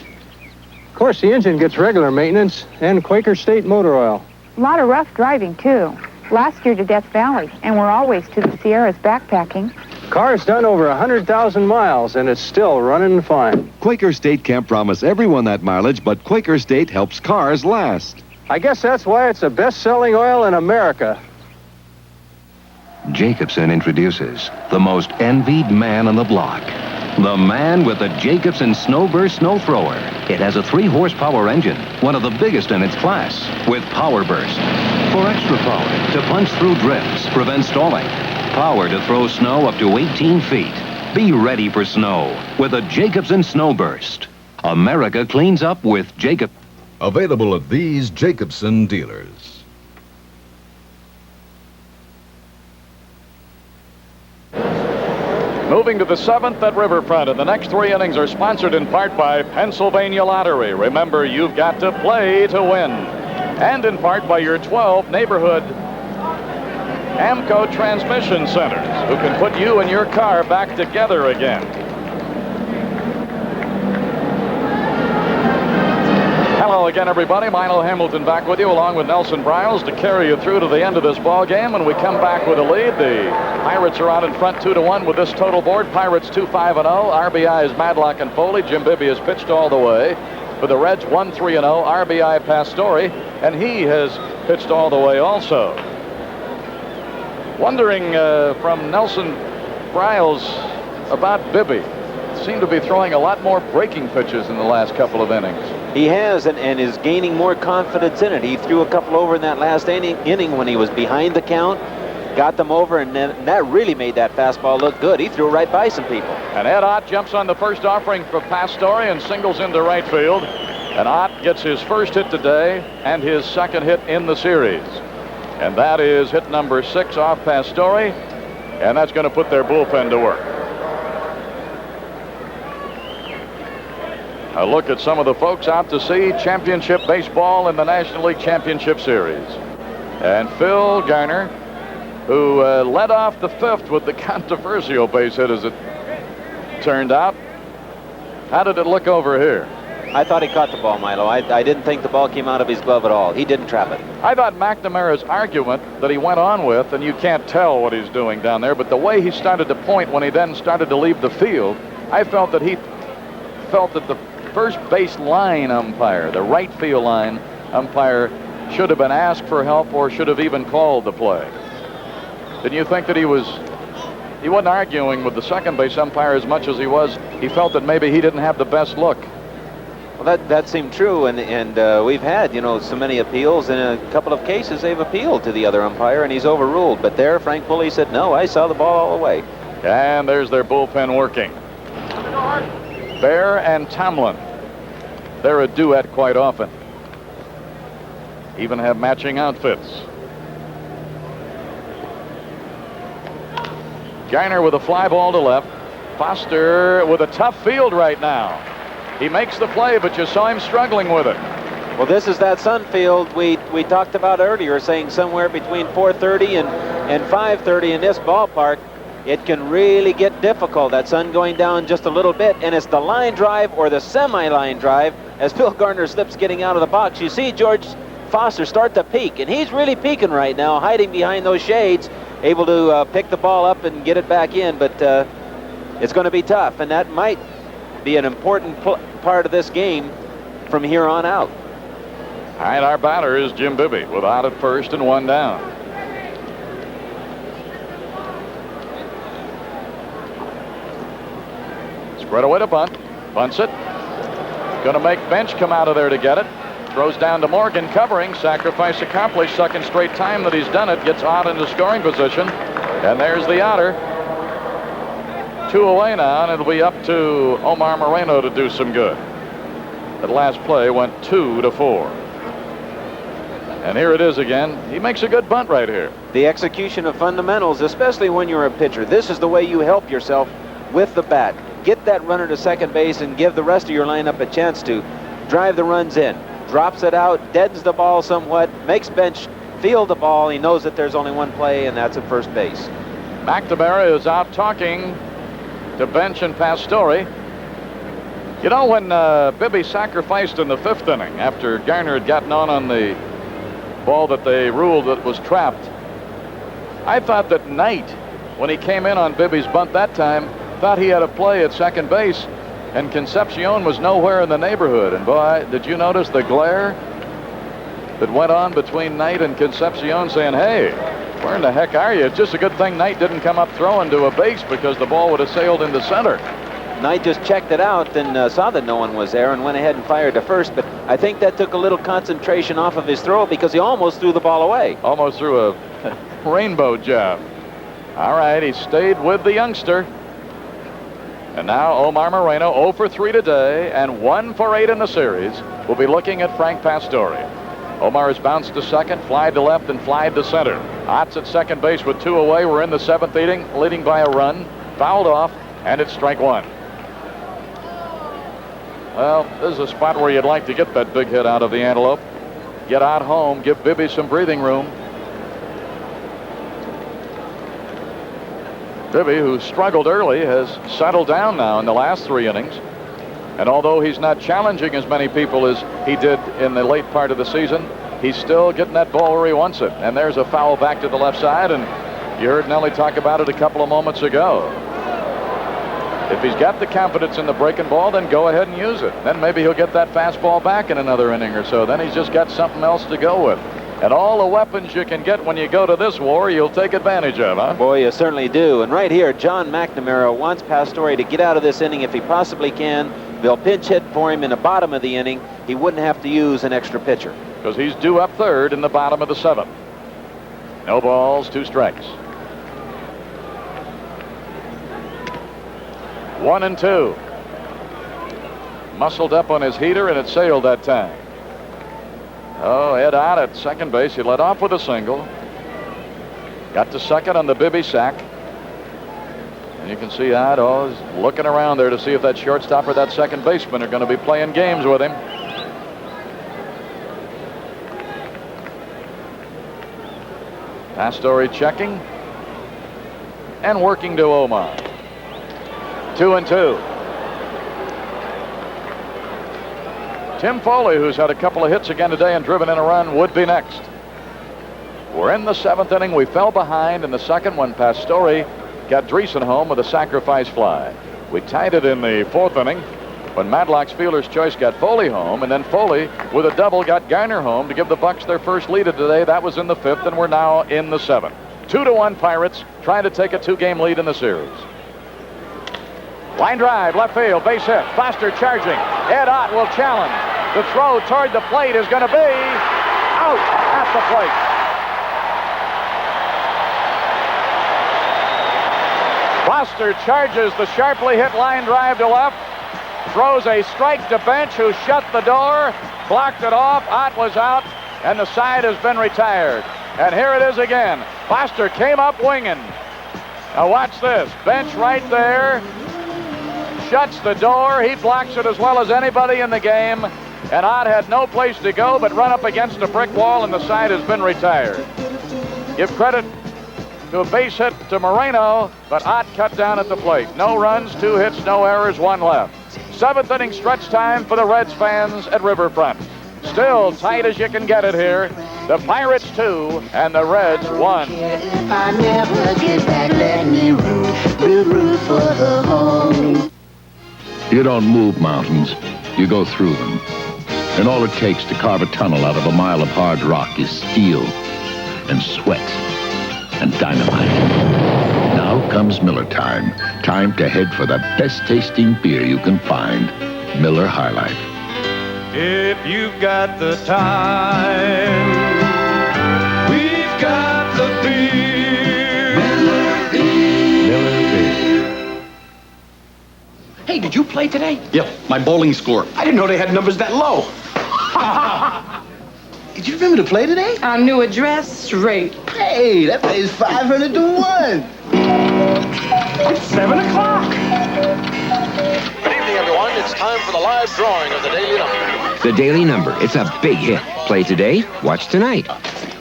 Of course, the engine gets regular maintenance and Quaker State motor oil. A lot of rough driving, too. Last year to Death Valley, and we're always to the Sierras backpacking. Car's done over 100,000 miles, and it's still running fine. Quaker State can't promise everyone that mileage, but Quaker State helps cars last. I guess that's why it's the best-selling oil in America. Jacobsen introduces the most envied man on the block. The man with the Jacobsen Snowburst Snow Thrower. It has a 3-horsepower engine, one of the biggest in its class, with Power Burst. For extra power to punch through drifts, prevent stalling. Power to throw snow up to 18 feet. Be ready for snow with a Jacobsen Snowburst. America cleans up with Jacob. Available at these Jacobsen dealers. Moving to the 7th at Riverfront, and the next 3 innings are sponsored in part by Pennsylvania Lottery. Remember, you've got to play to win. And in part by your 12 neighborhood AMCO transmission centers, who can put you and your car back together again. Hello again, everybody. Milo Hamilton back with you, along with Nelson Briles, to carry you through to the end of this ball game. When we come back with a lead, the Pirates are out in front 2-1 with this total board. Pirates 2-5-0. RBI is Madlock and Foley. Jim Bibby has pitched all the way. For the Reds, 1-3-0. RBI Pastore, and he has pitched all the way also. Wondering from Nelson Briles about Bibby. Seemed to be throwing a lot more breaking pitches in the last couple of innings. He has, and is gaining more confidence in it. He threw a couple over in that last inning when he was behind the count, got them over, and then that really made that fastball look good. He threw right by some people. And Ed Ott jumps on the first offering for Pastore and singles into right field. And Ott gets his first hit today and his second hit in the series. And that is hit number 6 off Pastore, and that's going to put their bullpen to work. A look at some of the folks out to see championship baseball in the National League Championship Series. And Phil Garner, who led off the 5th with the controversial base hit, as it turned out. How did it look over here? I thought he caught the ball, Milo. I didn't think the ball came out of his glove at all. He didn't trap it. I thought McNamara's argument that he went on with, and you can't tell what he's doing down there, but the way he started to point when he then started to leave the field, I felt that he felt that the first base line umpire, the right field line umpire, should have been asked for help or should have even called the play. Didn't you think that he wasn't arguing with the second base umpire as much as he felt that maybe he didn't have the best look? Well, that seemed true, and we've had, so many appeals. In a couple of cases, they've appealed to the other umpire, and he's overruled. But there, Frank Pulley said, no, I saw the ball all the way. And there's their bullpen working. Bear and Tomlin. They're a duet quite often. Even have matching outfits. Garner with a fly ball to left. Foster with a tough field right now. He makes the play, but you saw him struggling with it. Well, this is that sun field we talked about earlier, saying somewhere between 430 and 530 in this ballpark. It can really get difficult. That sun going down just a little bit, and it's the line drive or the semi-line drive as Phil Garner slips getting out of the box. You see George Foster start to peek, and he's really peeking right now, hiding behind those shades, able to pick the ball up and get it back in, but it's going to be tough, and that might be an important part of this game from here on out. All right, our batter is Jim Bibby with out at first and one down. Spread away to bunt. Bunts it. Going to make Bench come out of there to get it. Throws down to Morgan, covering. Sacrifice accomplished. Second straight time that he's done it. Gets Ott into scoring position. And there's the outer. 2 away now, and it'll be up to Omar Moreno to do some good. That last play went 2-4. And here it is again. He makes a good bunt right here. The execution of fundamentals, especially when you're a pitcher. This is the way you help yourself with the bat. Get that runner to second base and give the rest of your lineup a chance to drive the runs in. Drops it out, deadens the ball somewhat, makes Bench field the ball. He knows that there's only one play, and that's at first base. McNamara is out talking to Bench and Pastore. You know, when Bibby sacrificed in the 5th inning after Garner had gotten on the ball that they ruled that was trapped, I thought that Knight, when he came in on Bibby's bunt that time, thought he had a play at second base, and Concepcion was nowhere in the neighborhood. And boy, did you notice the glare that went on between Knight and Concepcion, saying, hey, where in the heck are you? It's just a good thing Knight didn't come up throwing to a base, because the ball would have sailed into center. Knight just checked it out and saw that no one was there and went ahead and fired to first, but I think that took a little concentration off of his throw, because he almost threw the ball away. Almost threw a rainbow job. All right, he stayed with the youngster. And now Omar Moreno 0 for 3 today and 1 for 8 in the series. We'll be looking at Frank Pastore. Omar has bounced to second, flied to left, and flied to center. Ott's at second base with 2 away. We're in the 7th inning, leading by a run. Fouled off, and it's strike 1. Well, this is a spot where you'd like to get that big hit out of the Antelope. Get out home, give Bibby some breathing room. Bibby, who struggled early, has settled down now in the last 3 innings. And although he's not challenging as many people as he did in the late part of the season, he's still getting that ball where he wants it. And there's a foul back to the left side, and you heard Nellie talk about it a couple of moments ago. If he's got the confidence in the breaking ball, then go ahead and use it. Then maybe he'll get that fastball back in another inning or so. Then he's just got something else to go with. And all the weapons you can get when you go to this war, you'll take advantage of, huh? Boy, you certainly do. And right here, John McNamara wants Pastore to get out of this inning if he possibly can. They'll pinch hit for him in the bottom of the inning. He wouldn't have to use an extra pitcher. Because he's due up third in the bottom of the 7th. No balls, 2 strikes. 1-2. Muscled up on his heater, and it sailed that time. Oh, Ed Ott at second base. He led off with a single. Got to second on the Bibby sack. And you can see Ott always looking around there to see if that shortstop or that second baseman are going to be playing games with him. Pastore checking and working to Omar. 2-2. Tim Foley, who's had a couple of hits again today and driven in a run, would be next. We're in the 7th inning. We fell behind in the 2nd when Pastore got Dreesen home with a sacrifice fly. We tied it in the 4th inning when Madlock's fielder's choice got Foley home, and then Foley with a double got Garner home to give the Bucks their first lead of today. That was in the 5th, and we're now in the 7th. 2-1 Pirates, trying to take a 2-game lead in the series. Line drive, left field, base hit. Foster charging. Ed Ott will challenge. The throw toward the plate is going to be out at the plate. Foster charges the sharply hit line drive to left. Throws a strike to Bench, who shut the door, blocked it off. Ott was out, and the side has been retired. And here it is again. Foster came up winging. Now watch this. Bench right there. Shuts the door. He blocks it as well as anybody in the game. And Ott had no place to go but run up against a brick wall, and the side has been retired. Give credit to a base hit to Moreno, but Ott cut down at the plate. No runs, 2 hits, no errors, 1 left. 7th inning stretch time for the Reds fans at Riverfront. Still tight as you can get it here. The Pirates 2 and the Reds 1. If I never get back, let me root for the home. You don't move mountains, you go through them. And all it takes to carve a tunnel out of a mile of hard rock is steel and sweat and dynamite. Now comes Miller time. Time to head for the best tasting beer you can find. Miller High Life. If you've got the time, we've got the beer. Miller Beer. Hey, did you play today? Yep, my bowling score. I didn't know they had numbers that low. Did you remember to play today? Our new address, straight. Hey, that pays 500 to 1. It's 7 o'clock. Good evening, everyone. It's time for the live drawing of the Daily Number. The Daily Number. It's a big hit. Play today, watch tonight.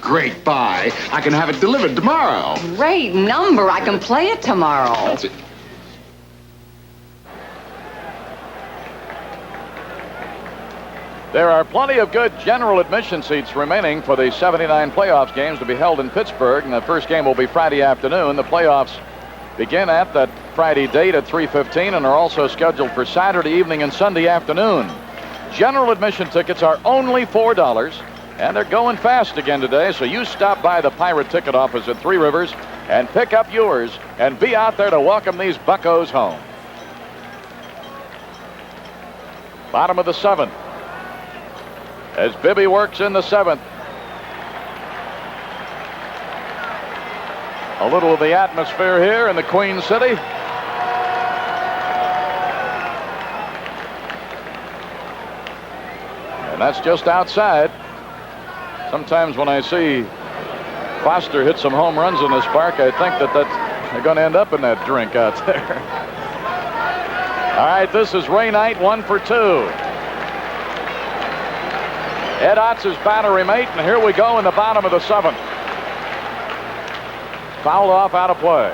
Great buy. I can have it delivered tomorrow. Great number. I can play it tomorrow. That's it. There are plenty of good general admission seats remaining for the 79 playoffs games to be held in Pittsburgh, and the first game will be Friday afternoon. The playoffs begin at that Friday date at 3:15 and are also scheduled for Saturday evening and Sunday afternoon. General admission tickets are only $4, and they're going fast again today, so you stop by the Pirate ticket office at Three Rivers and pick up yours and be out there to welcome these buccos home. Bottom of the 7th. As Bibby works in the 7th. A little of the atmosphere here in the Queen City. And that's just outside. Sometimes when I see Foster hit some home runs in this park, I think that they're going to end up in that drink out there. All right, this is Ray Knight, 1 for 2. Ed Otz's battery mate, and here we go in the bottom of the 7th. Fouled off, out of play.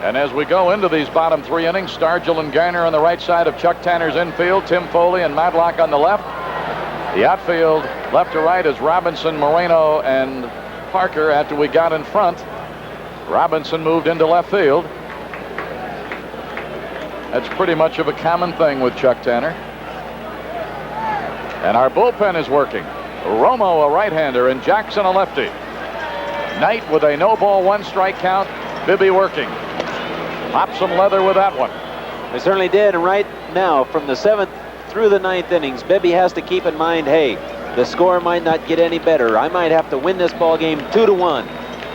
And as we go into these bottom 3 innings, Stargell and Garner on the right side of Chuck Tanner's infield, Tim Foley and Matlock on the left. The outfield, left to right, is Robinson, Moreno, and Parker. After we got in front, Robinson moved into left field. That's pretty much of a common thing with Chuck Tanner. And our bullpen is working. Romo, a right-hander, and Jackson, a lefty. Knight with a no-ball, 1-strike count. Bibby working. Popped some leather with that one. They certainly did, and right now, from the 7th through the 9th innings, Bibby has to keep in mind, hey, the score might not get any better. I might have to win this ball game 2-1.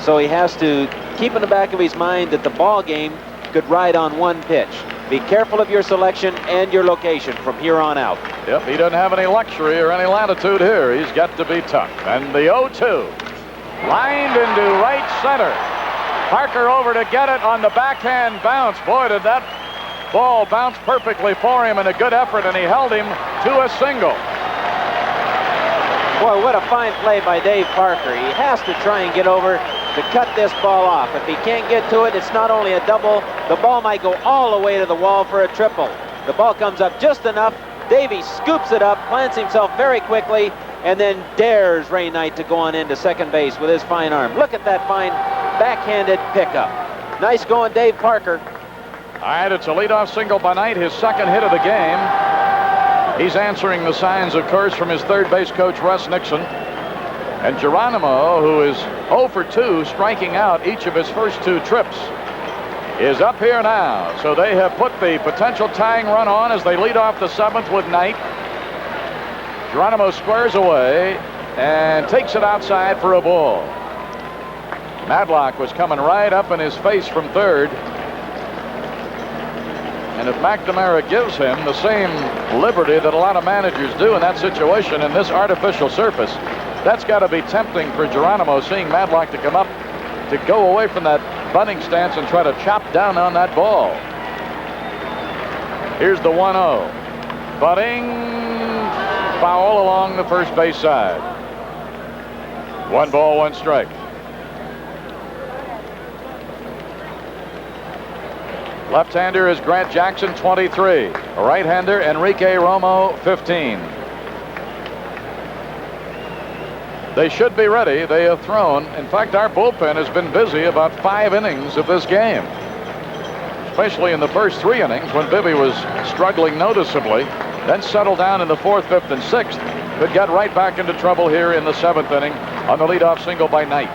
So he has to keep in the back of his mind that the ball game could ride on one pitch. Be careful of your selection and your location from here on out. Yep, he doesn't have any luxury or any latitude here. He's got to be tough. And the 0-2. Lined into right center. Parker over to get it on the backhand bounce. Boy, did that ball bounce perfectly for him, and a good effort, and he held him to a single. Boy, what a fine play by Dave Parker. He has to try and get over to cut this ball off. If he can't get to it, it's not only a double, the ball might go all the way to the wall for a triple. The ball comes up just enough. Davey scoops it up, plants himself very quickly, and then dares Ray Knight to go on into second base with his fine arm. Look at that fine backhanded pickup. Nice going, Dave Parker. All right, it's a leadoff single by Knight, his second hit of the game. He's answering the signs, of course, from his third base coach, Russ Nixon. And Geronimo, who is 0 for 2, striking out each of his first 2 trips, is up here now. So they have put the potential tying run on as they lead off the 7th with Knight. Geronimo squares away and takes it outside for a ball. Matlock was coming right up in his face from third. And if McNamara gives him the same liberty that a lot of managers do in that situation in this artificial surface, that's got to be tempting for Geronimo, seeing Matlock to come up to go away from that bunting stance and try to chop down on that ball. Here's the 1-0. Butting, foul along the first base side. 1 ball, 1 strike. Left-hander is Grant Jackson, 23. Right-hander Enrique Romo, 15. They should be ready. They have thrown. In fact, our bullpen has been busy about 5 innings of this game, especially in the first 3 innings when Bibby was struggling noticeably, then settled down in the 4th, 5th, and 6th, but got right back into trouble here in the 7th inning on the leadoff single by Knight.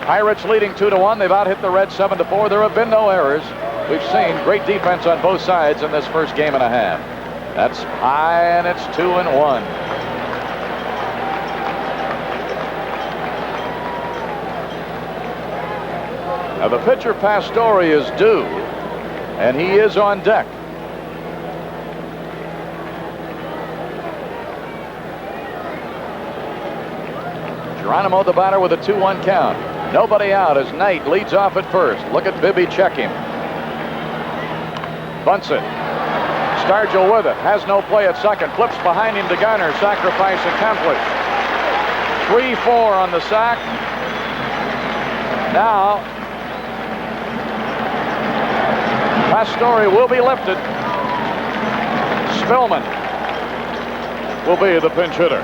Pirates leading 2-1. They've out-hit the Reds 7-4. There have been no errors. We've seen great defense on both sides in this first game and a half. That's high, and it's 2-1. Now the pitcher Pastore is due, and he is on deck. Geronimo the batter with a 2-1 count. Nobody out as Knight leads off at first. Look at Bibby check him. Bunts it. Stargell with it. Has no play at second. Flips behind him to Garner. Sacrifice accomplished. 3-4 on the sack. Now Pastore will be lifted. Spillman will be the pinch hitter.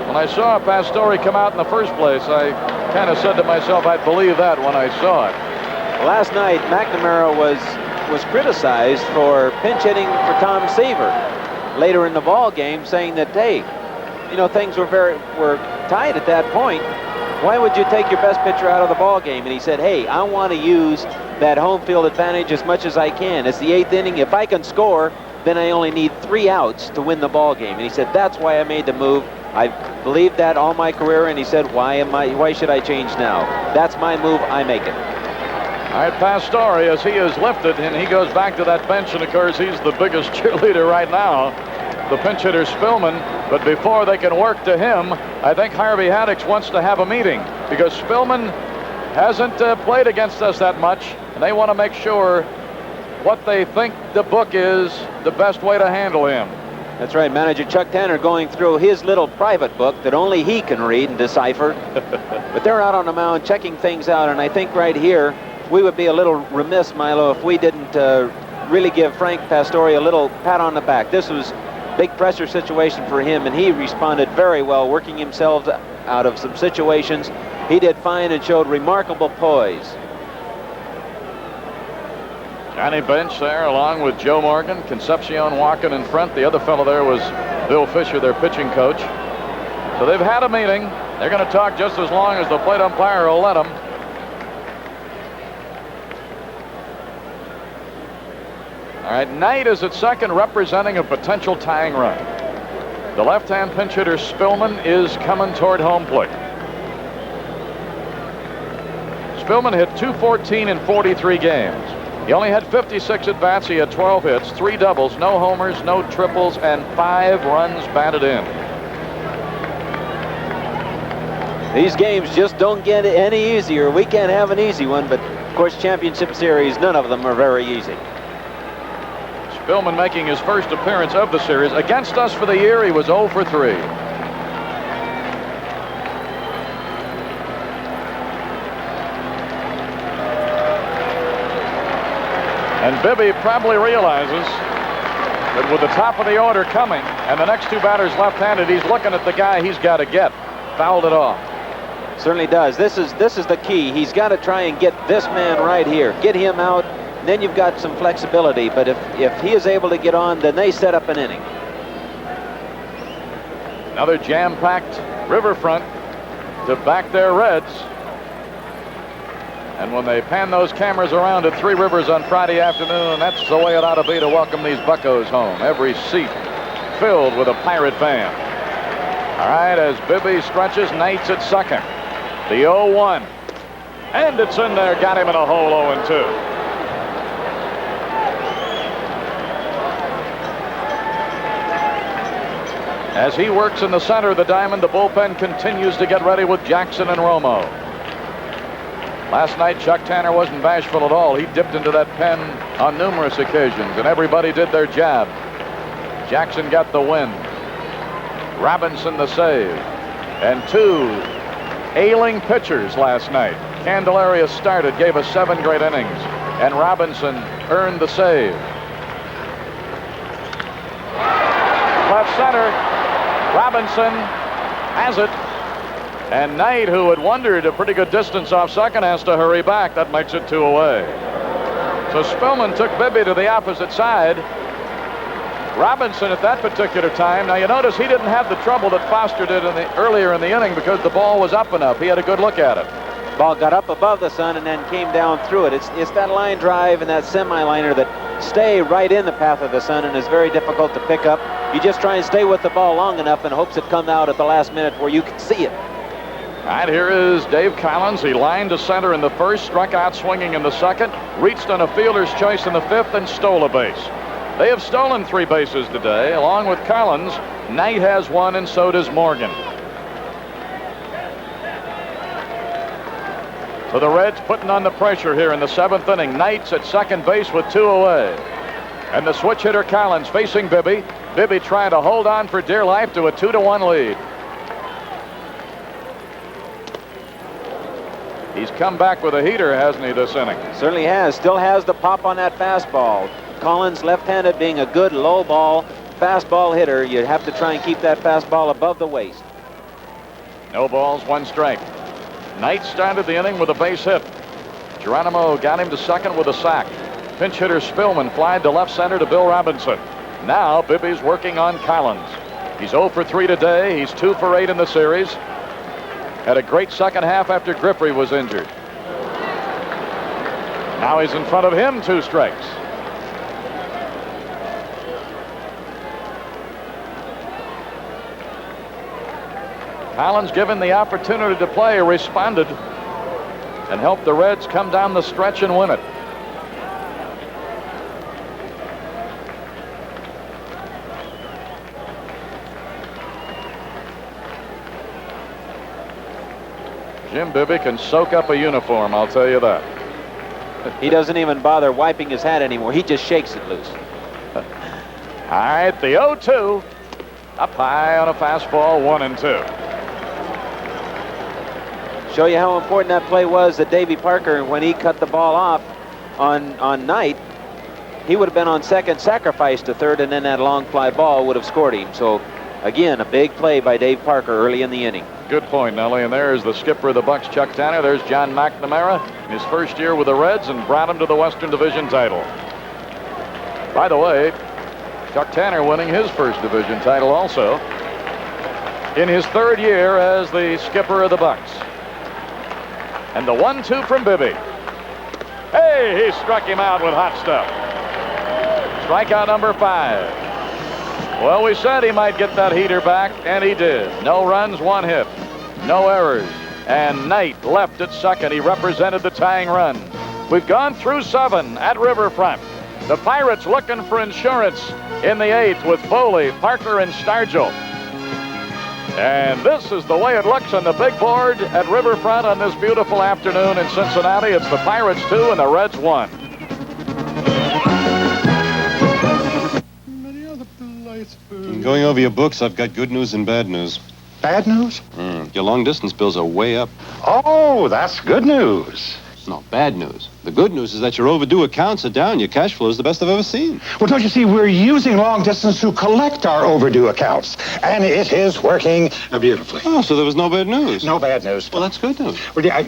When I saw Pastore come out in the first place, I kind of said to myself, I'd believe that when I saw it. Last night, McNamara was criticized for pinch hitting for Tom Seaver later in the ball game, saying that, hey, you know, things were tied at that point. Why would you take your best pitcher out of the ball game? And he said, hey, I want to use that home field advantage as much as I can. It's the 8th inning. If I can score, then I only need 3 outs to win the ball game. And he said, that's why I made the move. I believed that all my career, and he said, why should I change now? That's my move. I make it. All right, Pastore, as he is lifted and he goes back to that bench, and of course he's the biggest cheerleader right now, the pinch hitter Spillman. But before they can work to him, I think Harvey Haddix wants to have a meeting, because Spillman hasn't played against us that much, and they want to make sure what they think the book is the best way to handle him. That's right, manager Chuck Tanner going through his little private book that only he can read and decipher. But they're out on the mound checking things out, and I think right here we would be a little remiss, Milo, if we didn't really give Frank Pastore a little pat on the back. This was a big pressure situation for him, and he responded very well, working himself out of some situations. He did fine and showed remarkable poise. Johnny Bench there along with Joe Morgan, Concepcion walking in front. The other fellow there was Bill Fisher, their pitching coach. So they've had a meeting. They're going to talk just as long as the plate umpire will let them. All right, Knight is at second, representing a potential tying run. The left-hand pinch hitter Spillman is coming toward home plate. Spillman hit .214 in 43 games. He only had 56 at-bats. He had 12 hits, 3 doubles, no homers, no triples, and 5 runs batted in. These games just don't get any easier. We can't have an easy one, but of course, championship series, none of them are very easy. Spillman making his first appearance of the series. Against us for the year, he was 0 for 3. And Bibby probably realizes that with the top of the order coming and the next 2 batters left-handed, he's looking at the guy he's got to get. Fouled it off. Certainly does. This is the key. He's got to try and get this man right here. Get him out. Then you've got some flexibility. But if he is able to get on, then they set up an inning. Another jam-packed Riverfront to back their Reds. And when they pan those cameras around at Three Rivers on Friday afternoon, that's the way it ought to be to welcome these Buccos home. Every seat filled with a Pirate fan. All right, as Bibby stretches, Knight's at second. The 0-1. And it's in there, got him in a hole 0-2. As he works in the center of the diamond, the bullpen continues to get ready with Jackson and Romo. Last night, Chuck Tanner wasn't bashful at all. He dipped into that pen on numerous occasions, and everybody did their job. Jackson got the win. Robinson the save. And 2 ailing pitchers last night. Candelaria started, gave us 7 great innings, and Robinson earned the save. Left center, Robinson Robinson has it. And Knight, who had wandered a pretty good distance off second, has to hurry back. That makes it 2 away. So Spillman took Bibby to the opposite side. Robinson at that particular time. Now you notice he didn't have the trouble that Foster did earlier in the inning because the ball was up enough. He had a good look at it. Ball got up above the sun and then came down through it. It's that line drive and that semi-liner that stay right in the path of the sun and is very difficult to pick up. You just try and stay with the ball long enough and hopes it comes out at the last minute where you can see it. All right, here is Dave Collins. He lined to center in the first, struck out swinging in the second, reached on a fielder's choice in the fifth, and stole a base. They have stolen 3 bases today. Along with Collins, Knight has 1, and so does Morgan. So the Reds putting on the pressure here in the 7th inning. Knight's at second base with 2 away. And the switch hitter Collins facing Bibby. Bibby trying to hold on for dear life to a 2-1 lead. He's come back with a heater, hasn't he, this inning? Certainly has. Still has the pop on that fastball. Collins, left-handed, being a good low ball fastball hitter, you'd have to try and keep that fastball above the waist. No balls, 1 strike. Knight started the inning with a base hit. Geronimo got him to second with a sack. Pinch hitter Spillman flied to left center to Bill Robinson. Now Bibby's working on Collins. He's 0 for 3 today. He's 2 for 8 in the series. Had a great second half after Griffey was injured. Now he's in front of him, 2 strikes. Collins, given the opportunity to play, responded and helped the Reds come down the stretch and win it. Jim Bibby can soak up a uniform, I'll tell you that. He doesn't even bother wiping his hat anymore. He just shakes it loose. All right, the 0-2. Up high on a fastball, 1-2. Show you how important that play was that Davy Parker, when he cut the ball off on Knight, he would have been on second, sacrificed to third, and then that long fly ball would have scored him. So, again, a big play by Dave Parker early in the inning. Good point, Nellie. And there's the skipper of the Bucks, Chuck Tanner. There's John McNamara in his first year with the Reds and brought him to the Western Division title. By the way, Chuck Tanner winning his first division title also in his 3rd year as the skipper of the Bucks. And the 1-2 from Bibby. Hey, he struck him out with hot stuff. Strikeout number 5. Well, we said he might get that heater back, and he did. No runs, 1 hit. No errors. And Knight left at second. He represented the tying run. We've gone through 7 at Riverfront. The Pirates looking for insurance in the 8th with Foley, Parker, and Stargell. And this is the way it looks on the big board at Riverfront on this beautiful afternoon in Cincinnati. It's the Pirates 2 and the Reds 1. Going over your books, I've got good news and bad news. Bad news? Your long-distance bills are way up. Oh, that's good news. No, bad news. The good news is that your overdue accounts are down. Your cash flow is the best I've ever seen. Well, don't you see, we're using long distance to collect our overdue accounts. And it is working beautifully. Oh, so there was no bad news? No bad news. Well, that's good news. Well, yeah,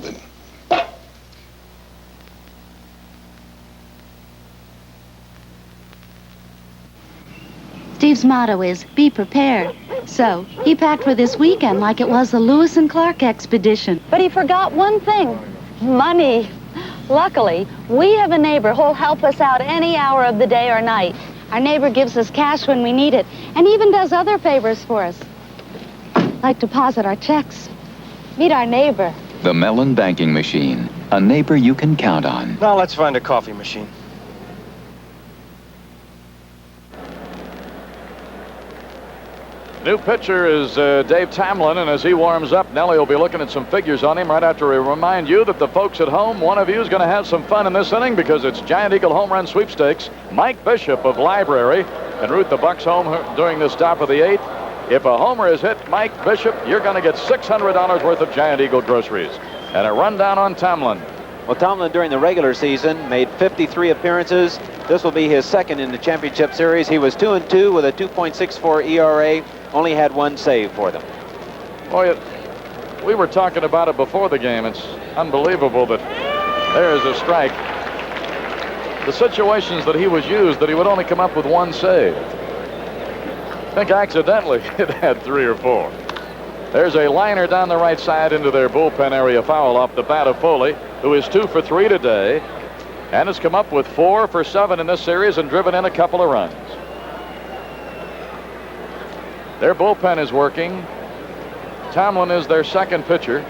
Steve's motto is, be prepared. So, he packed for this weekend like it was the Lewis and Clark expedition. But he forgot one thing, money. Luckily, we have a neighbor who'll help us out any hour of the day or night. Our neighbor gives us cash when we need it, and even does other favors for us. Like deposit our checks. Meet our neighbor. The Mellon Banking Machine. A neighbor you can count on. Now let's find a coffee machine. New pitcher is Dave Tamlin, and as he warms up, Nellie will be looking at some figures on him right after we remind you that the folks at home, one of you is going to have some fun in this inning because it's Giant Eagle Home Run Sweepstakes. Mike Bishop of Library and root the Bucks home during this top of the 8th. If a homer is hit, Mike Bishop, you're going to get $600 worth of Giant Eagle groceries. And a rundown on Tamlin. Well, Tomlin during the regular season made 53 appearances. This will be his second in the championship series. He was 2-2 with a 2.64 ERA. only had one save for them. Boy, we were talking about it before the game. It's unbelievable that there is a strike. The situations that he was used, that he would only come up with one save. I think accidentally it had 3 or 4. There's a liner down the right side into their bullpen area foul off the bat of Foley, who is 2 for 3 today and has come up with 4 for 7 in this series and driven in a couple of runs. Their bullpen is working. Tomlin is their second pitcher.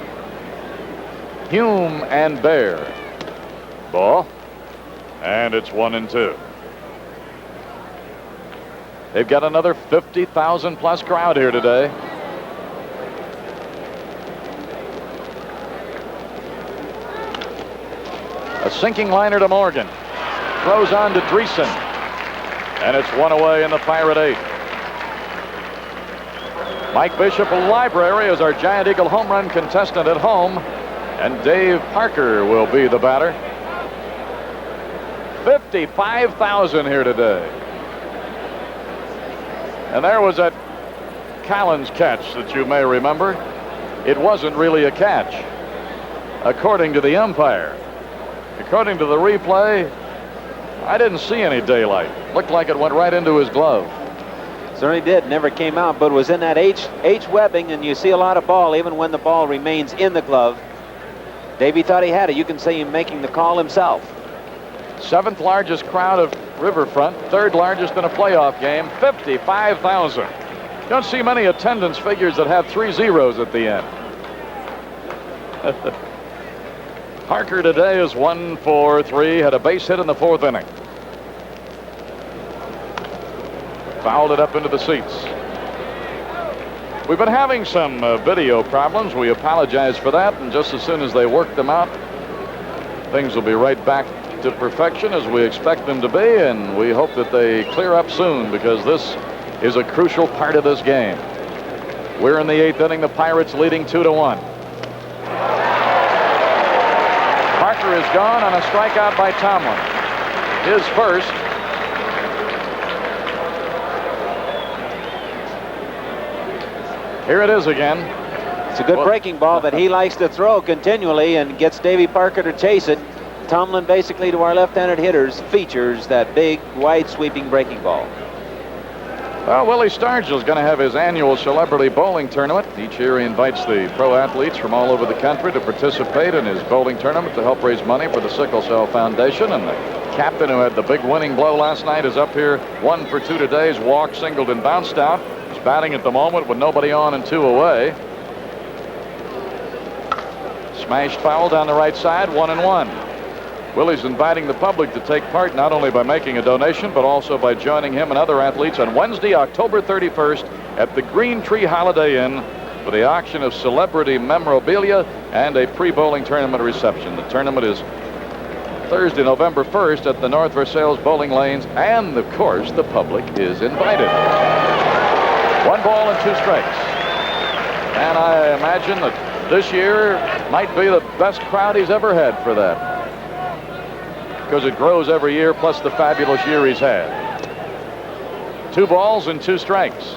Hume and Bear. Ball. And it's 1-2. They've got another 50,000 plus crowd here today. A sinking liner to Morgan. Throws on to Dreesen. And it's 1 away in the Pirate 8th. Mike Bishop of Library is our Giant Eagle home run contestant at home. And Dave Parker will be the batter. 55,000 here today. And there was that Collins catch that you may remember. It wasn't really a catch, according to the umpire. According to the replay, I didn't see any daylight. Looked like it went right into his glove. Certainly did. Never came out, but was in that H webbing, and you see a lot of ball even when the ball remains in the glove. Davey thought he had it. You can see him making the call himself. 7th largest crowd of Riverfront, 3rd largest in a playoff game, 55,000. Don't see many attendance figures that have 3 zeros at the end. Parker today is 1 for 3, had a base hit in the 4th inning. Fouled it up into the seats. We've been having some video problems. We apologize for that, and just as soon as they work them out, things will be right back to perfection as we expect them to be, and we hope that they clear up soon because this is a crucial part of this game. We're in the 8th inning, the Pirates leading 2-1. Parker is gone on a strikeout by Tomlin. His first. Here it is again. It's a good breaking ball that he likes to throw continually and gets Davey Parker to chase it. Tomlin basically to our left-handed hitters features that big, wide sweeping breaking ball. Well, Willie Stargell is going to have his annual celebrity bowling tournament. Each year he invites the pro athletes from all over the country to participate in his bowling tournament to help raise money for the Sickle Cell Foundation. And the captain who had the big winning blow last night is up here 1 for 2 today. He's walked, singled, and bounced out. He's batting at the moment with nobody on and 2 away. Smashed foul down the right side, 1-1. Willie's inviting the public to take part not only by making a donation, but also by joining him and other athletes on Wednesday, October 31st at the Green Tree Holiday Inn for the auction of celebrity memorabilia and a pre-bowling tournament reception. The tournament is Thursday, November 1st at the North Versailles Bowling Lanes, and of course the public is invited. 1 ball and 2 strikes. And I imagine that this year might be the best crowd he's ever had for that, because it grows every year, plus the fabulous year he's had. 2 balls and 2 strikes.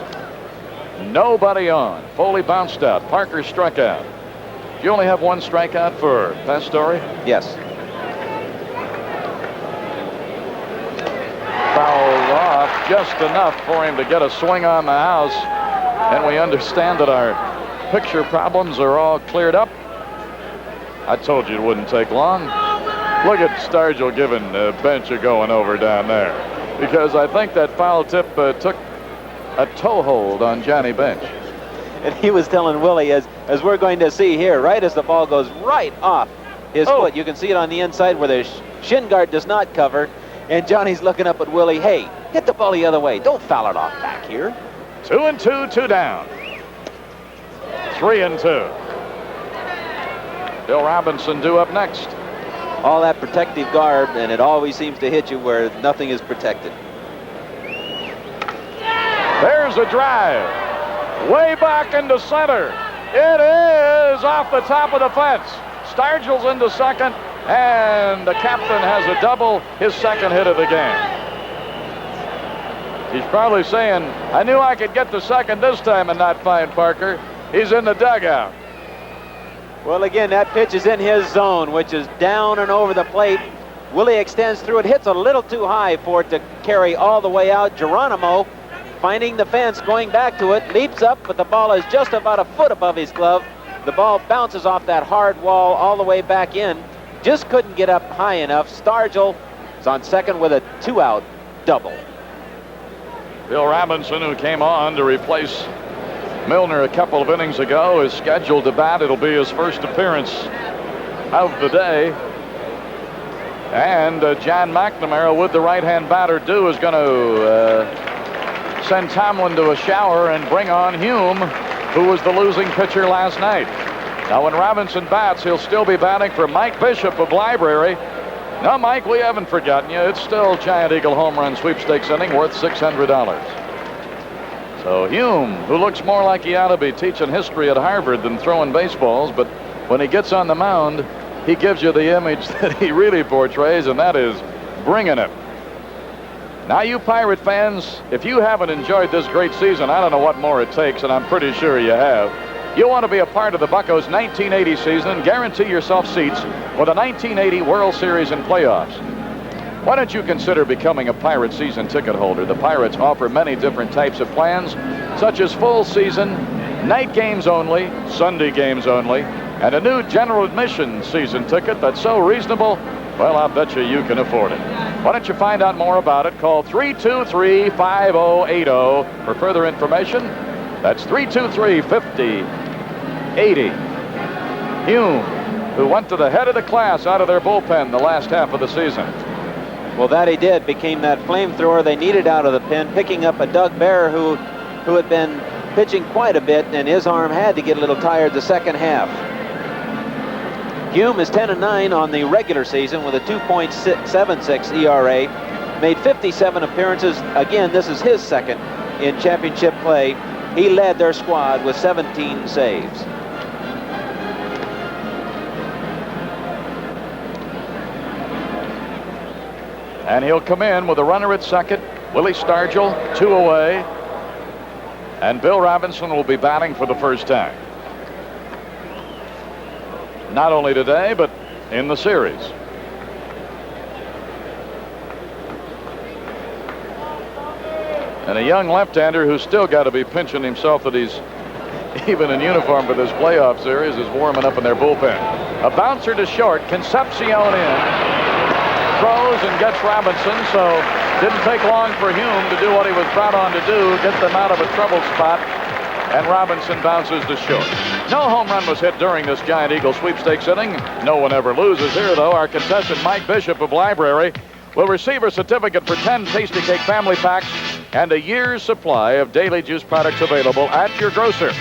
Nobody on. Foley bounced out. Parker struck out. Do you only have 1 strikeout for Pastore? Yes. Fouled off just enough for him to get a swing on the house. And we understand that our picture problems are all cleared up. I told you it wouldn't take long. Look at Stargell giving Bench a going over down there, because I think that foul tip took a toehold on Johnny Bench. And he was telling Willie, as we're going to see here, right as the ball goes right off his foot, you can see it on the inside where the shin guard does not cover, and Johnny's looking up at Willie, hey, hit the ball the other way. Don't foul it off back here. 2-2, 2 down. 3-2. Bill Robinson due up next. All that protective garb, and it always seems to hit you where nothing is protected. There's a drive. Way back into center. It is off the top of the fence. Stargell's into second, and the captain has a double, his second hit of the game. He's probably saying, I knew I could get to second this time and not find Parker. He's in the dugout. Well, again, that pitch is in his zone, which is down and over the plate. Willie extends through it, hits a little too high for it to carry all the way out. Geronimo, finding the fence, going back to it, leaps up, but the ball is just about a foot above his glove. The ball bounces off that hard wall all the way back in. Just couldn't get up high enough. Stargell is on second with a 2-out double. Bill Robinson, who came on to replace Milner a couple of innings ago, is scheduled to bat. It'll be his first appearance of the day. And John McNamara, with the right-hand batter due, is going to send Tomlin to a shower and bring on Hume, who was the losing pitcher last night. Now, when Robinson bats, he'll still be batting for Mike Bishop of Library. No, Mike, we haven't forgotten you. It's still Giant Eagle home run sweepstakes inning worth $600. So Hume, who looks more like he ought to be teaching history at Harvard than throwing baseballs, but when he gets on the mound, he gives you the image that he really portrays, and that is bringing it. Now, you Pirate fans, if you haven't enjoyed this great season, I don't know what more it takes, and I'm pretty sure you have. You want to be a part of the Buccos' 1980 season and guarantee yourself seats for the 1980 World Series and playoffs. Why don't you consider becoming a Pirate season ticket holder? The Pirates offer many different types of plans, such as full season, night games only, Sunday games only, and a new general admission season ticket that's so reasonable, well, I'll bet you can afford it. Why don't you find out more about it? Call 323-5080 for further information. That's 323-5080. Hume, who went to the head of the class out of their bullpen the last half of the season. Well, that he did. Became that flamethrower they needed out of the pen, picking up a Doug Bear who had been pitching quite a bit, and his arm had to get a little tired the second half. Hume is 10-9 on the regular season with a 2.76 ERA. Made 57 appearances. Again, this is his second in championship play. He led their squad with 17 saves. And he'll come in with a runner at second. Willie Stargell, 2 away. And Bill Robinson will be batting for the first time. Not only today, but in the series. And a young left-hander who's still got to be pinching himself that he's even in uniform for this playoff series is warming up in their bullpen. A bouncer to short, Concepcion in. Throws and gets Robinson, so didn't take long for Hume to do what he was brought on to do, get them out of a trouble spot, and Robinson bounces to short. No home run was hit during this Giant Eagle sweepstakes inning. No one ever loses here, though. Our contestant, Mike Bishop of Library, will receive a certificate for 10 Tasty Cake family packs and a year's supply of daily juice products available at your grocer.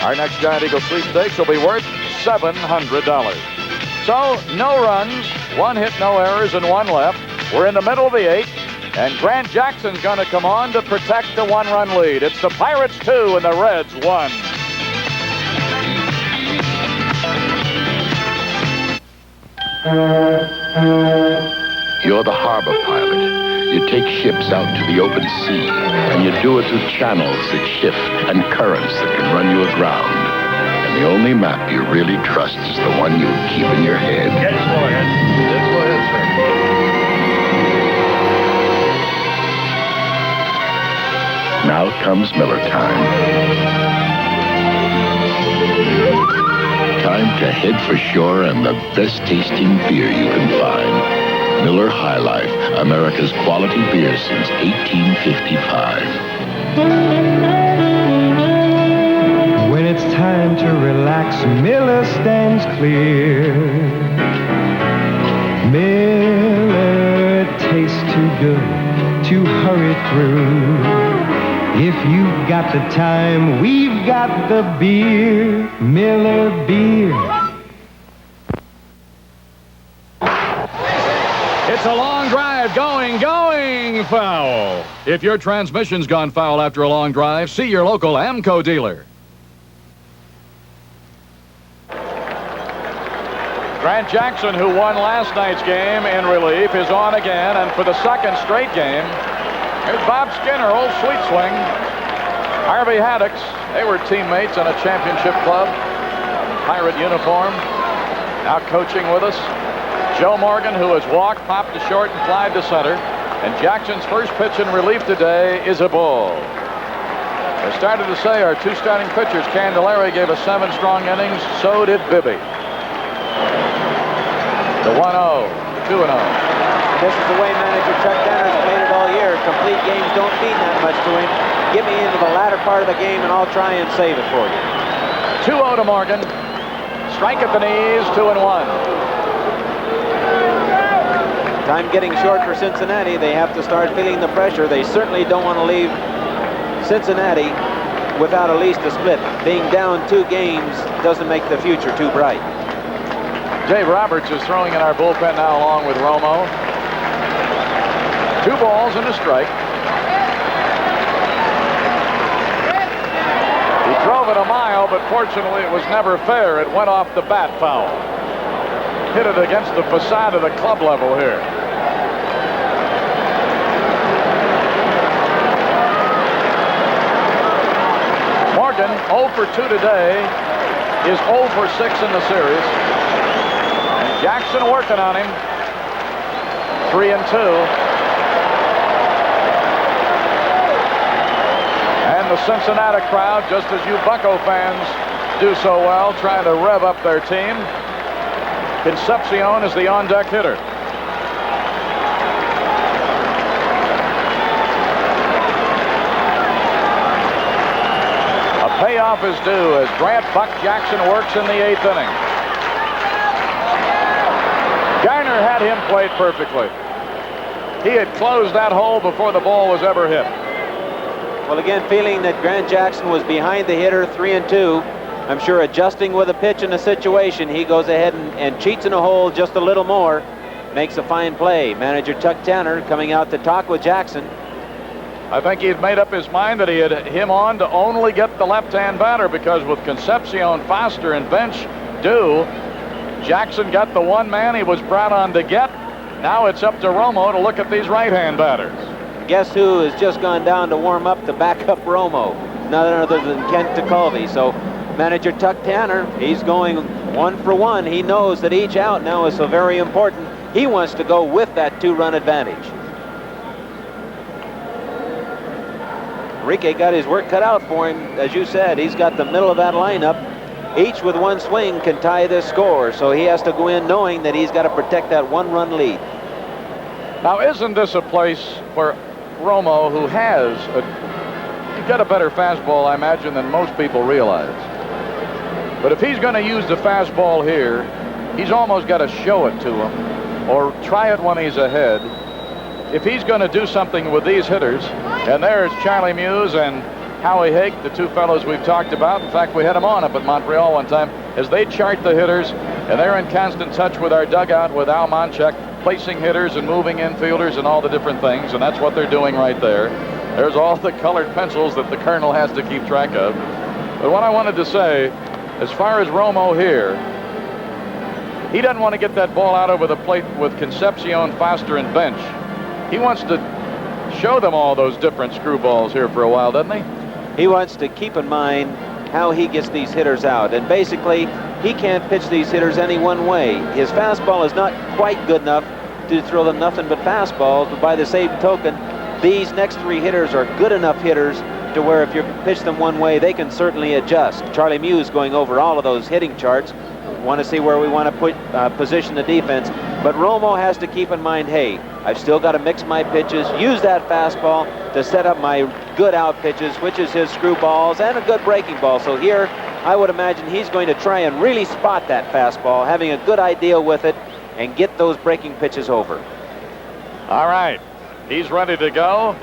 Our next Giant Eagle sweepstakes will be worth $700. So, no runs, 1 hit, no errors, and 1 left. We're in the middle of the 8th, and Grant Jackson's going to come on to protect the 1-run lead. It's the Pirates 2 and the Reds 1. You're the harbor pilot. You take ships out to the open sea, and you do it through channels that shift and currents that can run you aground. And the only map you really trust is the one you keep in your head. Yes, go ahead. Yes, go ahead, sir. Now comes Miller time. Time to head for shore and the best tasting beer you can find. Miller High Life, America's quality beer since 1855. When it's time to relax, Miller stands clear. Miller tastes too good to hurry through. If you've got the time, we've got the beer. Miller beer. It's a long drive, going, foul. If your transmission's gone foul after a long drive, see your local AMCO dealer. Grant Jackson, who won last night's game in relief, is on again, and for the second straight game, Here's Bob Skinner, old sweet swing. Harvey Haddix, they were teammates in a championship club. Pirate uniform. Now coaching with us. Joe Morgan, who has walked, popped to short, and flied to center. And Jackson's first pitch in relief today is a ball. I started to say our two starting pitchers, Candelaria gave us 7 strong innings. So did Bibby. The 1-0, the 2-0. This is the way manager Chuck Tanner's played it all year. Complete games don't mean that much to him. Get me into the latter part of the game, and I'll try and save it for you. 2-0 to Morgan. Strike at the knees, 2-1. Time getting short for Cincinnati. They have to start feeling the pressure. They certainly don't want to leave Cincinnati without at least a split. Being down 2 games doesn't make the future too bright. Dave Roberts is throwing in our bullpen now along with Romo. 2 balls and a strike. He drove it a mile, but fortunately it was never fair. It went off the bat foul. Hit it against the facade of the club level here. Morgan, 0 for 2 today, is 0 for 6 in the series. And Jackson working on him. 3-2. And the Cincinnati crowd, just as you Bucco fans do so well, trying to rev up their team. Concepcion is the on-deck hitter. A payoff is due as Grant Buck Jackson works in the 8th inning. Garner had him played perfectly. He had closed that hole before the ball was ever hit. Well, again, feeling that Grant Jackson was behind the hitter, 3-2. I'm sure adjusting with a pitch in a situation, he goes ahead and cheats in a hole just a little more. Makes a fine play. Manager Chuck Tanner coming out to talk with Jackson. I think he had made up his mind that he had him on to only get the left-hand batter, because with Concepcion, Foster, and Bench due, Jackson got the one man he was brought on to get. Now it's up to Romo to look at these right-hand batters. Guess who has just gone down to warm up to back up Romo? None other than Kent DeCulvey. So manager Chuck Tanner, he's going 1 for 1. He knows that each out now is so very important. He wants to go with that 2-run advantage. Enrique got his work cut out for him. As you said, he's got the middle of that lineup. Each with one swing can tie this score. So he has to go in knowing that he's got to protect that 1-run lead. Now, isn't this a place where Romo, who has he's got a better fastball, I imagine, than most people realize. But if he's going to use the fastball here, he's almost got to show it to him or try it when he's ahead. If he's going to do something with these hitters, and there's Charlie Muse and Howie Hake, the 2 fellows we've talked about. In fact, we had them on up at Montreal one time as they chart the hitters, and they're in constant touch with our dugout with Al Monchek, placing hitters and moving infielders and all the different things, and that's what they're doing right there. There's all the colored pencils that the colonel has to keep track of. But what I wanted to say, as far as Romo here, he doesn't want to get that ball out over the plate with Concepcion, Foster, and Bench. He wants to show them all those different screwballs here for a while, doesn't he? He wants to keep in mind how he gets these hitters out. And basically, he can't pitch these hitters any one way. His fastball is not quite good enough to throw them nothing but fastballs, but by the same token, these next 3 hitters are good enough hitters to where if you pitch them one way, they can certainly adjust. Charlie Muse going over all of those hitting charts. Want to see where we want to put position the defense. But Romo has to keep in mind, hey, I've still got to mix my pitches, use that fastball to set up my good out pitches, which is his screwballs and a good breaking ball. So here, I would imagine he's going to try and really spot that fastball, having a good idea with it, and get those breaking pitches over. All right, he's ready to go.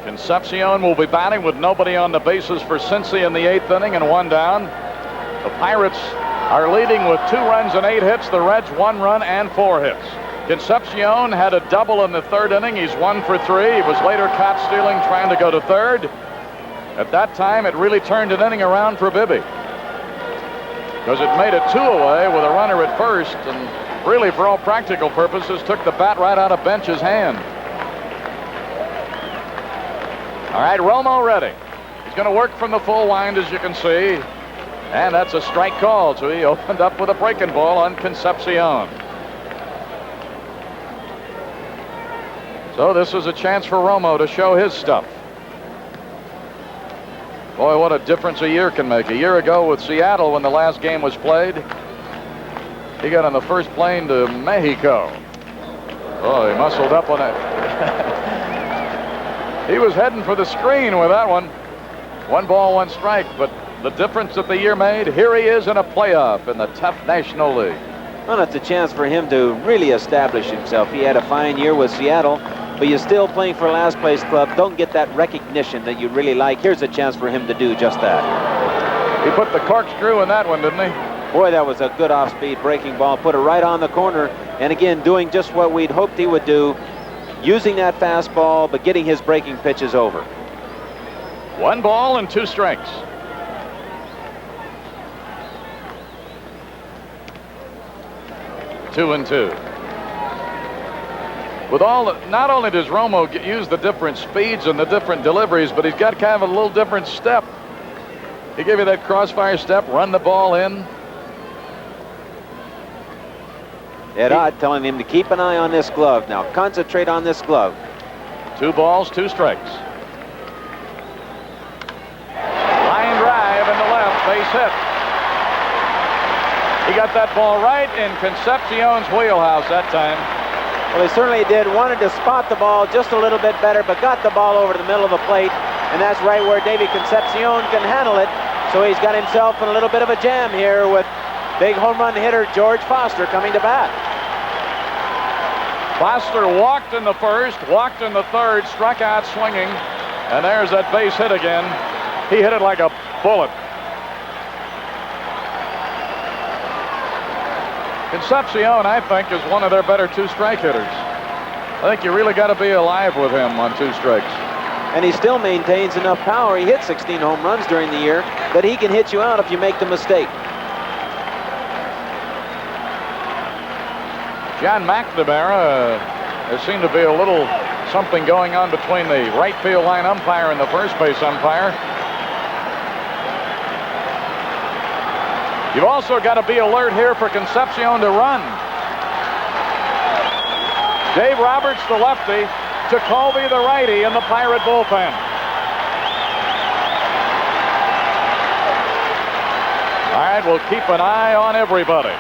Concepcion will be batting with nobody on the bases for Cincy in the 8th inning and 1 down. The Pirates are leading with 2 runs and 8 hits. The Reds 1 run and 4 hits. Concepcion had a double in the 3rd inning. He's 1 for 3. He was later caught stealing, trying to go to 3rd. At that time, it really turned an inning around for Bibby, because it made it 2 away with a runner at first, and really, for all practical purposes, took the bat right out of Bench's hand. All right, Romo ready. He's going to work from the full wind, as you can see. And that's a strike call, so he opened up with a breaking ball on Concepcion. So this is a chance for Romo to show his stuff. Boy, what a difference a year can make. A year ago with Seattle, when the last game was played, he got on the first plane to Mexico. Oh, he muscled up on it. He was heading for the screen with that one. 1 ball, 1 strike, but the difference that the year made, here he is in a playoff in the tough National League. Well, it's a chance for him to really establish himself. He had a fine year with Seattle, but you're still playing for a last place club. Don't get that recognition that you really like. Here's a chance for him to do just that. He put the corkscrew in that one, didn't he? Boy, that was a good off-speed breaking ball. Put it right on the corner. And again, doing just what we'd hoped he would do. Using that fastball, but getting his breaking pitches over. 1 ball and 2 strikes. Two and 2. With not only does Romo use the different speeds and the different deliveries, but he's got kind of a little different step. He gave you that crossfire step, run the ball in. Ed Ott telling him to keep an eye on this glove. Now concentrate on this glove. 2 balls, 2 strikes. Line drive in the left, base hit. He got that ball right in Concepcion's wheelhouse that time. Well, he certainly did. Wanted to spot the ball just a little bit better, but got the ball over to the middle of the plate, and that's right where Davy Concepcion can handle it. So he's got himself in a little bit of a jam here with big home run hitter George Foster coming to bat. Foster walked in the first, walked in the third, struck out swinging, and there's that base hit again. He hit it like a bullet. Concepcion, I think, is one of their better 2-strike hitters. I think you really got to be alive with him on 2 strikes. And he still maintains enough power. He hit 16 home runs during the year that he can hit you out if you make the mistake. John McNamara, there seemed to be a little something going on between the right field line umpire and the first base umpire. You've also got to be alert here for Concepcion to run. Dave Roberts, the lefty, Jacoby, the righty, in the Pirate bullpen. All right, we'll keep an eye on everybody.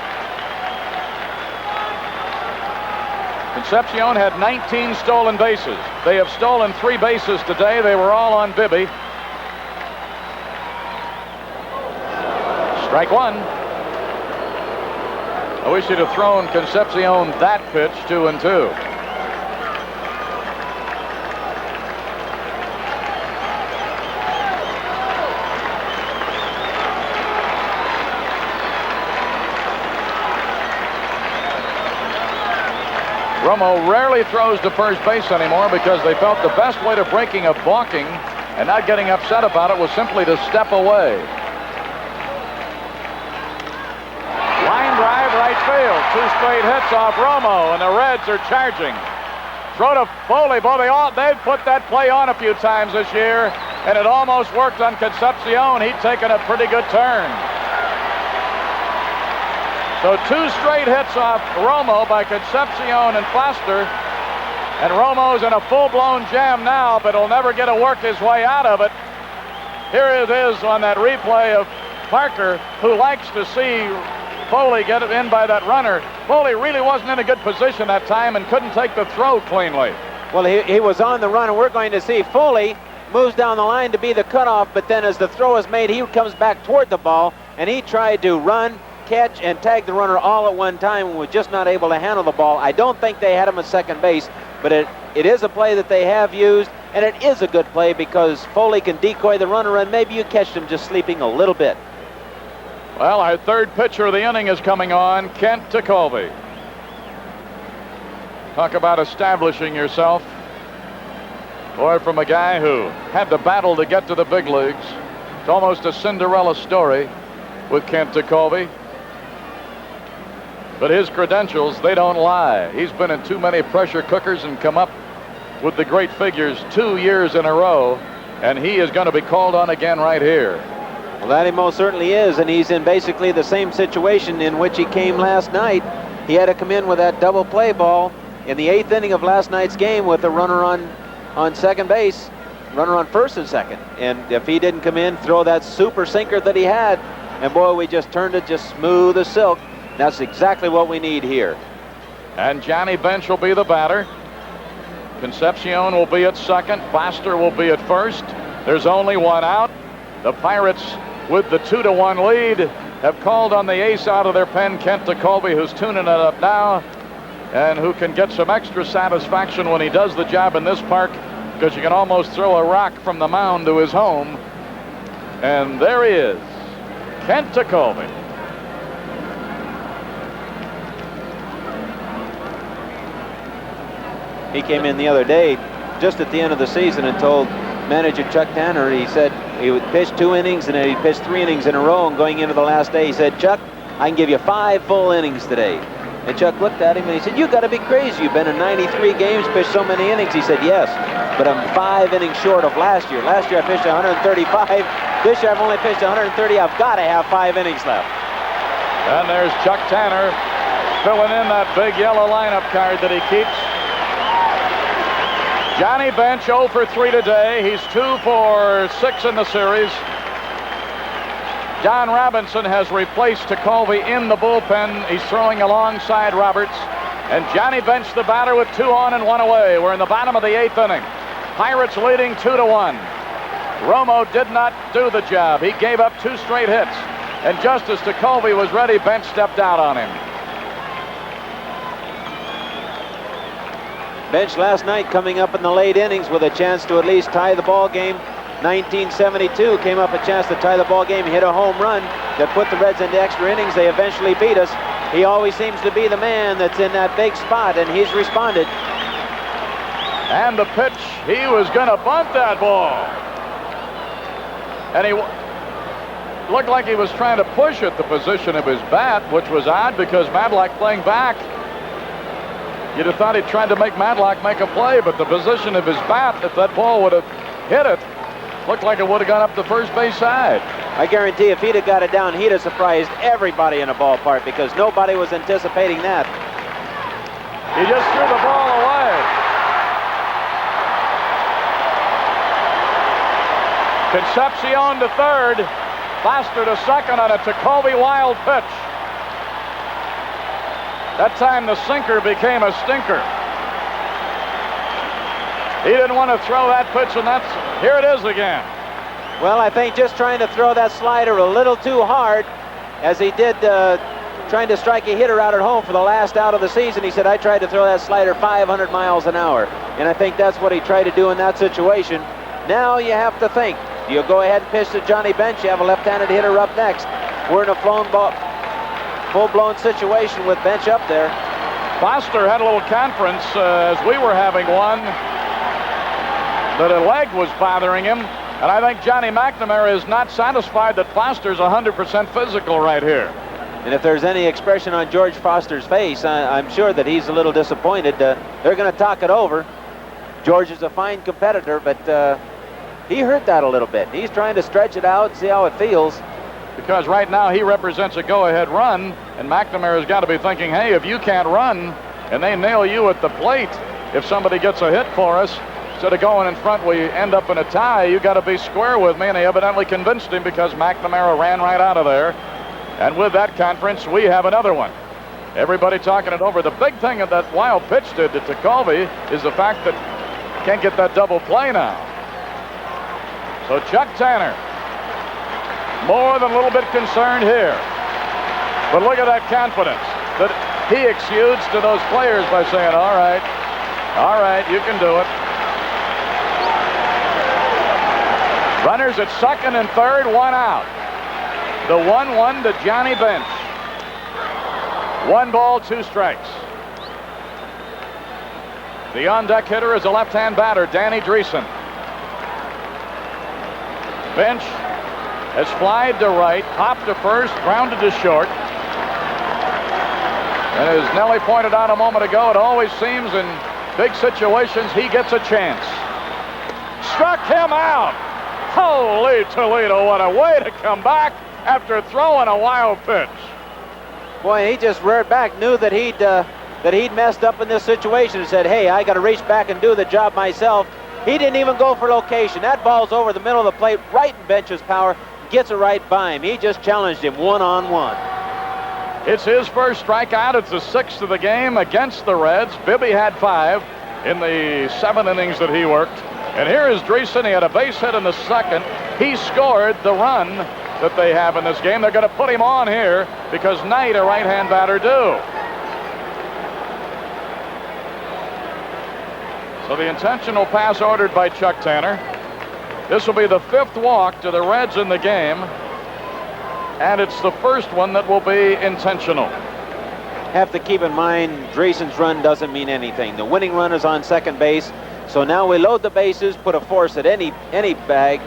Concepcion had 19 stolen bases. They have stolen 3 bases today. They were all on Bibby. Strike 1. I wish you'd have thrown Concepcion that pitch, 2 and 2. Romo rarely throws to first base anymore because they felt the best way to breaking a balking and not getting upset about it was simply to step away. Line drive right field. 2 straight hits off Romo, and the Reds are charging. Throw to Foley. Boy, they've put that play on a few times this year, and it almost worked on Concepcion. He'd taken a pretty good turn. So 2 straight hits off Romo by Concepcion and Foster. And Romo's in a full-blown jam now, but he'll never get to work his way out of it. Here it is on that replay of Parker, who likes to see Foley get it in by that runner. Foley really wasn't in a good position that time and couldn't take the throw cleanly. Well, he was on the run, and we're going to see Foley moves down the line to be the cutoff, but then as the throw is made, he comes back toward the ball, and he tried to run, catch, and tag the runner all at one time and was just not able to handle the ball. I don't think they had him at second base, but it is a play that they have used, and it is a good play because Foley can decoy the runner, and maybe you catch him just sleeping a little bit. Well, our third pitcher of the inning is coming on, Kent Jacoby. Talk about establishing yourself. Boy, from a guy who had to battle to get to the big leagues. It's almost a Cinderella story with Kent Jacoby. But his credentials, they don't lie. He's been in too many pressure cookers and come up with the great figures 2 years in a row. and he is going to be called on again right here. Well, that he most certainly is, and he's in basically the same situation in which he came last night. He had to come in with that double play ball in the 8th inning of last night's game with a runner on second base, runner on first and second. And if he didn't come in, throw that super sinker that he had, and boy, we just turned it just smooth as silk. That's exactly what we need here. And Johnny Bench will be the batter. Concepcion will be at second. Pastore will be at first. There's only one out. The Pirates, with the 2-1 lead, have called on the ace out of their pen, Kent Tekulve, who's tuning it up now, and who can get some extra satisfaction when he does the job in this park, because you can almost throw a rock from the mound to his home. And there he is, Kent Tekulve. He came in the other day, just at the end of the season, and told manager Chuck Tanner, he said he would pitch 2 innings and then he'd pitch 3 innings in a row, and going into the last day, he said, Chuck, I can give you 5 full innings today. And Chuck looked at him and he said, you got to be crazy. You've been in 93 games, pitched so many innings. He said, yes, but I'm 5 innings short of last year. Last year I pitched 135. This year I've only pitched 130. I've got to have 5 innings left. And there's Chuck Tanner filling in that big yellow lineup card that he keeps. Johnny Bench 0 for 3 today. He's 2 for 6 in the series. John Robinson has replaced Tekulve in the bullpen. He's throwing alongside Roberts. And Johnny Bench, the batter, with 2 on and 1 away. We're in the bottom of the 8th inning. Pirates leading 2-1. Romo did not do the job. He gave up 2 straight hits. And just as Tekulve was ready, Bench stepped out on him. Bench last night coming up in the late innings with a chance to at least tie the ball game. 1972 came up a chance to tie the ball game. He hit a home run that put the Reds into extra innings. They eventually beat us. He always seems to be the man that's in that big spot, and he's responded. And the pitch, he was going to bunt that ball. And he looked like he was trying to push at the position of his bat, which was odd because Madlock playing back. You'd have thought he tried to make Madlock make a play, but the position of his bat, if that ball would have hit it, looked like it would have gone up the first base side. I guarantee if he'd have got it down, he'd have surprised everybody in the ballpark because nobody was anticipating that. He just threw the ball away. Concepcion to third. Pastore to second on a Tekulve wild pitch. That time the sinker became a stinker. He didn't want to throw that pitch, and here it is again. Well, I think just trying to throw that slider a little too hard, as he did trying to strike a hitter out at home for the last out of the season. He said, I tried to throw that slider 500 miles an hour. And I think that's what he tried to do in that situation. Now you have to think. Do you go ahead and pitch to Johnny Bench? You have a left-handed hitter up next. We're in a full-blown situation with Bench up there. Pastore had a little conference as we were having one, that a leg was bothering him, and I think Johnny McNamara is not satisfied that Pastore's 100% physical right here. And if there's any expression on George Foster's face, I'm sure that he's a little disappointed. They're going to talk it over. George is a fine competitor, but he hurt that a little bit. He's trying to stretch it out, see how it feels. Because right now he represents a go-ahead run, and McNamara's got to be thinking, hey, if you can't run and they nail you at the plate, if somebody gets a hit for us, instead of going in front, we end up in a tie, you got to be square with me. And he evidently convinced him because McNamara ran right out of there. And with that conference, we have another one. Everybody talking it over. The big thing that that wild pitch did to Tekulve is the fact that can't get that double play now. So Chuck Tanner, more than a little bit concerned here. But look at that confidence that he exudes to those players by saying, all right, you can do it. Runners at second and third, 1 out. The 1-1 to Johnny Bench. 1 ball, 2 strikes. The on-deck hitter is a left-hand batter, Danny Dreesen. Bench has flied to right, hopped to first, grounded to short. And as Nellie pointed out a moment ago, it always seems in big situations he gets a chance. Struck him out. Holy Toledo, what a way to come back after throwing a wild pitch. Boy, he just reared back, knew that he'd messed up in this situation and said, hey, I got to reach back and do the job myself. He didn't even go for location. That ball's over the middle of the plate, right in Bench's power, gets it right by him. He just challenged him one-on-one. It's his first strikeout. It's the 6th of the game against the Reds. Bibby had 5 in the 7 innings that he worked. And here is Dreesen. He had a base hit in the 2nd. He scored the run that they have in this game. They're going to put him on here because Knight, a right-hand batter, do. So the intentional pass ordered by Chuck Tanner. This will be the 5th walk to the Reds in the game. And it's the first one that will be intentional. Have to keep in mind, Dreesen's run doesn't mean anything. The winning run is on second base. So now we load the bases, put a force at any bag.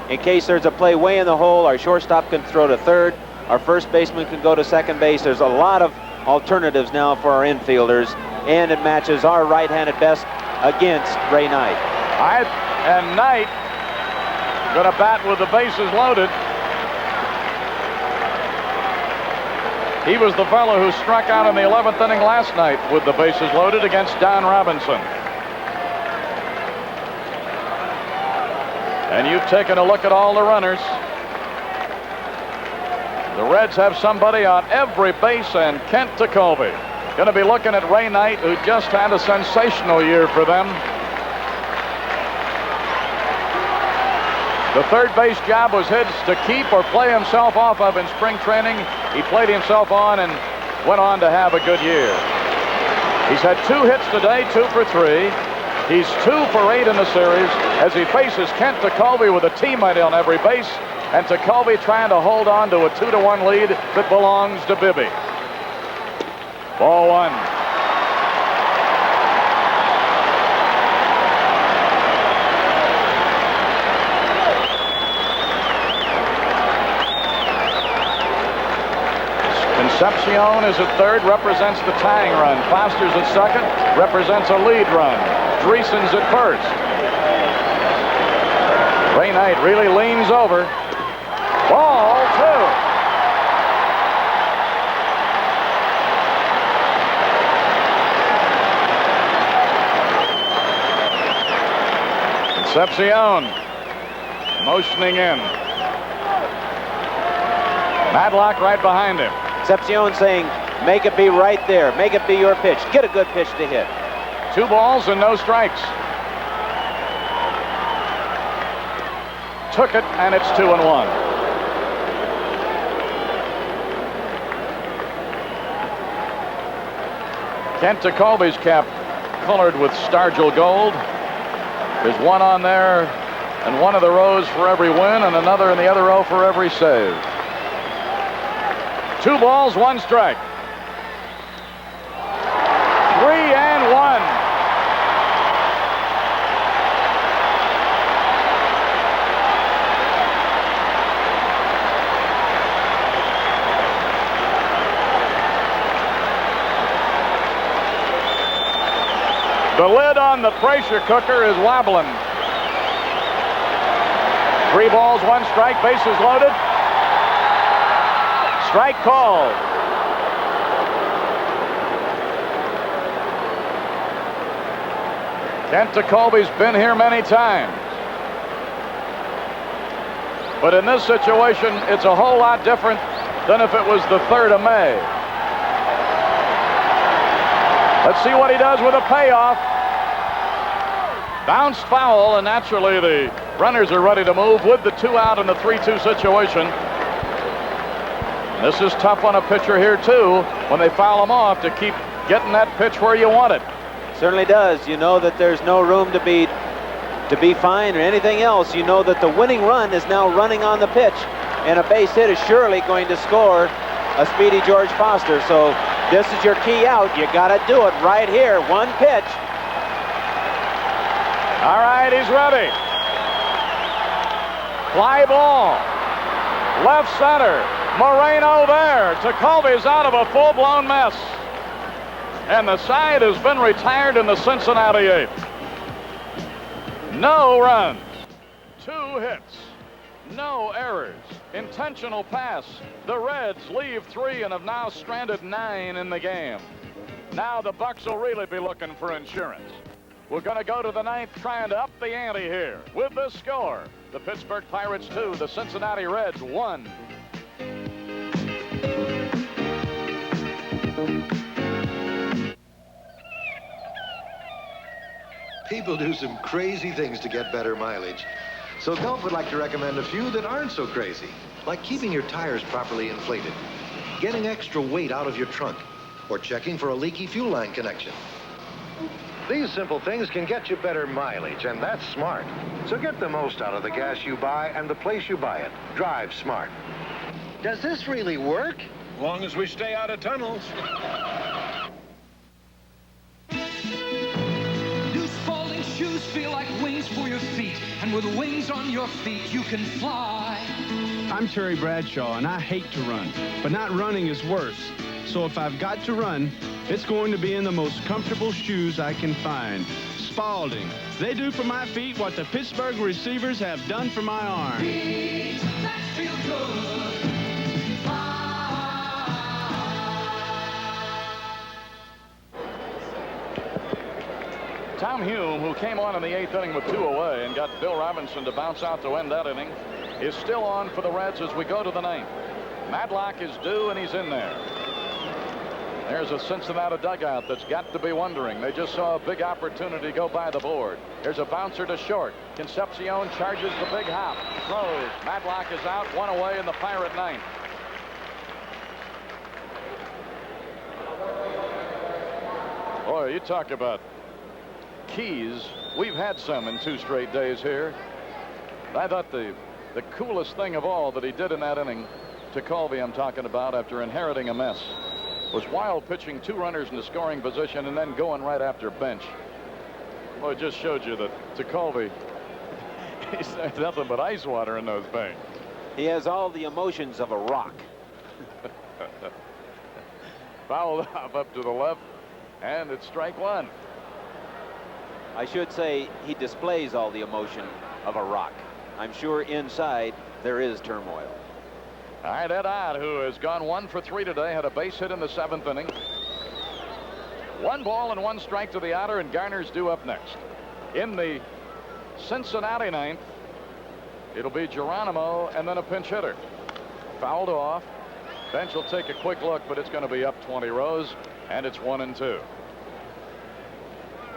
In case there's a play way in the hole, our shortstop can throw to third. Our first baseman can go to second base. There's a lot of alternatives now for our infielders. And it matches our right-handed best against Ray Knight. And Knight going to bat with the bases loaded. He was the fellow who struck out in the 11th inning last night with the bases loaded against Don Robinson. And you've taken a look at all the runners. The Reds have somebody on every base, and Kent Tekulve going to be looking at Ray Knight, who just had a sensational year for them. The third base job was his to keep or play himself off of in spring training. He played himself on and went on to have a good year. He's had 2 hits today, 2 for 3. He's 2 for 8 in the series as he faces Kent Tekulve with a teammate on every base, and Tekulve trying to hold on to a 2-1 lead that belongs to Bibby. Ball 1. Concepcion is at third, represents the tying run. Foster's at second, represents a lead run. Dreesen's at first. Ray Knight really leans over. Ball 2. Concepcion motioning in. Madlock right behind him. Concepcion saying, make it be right there. Make it be your pitch. Get a good pitch to hit. 2 balls and no strikes. Took it, and it's 2-1. Kent Tekulve's cap colored with Stargell gold. There's 1 on there, and 1 of the rows for every win, and another in the other row for every save. 2 balls, 1 strike. 3-1. The lid on the pressure cooker is wobbling. 3 balls, 1 strike, bases loaded. Strike called. Kent Tekulve's been here many times. But in this situation, it's a whole lot different than if it was the 3rd of May. Let's see what he does with a payoff. Bounced foul, and naturally the runners are ready to move with the 2 out in the 3-2 situation. This is tough on a pitcher here, too, when they foul him off to keep getting that pitch where you want it. Certainly does. You know that there's no room to be fined or anything else. You know that the winning run is now running on the pitch, and a base hit is surely going to score a speedy George Foster. So this is your key out. You got to do it right here. 1 pitch. All right, he's ready. Fly ball. Left center. Moreno there. Tekulve's out of a full-blown mess. And the side has been retired in the Cincinnati 8th. No runs. 2 hits. No errors. Intentional pass. The Reds leave 3 and have now stranded 9 in the game. Now the Bucks will really be looking for insurance. We're going to go to the 9th, trying to up the ante here with the score. The Pittsburgh Pirates 2, the Cincinnati Reds 1. People do some crazy things to get better mileage. So Gulf would like to recommend a few that aren't so crazy, like keeping your tires properly inflated, getting extra weight out of your trunk, or checking for a leaky fuel line connection. These simple things can get you better mileage, and that's smart. So get the most out of the gas you buy and the place you buy it. Drive smart. Does this really work? As long as we stay out of tunnels. Shoes feel like wings for your feet, and with wings on your feet, you can fly. I'm Terry Bradshaw, and I hate to run, but not running is worse. So if I've got to run, it's going to be in the most comfortable shoes I can find. Spalding. They do for my feet what the Pittsburgh receivers have done for my arms. Feet that feel good. Tom Hume, who came on in the 8th inning with 2 away and got Bill Robinson to bounce out to end that inning, is still on for the Reds as we go to the 9th. Madlock is due, and he's in there. There's a Cincinnati dugout that's got to be wondering. They just saw a big opportunity go by the board. Here's a bouncer to short. Concepcion charges the big hop. Throws. Madlock is out, 1 away in the Pirate 9th. Boy, you talk about keys. We've had some in 2 straight days here. I thought the coolest thing of all that he did in that inning to Colby, I'm talking about, after inheriting a mess, was wild pitching 2 runners in the scoring position and then going right after bench. Well, it just showed you that to Colby, he's nothing but ice water in those veins. He has all the emotions of a rock. Fouled off up to the left, and it's strike 1. I should say he displays all the emotion of a rock. I'm sure inside there is turmoil. All right, Ed Ott, who has gone 1 for 3 today, had a base hit in the 7th inning. 1 ball and 1 strike to the outer, and Garner's due up next. In the Cincinnati 9th, it'll be Geronimo and then a pinch hitter. Fouled off. Bench will take a quick look, but it's going to be up 20 rows, and it's 1-2.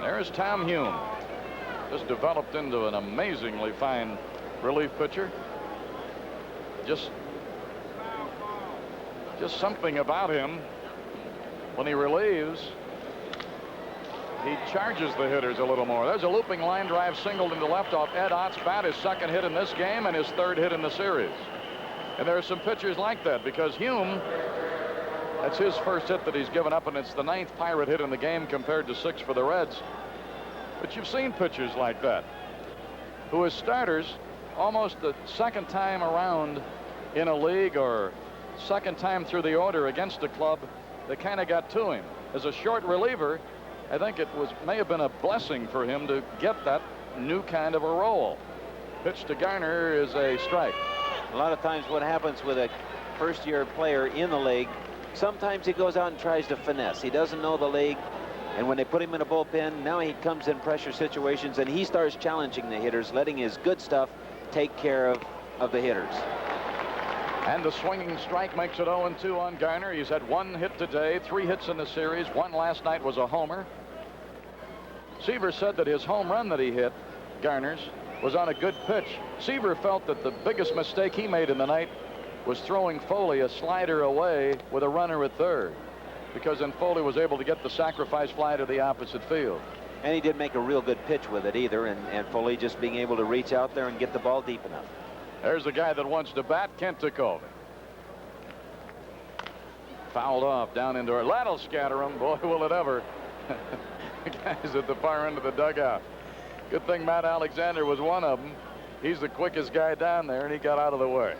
There's Tom Hume. Just developed into an amazingly fine relief pitcher. Just something about him. When he relieves, he charges the hitters a little more. There's a looping line drive singled into left off Ed Ott's bat, his 2nd hit in this game and his 3rd hit in the series. And there are some pitchers like that, because Hume, that's his 1st hit that he's given up, and it's the 9th Pirate hit in the game compared to 6 for the Reds. But you've seen pitchers like that, who as starters, almost the 2nd time around in a league or 2nd time through the order against a club, they kind of got to him. As a short reliever, I think it may have been a blessing for him to get that new kind of a role. Pitch to Garner is a strike. A lot of times what happens with a first-year player in the league, sometimes he goes out and tries to finesse. He doesn't know the league, and when they put him in a bullpen, now he comes in pressure situations and he starts challenging the hitters, letting his good stuff take care of the hitters. And the swinging strike makes it 0-2 on Garner. He's had 1 hit today, 3 hits in the series. 1 last night was a homer. Seaver said that his home run that he hit, Garner's, was on a good pitch. Seaver felt that the biggest mistake he made in the night was throwing Foley a slider away with a runner at 3rd, because then Foley was able to get the sacrifice fly to the opposite field. And he didn't make a real good pitch with it either, and Foley just being able to reach out there and get the ball deep enough. There's the guy that wants to bat, Kent Colby. Fouled off down into her. That'll scatter him. Boy, will it ever. The guy's at the far end of the dugout. Good thing Matt Alexander was one of them. He's the quickest guy down there, and he got out of the way.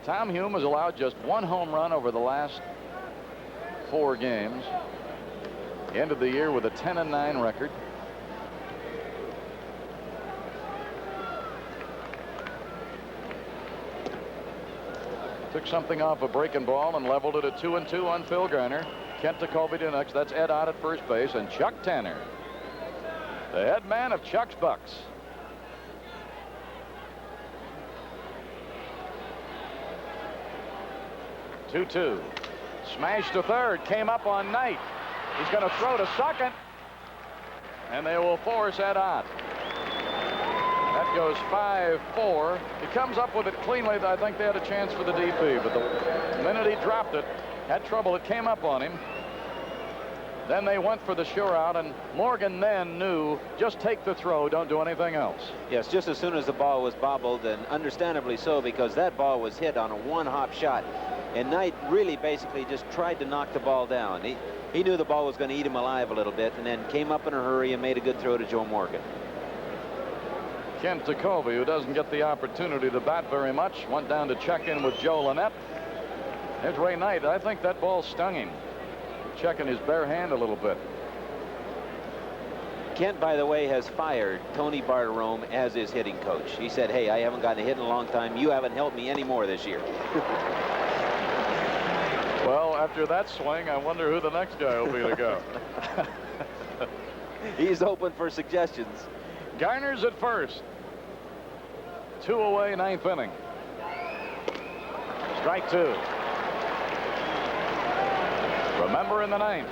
Tom Hume has allowed just 1 home run over the last 4 games. He ended the year with a 10-9 record. Took something off a breaking ball and leveled it at 2-2 on Phil Garner. Kent Tekulve to next. That's Ed Ott at first base, and Chuck Tanner, the head man of Chuck's Bucks. Two. Smash to third. Came up on Knight. He's going to throw to second, and they will force Ed Ott. That goes 5-4. He comes up with it cleanly. I think they had a chance for the DP, but the minute he dropped it, had trouble. It came up on him. Then they went for the sure out, and Morgan then knew, just take the throw, don't do anything else. Yes, just as soon as the ball was bobbled, and understandably so, because that ball was hit on a one-hop shot. And Knight really basically just tried to knock the ball down. He knew the ball was going to eat him alive a little bit, and then came up in a hurry and made a good throw to Joe Morgan. Kent Tekulve, who doesn't get the opportunity to bat very much, went down to check in with Joe Lynette. There's Ray Knight. I think that ball stung him. Checking his bare hand a little bit. Kent, by the way, has fired Tony Bartiromo as his hitting coach. He said, hey, I haven't gotten a hit in a long time. You haven't helped me any more this year. Well, after that swing, I wonder who the next guy will be to go. He's open for suggestions. Garner's at first. 2 away, 9th inning. Strike 2. Remember, in the 9th,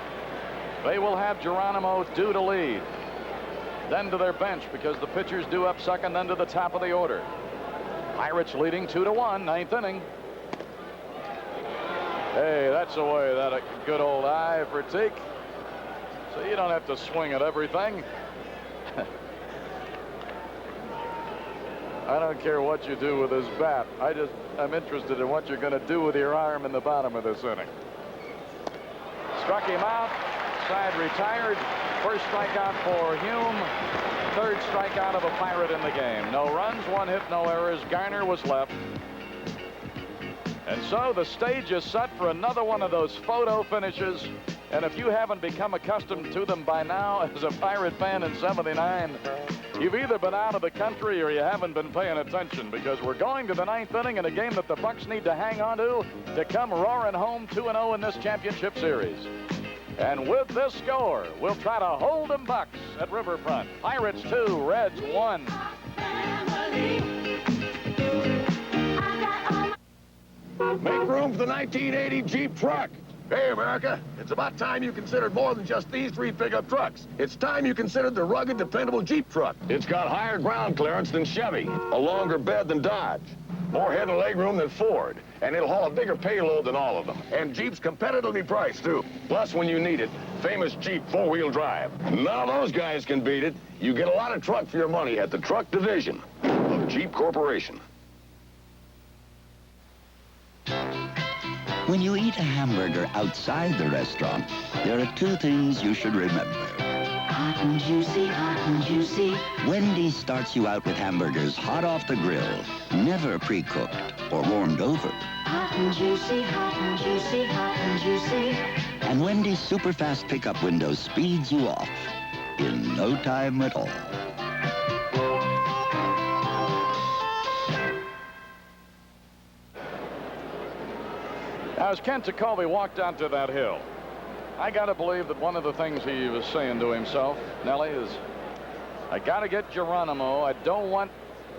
they will have Geronimo due to lead. Then to their bench, because the pitcher's due up second, then to the top of the order. Pirates leading 2-1, 9th inning. Hey, that's away. That a good old eye for Teak. So you don't have to swing at everything. I don't care what you do with his bat. I'm interested in what you're going to do with your arm in the bottom of this inning. Struck him out. Side retired. First strikeout for Hume. Third strikeout of a Pirate in the game. No runs, 1 hit, no errors. Garner was left. And so the stage is set for another one of those photo finishes. And if you haven't become accustomed to them by now as a Pirate fan in '79, you've either been out of the country or you haven't been paying attention, because we're going to the 9th inning in a game that the Bucks need to hang on to come roaring home 2-0 in this championship series. And with this score, we'll try to hold them Bucks at Riverfront. Pirates 2, Reds 1. Make room for the 1980 Jeep truck. Hey, America, it's about time you considered more than just these 3 pickup trucks. It's time you considered the rugged, dependable Jeep truck. It's got higher ground clearance than Chevy, a longer bed than Dodge, more head and leg room than Ford, and it'll haul a bigger payload than all of them. And Jeep's competitively priced, too. Plus, when you need it, famous Jeep 4-wheel drive. None of those guys can beat it. You get a lot of truck for your money at the truck division of Jeep Corporation. When you eat a hamburger outside the restaurant, there are 2 things you should remember. Hot and juicy, hot and juicy. Wendy's starts you out with hamburgers hot off the grill, never pre-cooked or warmed over. Hot and juicy, hot and juicy, hot and juicy. And Wendy's super fast pickup window speeds you off in no time at all. As Kent Tekulve walked out to that hill, I got to believe that one of the things he was saying to himself, Nellie, is, I got to get Geronimo. I don't want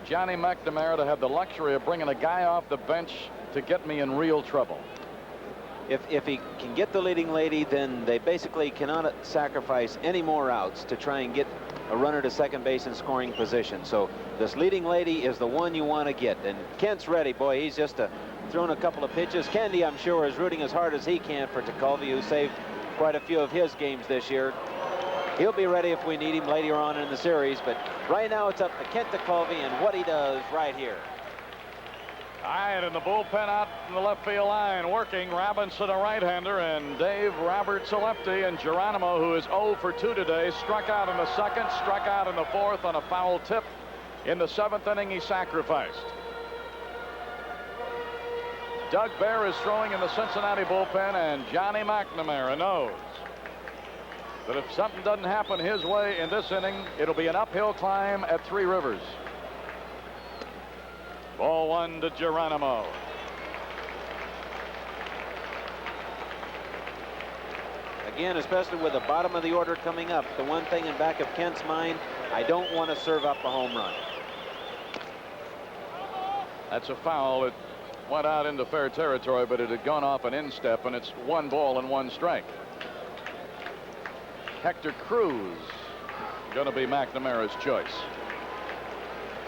Johnny McNamara to have the luxury of bringing a guy off the bench to get me in real trouble. If he can get the leading lady, then they basically cannot sacrifice any more outs to try and get a runner to second base in scoring position. So this leading lady is the one you want to get. And Kent's ready, boy. He's just thrown a couple of pitches. Kendi, I'm sure, is rooting as hard as he can for Tekulve, who saved quite a few of his games this year. He'll be ready if we need him later on in the series, but right now it's up to Kent Tekulve and what he does right here. All right, in the bullpen out in the left field line, working Robinson, a right-hander, and Dave Roberts, a lefty, and Geronimo, who is 0 for 2 today, struck out in the 2nd, struck out in the 4th on a foul tip. In the 7th inning, he sacrificed. Doug Bear is throwing in the Cincinnati bullpen, and Johnny McNamara knows that if something doesn't happen his way in this inning, it'll be an uphill climb at Three Rivers. Ball 1 to Geronimo. again, especially with the bottom of the order coming up, the one thing in back of Kent's mind, I don't want to serve up a home run. That's a foul. It went out into fair territory, but it had gone off an instep, and it's 1 ball and 1 strike. Hector Cruz going to be McNamara's choice.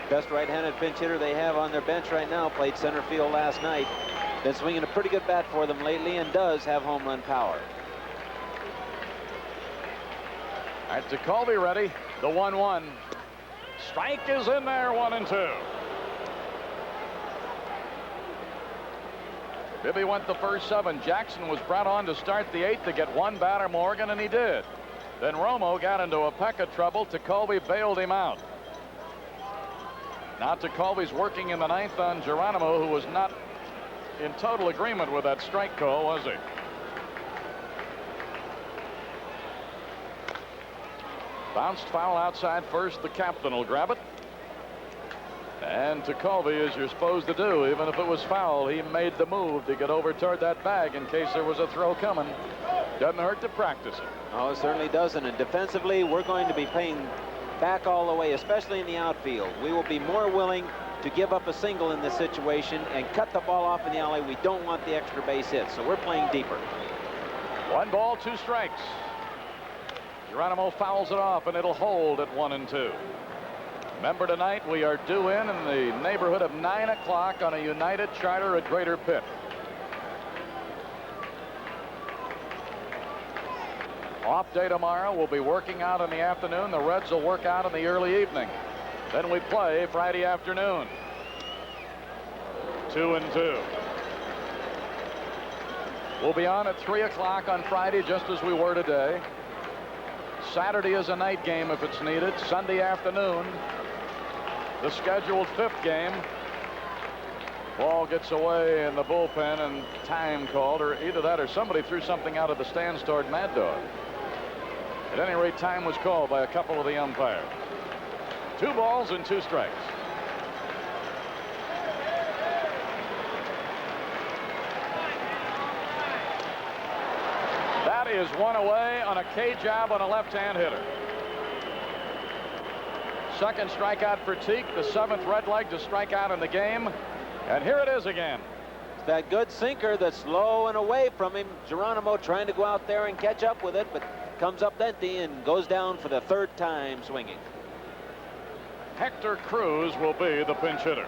Best right-handed pinch hitter they have on their bench right now. Played center field last night. Been swinging a pretty good bat for them lately and does have home run power. All right, Colby ready. The 1-1. Strike is in there, 1-2. Bibby went the first 7. Jackson was brought on to start the 8th to get 1 batter, Morgan, and he did. Then Romo got into a peck of trouble. Colby bailed him out. Now Colby's working in the 9th on Geronimo, who was not in total agreement with that strike call, was he? Bounced foul outside first. The captain will grab it. And Colby, as you're supposed to do, even if it was foul, he made the move to get over toward that bag in case there was a throw coming. Doesn't hurt to practice it. Oh, it certainly doesn't. And defensively, we're going to be playing back all the way, especially in the outfield. We will be more willing to give up a single in this situation and cut the ball off in the alley. We don't want the extra base hit, so we're playing deeper. 1 ball, 2 strikes. Geronimo fouls it off, and it'll hold at 1-2. Remember, tonight we are due in the neighborhood of 9 o'clock on a United charter at Greater Pitt. Off day tomorrow. We'll be working out in the afternoon. The Reds will work out in the early evening. Then we play Friday afternoon. 2-2. We'll be on at 3 o'clock on Friday, just as we were today. Saturday is a night game if it's needed. Sunday afternoon, the scheduled 5th game. Ball gets away in the bullpen and time called, or either that or somebody threw something out of the stands toward Mad Dog. At any rate, time was called by a couple of the umpires. 2 balls and 2 strikes. That is 1 away on a K job on a left-hand hitter. Second strikeout for Teak, the 7th red leg to strike out in the game. And here it is again. It's that good sinker that's low and away from him. Geronimo trying to go out there and catch up with it, but comes up empty and goes down for the 3rd time swinging. Hector Cruz will be the pinch hitter.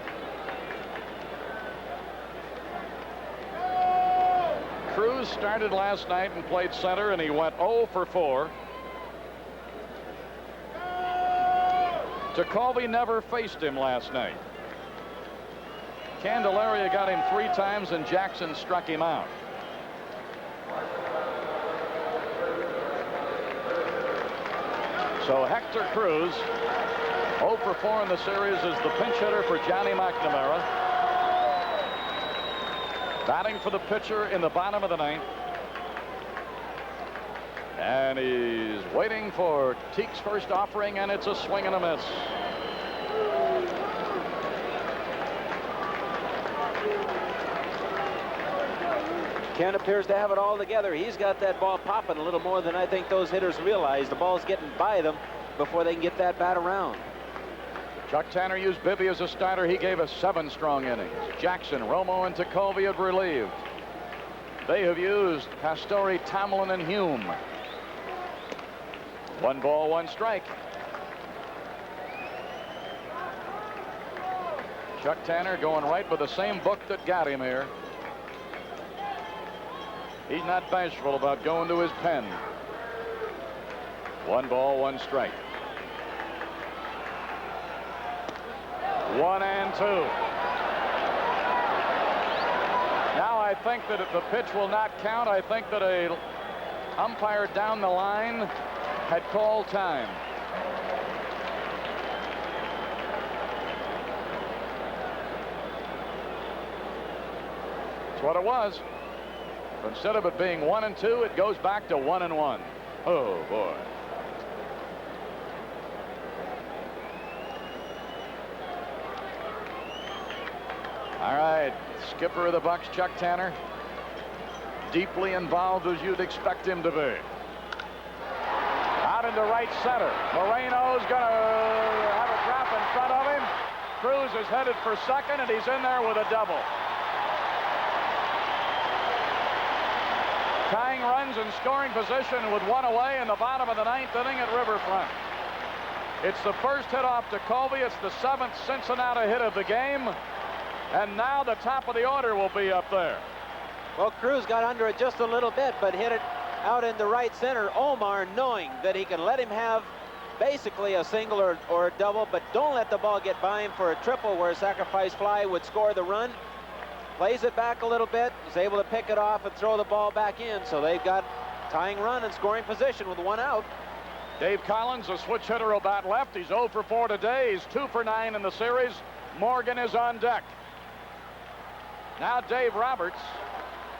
Cruz started last night and played center, and he went 0 for 4. Colby never faced him last night. Candelaria got him 3 times, and Jackson struck him out. So Hector Cruz, 0 for 4 in the series, is the pinch hitter for Johnny McNamara. Batting for the pitcher in the bottom of the 9th. And he's waiting for Teak's first offering, and it's a swing and a miss. Ken appears to have it all together. He's got that ball popping a little more than I think those hitters realize. The ball's getting by them before they can get that bat around. Chuck Tanner used Bibby as a starter. He gave us 7 strong innings. Jackson, Romo, and Colby have relieved. They have used Pastore, Tomlin, and Hume. 1 ball, 1 strike. Chuck Tanner going right with the same book that got him here. He's not bashful about going to his pen. 1 ball, 1 strike. 1-2. Now I think that if the pitch will not count, I think that a umpire down the line had called time. That's what it was. Instead of it being 1-2, it goes back to 1-1. Oh boy. All right, skipper of the Bucks, Chuck Tanner, deeply involved as you'd expect him to be. out into right center. Moreno's going to have a drop in front of him. Cruz is headed for second, and he's in there with a double. Tying runs in scoring position with one away in the bottom of the ninth inning at Riverfront. It's the first hit off to Colby. It's the 7th Cincinnati hit of the game. And now the top of the order will be up there. Well, Cruz got under it just a little bit, but hit it out into right center. Omar, knowing that he can let him have basically a single or a double, but don't let the ball get by him for a triple where a sacrifice fly would score the run. Plays it back a little bit. He's able to pick it off and throw the ball back in. So they've got tying run and scoring position with one out. Dave Collins, a switch hitter, will bat left. He's 0 for 4 today. He's 2 for 9 in the series. Morgan is on deck. Now Dave Roberts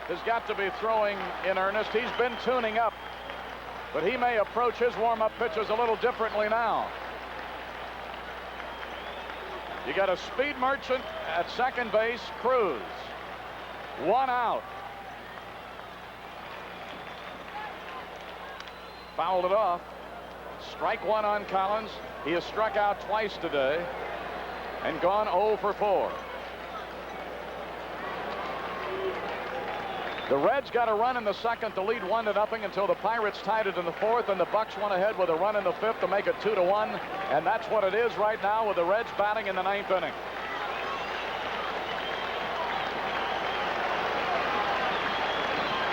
has got to be throwing in earnest. He's been tuning up, but he may approach his warm-up pitches a little differently now. You got a speed merchant at second base, Cruz. One out. Fouled it off. Strike one on Collins. He has struck out twice today and gone 0 for 4. The Reds got a run in the second to lead 1-0 until the Pirates tied it in the fourth, and the Bucks went ahead with a run in the fifth to make it 2-1, and that's what it is right now with the Reds batting in the ninth inning.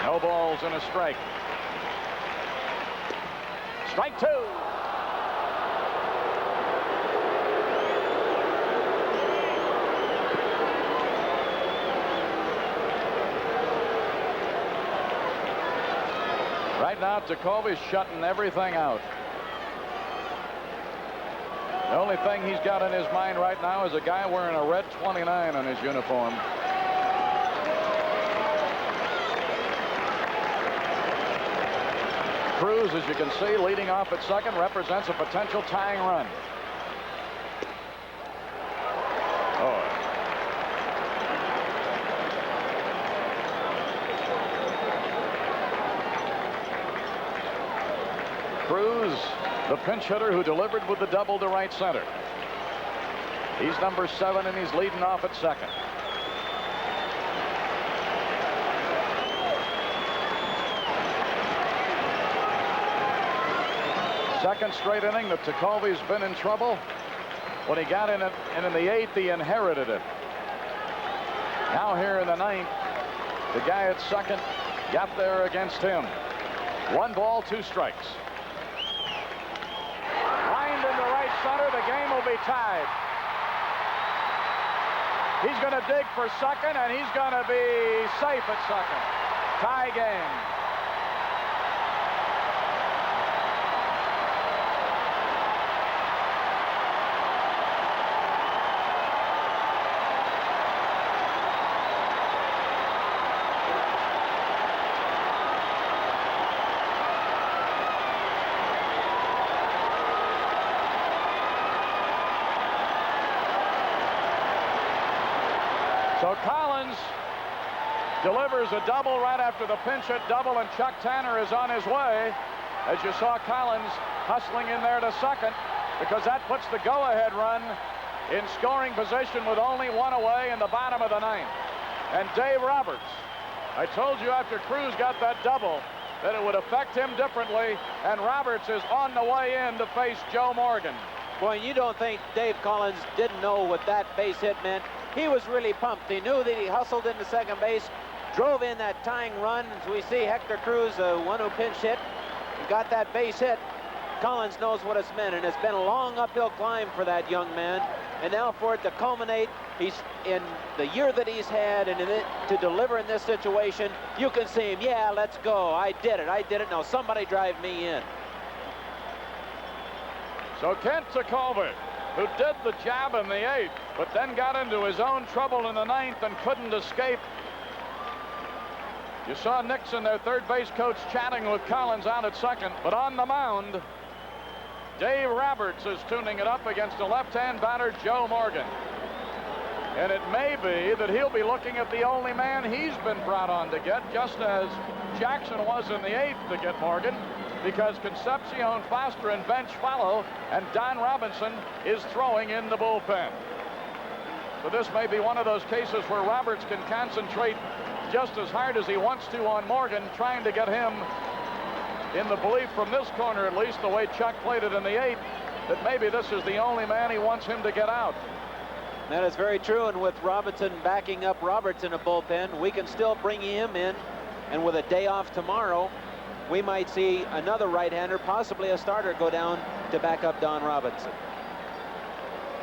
No balls and a strike. Strike two. Right now, Jacoby's shutting everything out. The only thing he's got in his mind right now is a guy wearing a red 29 on his uniform. Cruz, as you can see, leading off at second, represents a potential tying run. Cruz, the pinch hitter who delivered with the double to right center. He's number 7, and he's leading off at second. Second straight inning that Tekulve's been in trouble. When he got in it, and in the 8th, he inherited it. Now here in the 9th, the guy at second got there against him. 1 ball, 2 strikes. Lined into right center, the game will be tied. He's going to dig for second, and he's going to be safe at second. Tie game. So Collins delivers a double right after the pinch hit double, and Chuck Tanner is on his way. As you saw Collins hustling in there to second, because that puts the go-ahead run in scoring position with only 1 away in the bottom of the 9th. And Dave Roberts, I told you after Cruz got that double that it would affect him differently, and Roberts is on the way in to face Joe Morgan. Boy, you don't think Dave Collins didn't know what that base hit meant. He was really pumped. He knew that he hustled into second base, drove in that tying run. As we see Hector Cruz, one who pinch hit, got that base hit. Collins knows what it's meant, and it's been a long uphill climb for that young man. And now for it to culminate, he's in the year that he's had, and to deliver in this situation, you can see him, yeah, let's go. I did it. Now somebody drive me in. So Kent Tekulve, who did the job in the 8th, but then got into his own trouble in the 9th and couldn't escape. You saw Nixon, their third base coach, chatting with Collins out at second, but on the mound, Dave Roberts is tuning it up against a left-hand batter, Joe Morgan. And it may be that he'll be looking at the only man he's been brought on to get, just as Jackson was in the 8th to get Morgan, because Concepcion, Foster, and Bench follow, and Don Robinson is throwing in the bullpen. So this may be one of those cases where Roberts can concentrate just as hard as he wants to on Morgan, trying to get him in the belief from this corner, at least the way Chuck played it in the 8th, that maybe this is the only man he wants him to get out. That is very true, and with Robinson backing up Roberts in a bullpen, we can still bring him in, and with a day off tomorrow, we might see another right-hander, possibly a starter, go down to back up Don Robinson.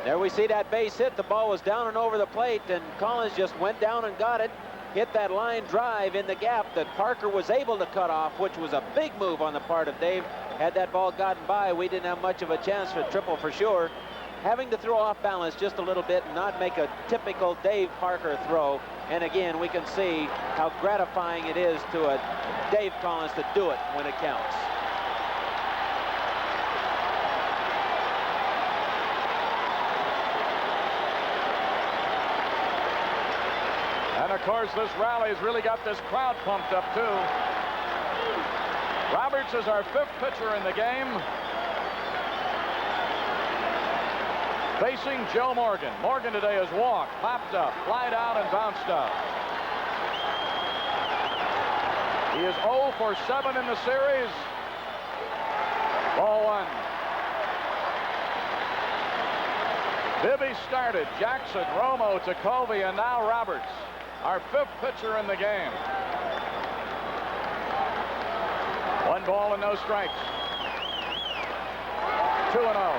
There we see that base hit. The ball was down and over the plate, and Collins just went down and got it, hit that line drive in the gap that Parker was able to cut off, which was a big move on the part of Dave. Had that ball gotten by, we didn't have much of a chance for triple for sure. Having to throw off balance just a little bit and not make a typical Dave Parker throw. And again, we can see how gratifying it is to a Dave Collins to do it when it counts. And of course, this rally has really got this crowd pumped up too. Roberts is our 5th pitcher in the game, facing Joe Morgan. Morgan today has walked, popped up, flied out, and bounced out. He is 0 for 7 in the series. Ball 1. Bibby started. Jackson, Romo, Ticovey, and now Roberts, our 5th pitcher in the game. 1 ball and no strikes. 2-0.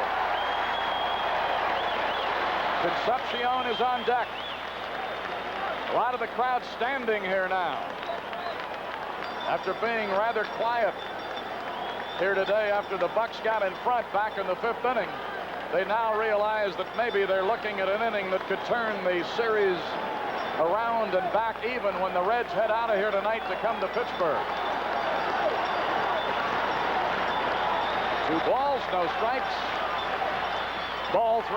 Concepcion is on deck. A lot of the crowd standing here now. After being rather quiet here today after the Bucks got in front back in the 5th inning, they now realize that maybe they're looking at an inning that could turn the series around and back even when the Reds head out of here tonight to come to Pittsburgh. 2 balls, no strikes. Ball 3.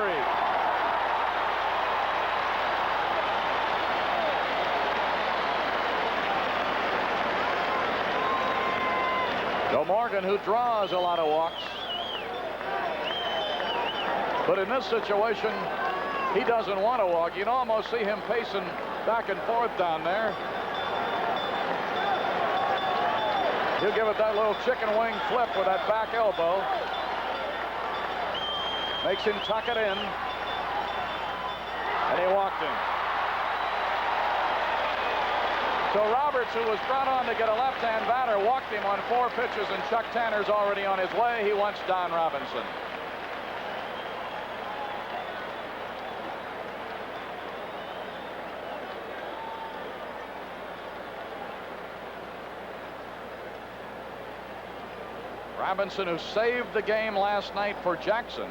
Joe Morgan, who draws a lot of walks. But in this situation, he doesn't want to walk. You can almost see him pacing back and forth down there. He'll give it that little chicken wing flip with that back elbow. Makes him tuck it in. And he walked him. So Roberts, who was brought on to get a left-hand batter, walked him on 4 pitches, and Chuck Tanner's already on his way. He wants Don Robinson. Robinson, who saved the game last night for Jackson,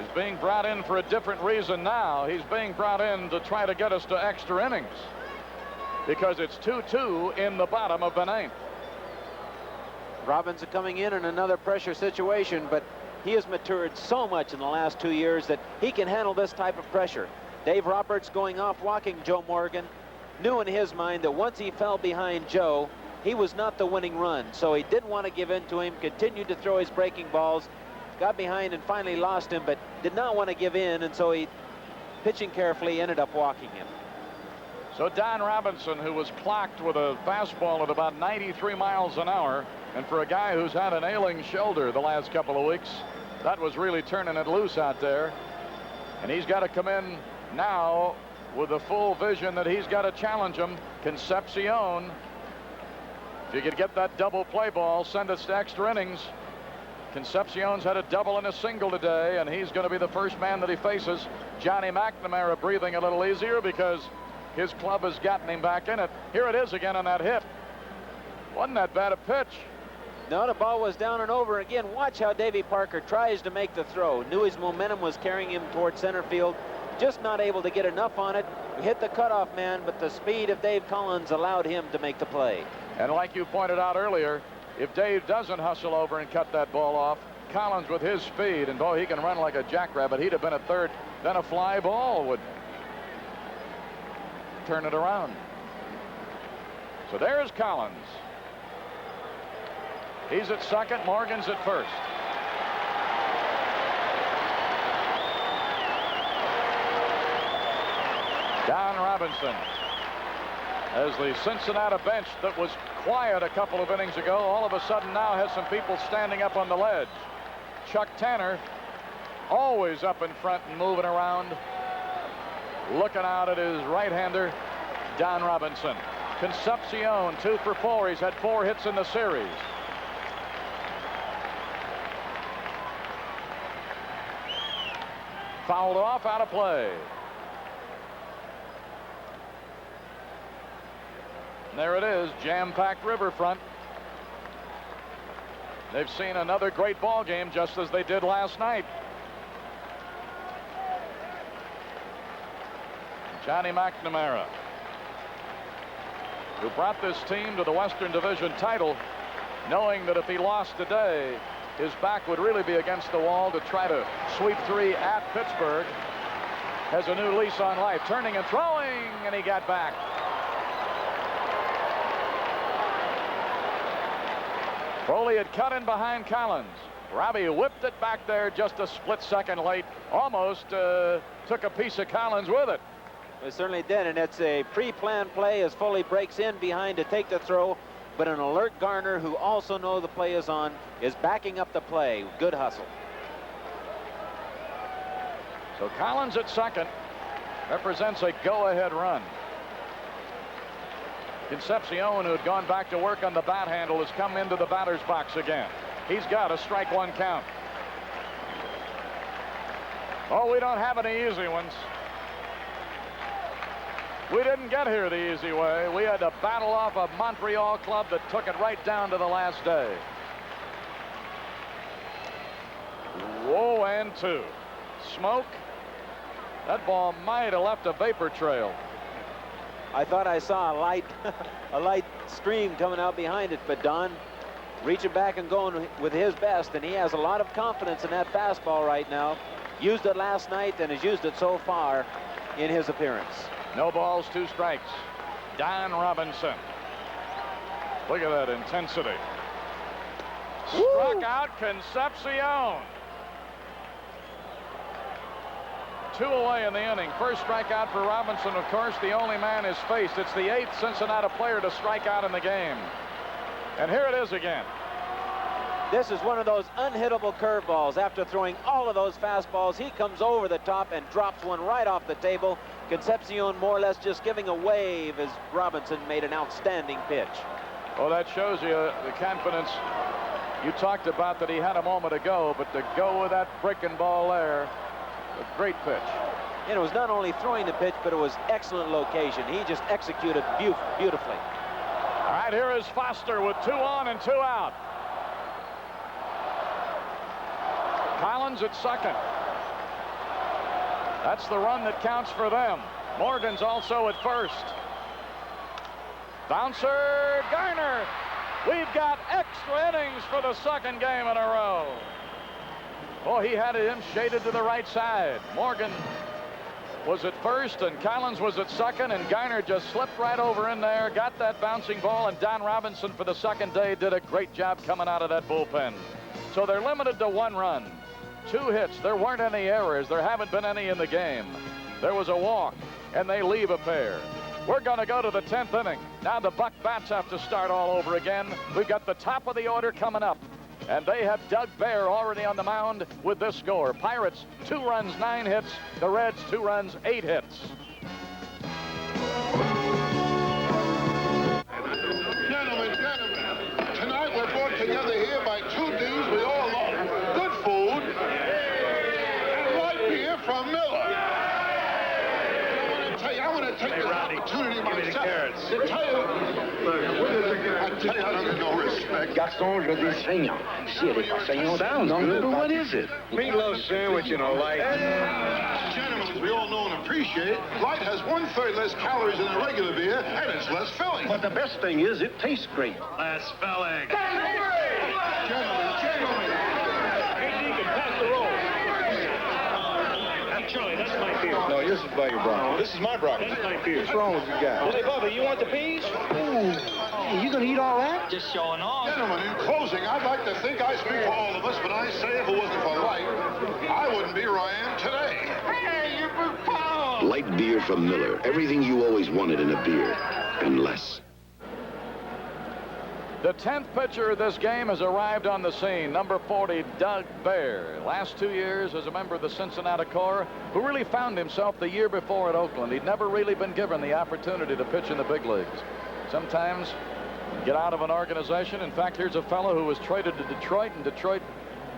is being brought in for a different reason now. He's being brought in to try to get us to extra innings, because it's 2-2 in the bottom of the 9th. Robinson coming in another pressure situation, but he has matured so much in the last 2 years that he can handle this type of pressure. Dave Roberts going off walking Joe Morgan, knew in his mind that once he fell behind Joe, he was not the winning run, so he didn't want to give in to him, continued to throw his breaking balls, got behind and finally lost him, but did not want to give in, and so he, pitching carefully, ended up walking him. So Don Robinson, who was clocked with a fastball at about 93 miles an hour, and for a guy who's had an ailing shoulder the last couple of weeks, that was really turning it loose out there. And he's got to come in now with the full vision that he's got to challenge him. Concepcion, if you could get that double play ball, send us to extra innings. Concepcion's had a double and a single today, and he's going to be the first man that he faces. Johnny McNamara breathing a little easier because his club has gotten him back in it. Here it is again on that hit. Wasn't that bad a pitch? No, the ball was down and over. Again, watch how Davy Parker tries to make the throw. Knew his momentum was carrying him towards center field. Just not able to get enough on it. He hit the cutoff man, but the speed of Dave Collins allowed him to make the play. And like you pointed out earlier, if Dave doesn't hustle over and cut that ball off, Collins with his speed, and boy, he can run like a jackrabbit. He'd have been at third, then a fly ball would turn it around. So there's Collins. He's at second. Morgan's at first. Don Robinson, as the Cincinnati bench that was quiet a couple of innings ago, all of a sudden now has some people standing up on the ledge. Chuck Tanner, always up in front and moving around, looking out at his right-hander, Don Robinson. Concepcion, 2 for 4. He's had 4 hits in the series. Fouled off, out of play. There it is, jam-packed riverfront. They've seen another great ball game just as they did last night. Johnny McNamara, who brought this team to the Western Division title, knowing that if he lost today, his back would really be against the wall to try to sweep 3 at Pittsburgh, has a new lease on life. Turning and throwing, and he got back. Foley had cut in behind Collins. Robbie whipped it back there just a split second late. Almost took a piece of Collins with it. It certainly did, and it's a pre-planned play as Foley breaks in behind to take the throw. But an alert Garner, who also knows the play is on, is backing up the play. Good hustle. So Collins at second represents a go-ahead run. Concepcion, who had gone back to work on the bat handle, has come into the batter's box again. He's got a strike 1 count. Oh, we don't have any easy ones. We didn't get here the easy way. We had to battle off a Montreal club that took it right down to the last day. Whoa, and 2. Smoke. That ball might have left a vapor trail. I thought I saw a light stream coming out behind it, but Don reaching back and going with his best, and he has a lot of confidence in that fastball right now. Used it last night and has used it so far in his appearance. No balls, 2 strikes. Don Robinson. Look at that intensity. Struck out Concepcion. 2 away in the inning. First strikeout for Robinson, of course, the only man is faced. It's the 8th Cincinnati player to strike out in the game. And here it is again. This is one of those unhittable curveballs. After throwing all of those fastballs, he comes over the top and drops one right off the table. Concepcion more or less just giving a wave as Robinson made an outstanding pitch. Well, that shows you the confidence you talked about that he had a moment ago, but to go with that breaking ball there, a great pitch. And it was not only throwing the pitch, but it was excellent location. He just executed beautifully. All right, here is Foster with 2 on and 2 out. Collins at second. That's the run that counts for them. Morgan's also at first. Bouncer, Garner. We've got extra innings for the 2nd game in a row. Oh, he had him shaded to the right side. Morgan was at first, and Collins was at second, and Garner just slipped right over in there, got that bouncing ball, and Don Robinson for the 2nd day did a great job coming out of that bullpen. So they're limited to 1 run. 2 hits. There weren't any errors. There haven't been any in the game. There was a walk, and they leave a pair. We're going to go to the 10th inning. Now the Buck Bats have to start all over again. We've got the top of the order coming up, and they have Doug Bear already on the mound with this score. Pirates, 2 runs, 9 hits. The Reds, 2 runs, 8 hits. Gentlemen, tonight we're brought together here by 2 dudes we all love. Good food and light beer from Miller. I want to take this opportunity myself to tell you, I tell you, under no respect. Garçon, je dis saignant. Si elle est pas saignante, Sounds good, but what is it? Meatloaf sandwich and a light. Gentlemen, as we all know and appreciate, light has 1/3 less calories than a regular beer, and it's less filling. But the best thing is, it tastes great. Less filling. Gentlemen. Hey, Deacon, pass the roll. Charlie, that's my beer. No, this is by your broccoli. This is my broccoli. What's wrong with you guys? Hey, Bubba, you want the peas? Hey, you gonna eat all that? Just showing off. Gentlemen, in closing, I'd like to think I speak for all of us, but I say if it wasn't for light, I wouldn't be where I am today. Hey, you big power! Light beer from Miller. Everything you always wanted in a beer, and less. The 10th pitcher of this game has arrived on the scene, number 40, Doug Bear. Last 2 years as a member of the Cincinnati Corps, who really found himself the year before at Oakland. He'd never really been given the opportunity to pitch in the big leagues. Sometimes get out of an organization. In fact, here's a fellow who was traded to Detroit, and Detroit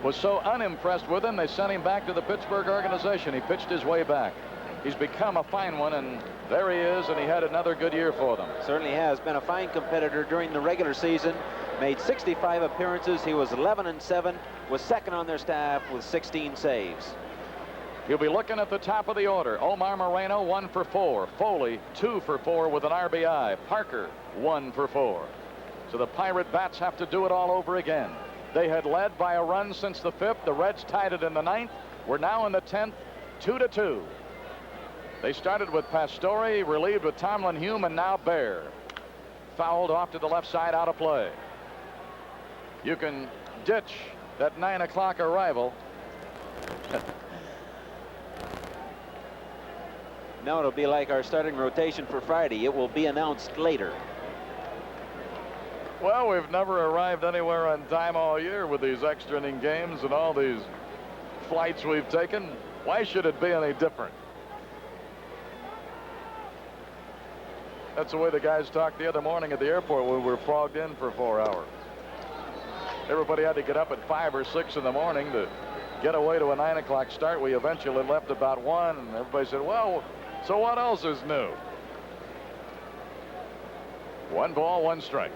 was so unimpressed with him, they sent him back to the Pittsburgh organization. He pitched his way back. He's become a fine one, and there he is, and he had another good year for them. Certainly has been a fine competitor during the regular season. Made 65 appearances. He was 11-7, was second on their staff with 16 saves. He'll be looking at the top of the order. Omar Moreno, 1 for 4. Foley, 2 for 4 with an RBI. Parker, 1 for 4. So the Pirate Bats have to do it all over again. They had led by a run since the 5th. The Reds tied it in the 9th. We're now in the 10th, 2-2. They started with Pastore, relieved with Tomlin Hume, and now Bear. Fouled off to the left side, out of play. You can ditch that 9 o'clock arrival. Now it'll be like our starting rotation for Friday. It will be announced later. Well, we've never arrived anywhere on time all year with these extra inning games and all these flights we've taken. Why should it be any different? That's the way the guys talked the other morning at the airport when we were fogged in for 4 hours. Everybody had to get up at 5 or 6 in the morning to get away to a 9 o'clock start. We eventually left about 1, and everybody said, well, so what else is new? 1 ball, 1 strike.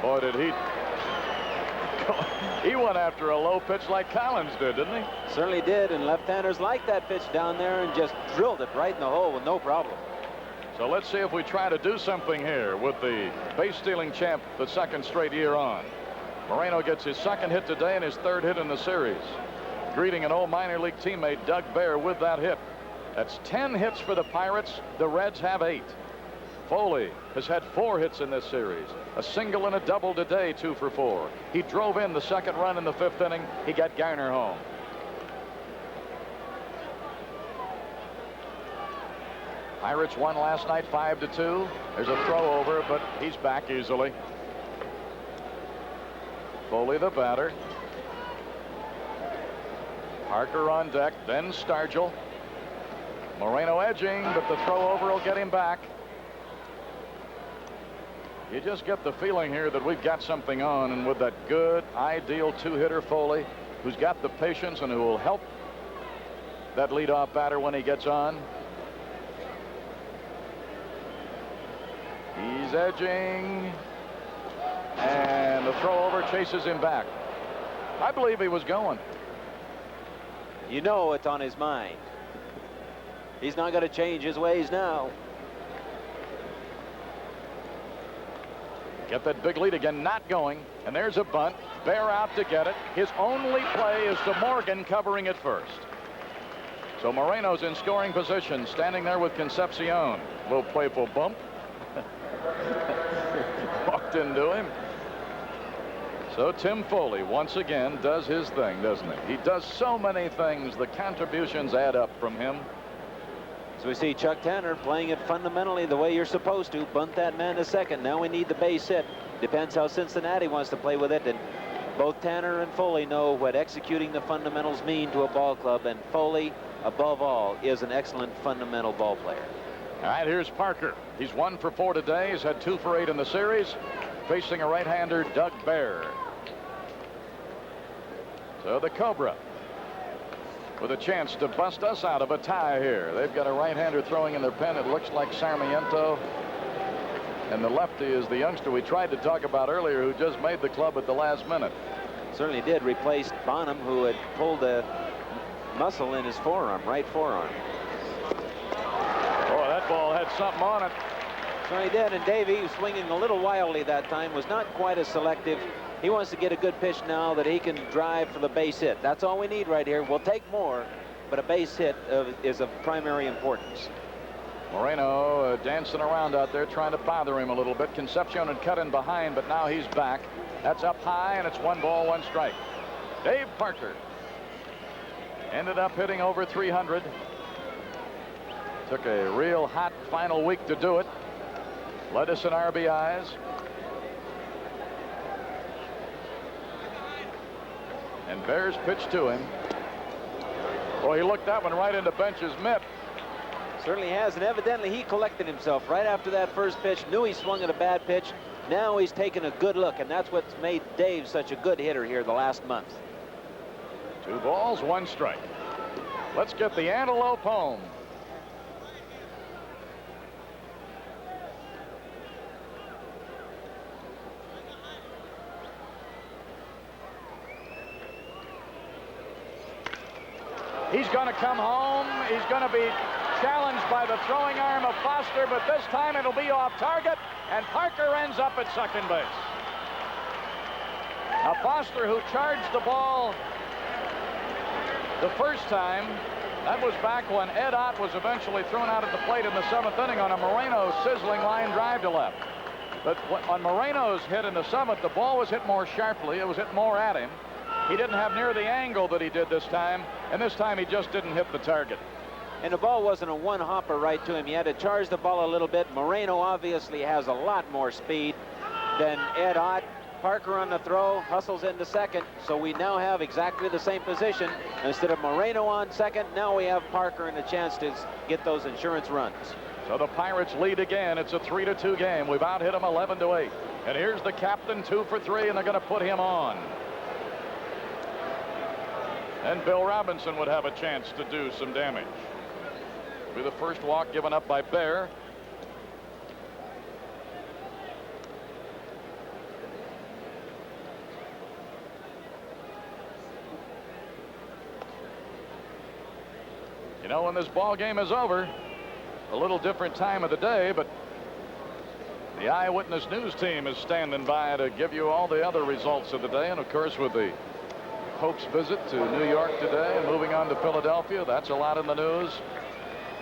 Boy, did he went after a low pitch like Collins did, didn't he? Certainly did, and left-handers like that pitch down there and just drilled it right in the hole with no problem. So let's see if we try to do something here with the base-stealing champ the 2nd straight year on. Moreno gets his 2nd hit today and his 3rd hit in the series. Greeting an old minor league teammate, Doug Bear, with that hit. That's 10 hits for the Pirates. The Reds have 8. Foley has had 4 hits in this series. A single and a double today, 2 for 4. He drove in the 2nd run in the 5th inning. He got Garner home. Pirates won last night 5-2. There's a throw over, but he's back easily. Foley the batter. Parker on deck, then Stargell. Moreno edging, but the throw over will get him back. You just get the feeling here that we've got something on, and with that good, ideal 2-hitter Foley, who's got the patience and who will help that leadoff batter when he gets on. He's edging, and the throw over chases him back. I believe he was going. You know it's on his mind. He's not going to change his ways now. Get that big lead again, not going, and there's a bunt. Bear out to get it. His only play is to Morgan covering it first. So Moreno's in scoring position, standing there with Concepcion. A little playful bump. Walked into him. So Tim Foley once again does his thing, doesn't he? He does so many things. The contributions add up from him. So we see Chuck Tanner playing it fundamentally the way you're supposed to. Bunt that man to second. Now we need the base hit. Depends how Cincinnati wants to play with it. And both Tanner and Foley know what executing the fundamentals mean to a ball club. And Foley, above all, is an excellent fundamental ball player. All right, here's Parker. He's 1 for 4 today. He's had 2 for 8 in the series. Facing a right-hander, Doug Bear. So the Cobra with a chance to bust us out of a tie here. They've got a right-hander throwing in their pen. It looks like Sarmiento. And the lefty is the youngster we tried to talk about earlier, who just made the club at the last minute. Certainly did. Replaced Bonham, who had pulled a muscle in his forearm, right forearm. Oh, that ball had something on it. Certainly did. And Davey, swinging a little wildly that time, was not quite as selective He wants to get a good pitch now that he can drive for the base hit. That's all we need right here. We'll take more, but a base hit is of primary importance. Moreno dancing around out there, trying to bother him a little bit. Concepcion had cut in behind, but now he's back. That's up high, and it's 1 ball, 1 strike. Dave Parker ended up hitting over 300. Took a real hot final week to do it. Led us in RBIs. And Bears pitched to him. Boy, he looked that one right into Bench's mitt. Certainly has, and evidently he collected himself right after that first pitch. Knew he swung at a bad pitch. Now he's taken a good look, and that's what's made Dave such a good hitter here the last month. 2 balls, 1 strike. Let's get the antelope home. He's going to come home. He's going to be challenged by the throwing arm of Foster, but this time it'll be off target, and Parker ends up at second base. Now Foster, who charged the ball the first time, that was back when Ed Ott was eventually thrown out at the plate in the 7th inning on a Moreno sizzling line drive to left. But on Moreno's hit in the 7th, the ball was hit more sharply. It was hit more at him. He didn't have near the angle that he did this time, and this time he just didn't hit the target. And the ball wasn't a one-hopper right to him. He had to charge the ball a little bit. Moreno obviously has a lot more speed than Ed Ott. Parker on the throw, hustles into second, so we now have exactly the same position. Instead of Moreno on second, now we have Parker and a chance to get those insurance runs. So the Pirates lead again. It's a 3-2 game. We've out-hit them 11-8. And here's the captain, 2 for 3, and they're going to put him on. And Bill Robinson would have a chance to do some damage. Be the first walk given up by Bear. You know, when this ball game is over, a little different time of the day, but the Eyewitness News team is standing by to give you all the other results of the day. And of course, with the Pope's visit to New York today and moving on to Philadelphia, that's a lot in the news.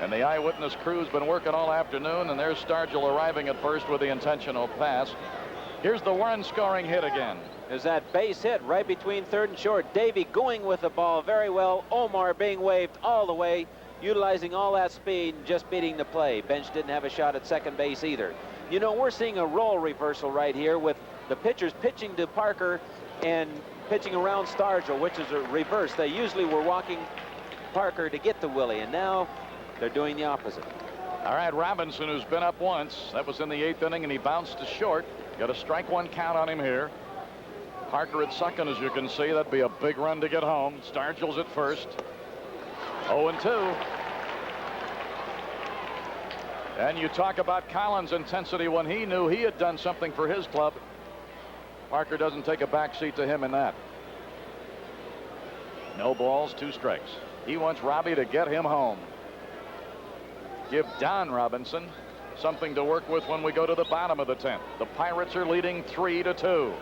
And the Eyewitness crew's been working all afternoon, and there's Stargell arriving at first with the intentional pass. Here's the run-scoring hit again. There's that base hit right between third and short. Davey going with the ball very well. Omar being waved all the way, utilizing all that speed and just beating the play. Bench didn't have a shot at second base either. You know, we're seeing a role reversal right here with the pitchers pitching to Parker and pitching around Stargell, which is a reverse. They usually were walking Parker to get to Willie, and now they're doing the opposite. All right, Robinson, who's been up once. That was in the 8th inning, and he bounced to short. Got a strike 1 count on him here. Parker at second, as you can see. That'd be a big run to get home. Stargell's at first. 0-2. And you talk about Collins' intensity when he knew he had done something for his club. Parker doesn't take a back seat to him in that. No balls, 2 strikes. He wants Robbie to get him home. Give Don Robinson something to work with when we go to the bottom of the 10th. The Pirates are leading 3-2.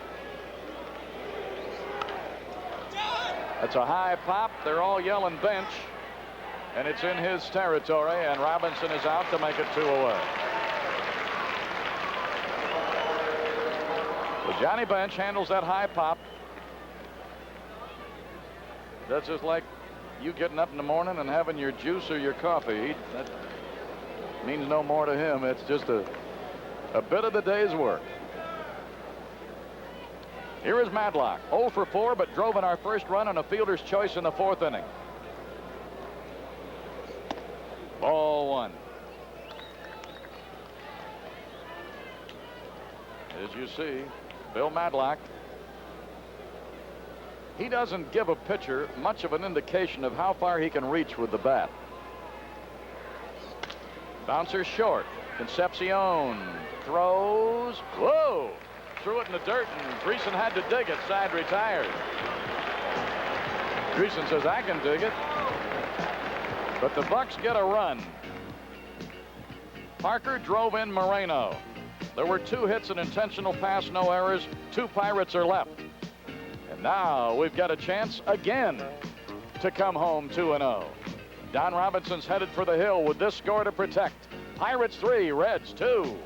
That's a high pop. They're all yelling bench. And it's in his territory, and Robinson is out to make it 2 away. So Johnny Bench handles that high pop. That's just like you getting up in the morning and having your juice or your coffee. That means no more to him. It's just a bit of the day's work. Here is Madlock, 0 for 4, but drove in our first run on a fielder's choice in the 4th inning. Ball 1. As you see, Bill Madlock. He doesn't give a pitcher much of an indication of how far he can reach with the bat. Bouncer short. Concepcion throws. Whoa! Threw it in the dirt, and Dreesen had to dig it. Side retired. Dreesen says, I can dig it. But the Bucks get a run. Parker drove in Moreno. There were 2 hits, an intentional pass, no errors. 2 Pirates are left. And now we've got a chance again to come home 2-0. Don Robinson's headed for the hill with this score to protect. Pirates 3, Reds 2.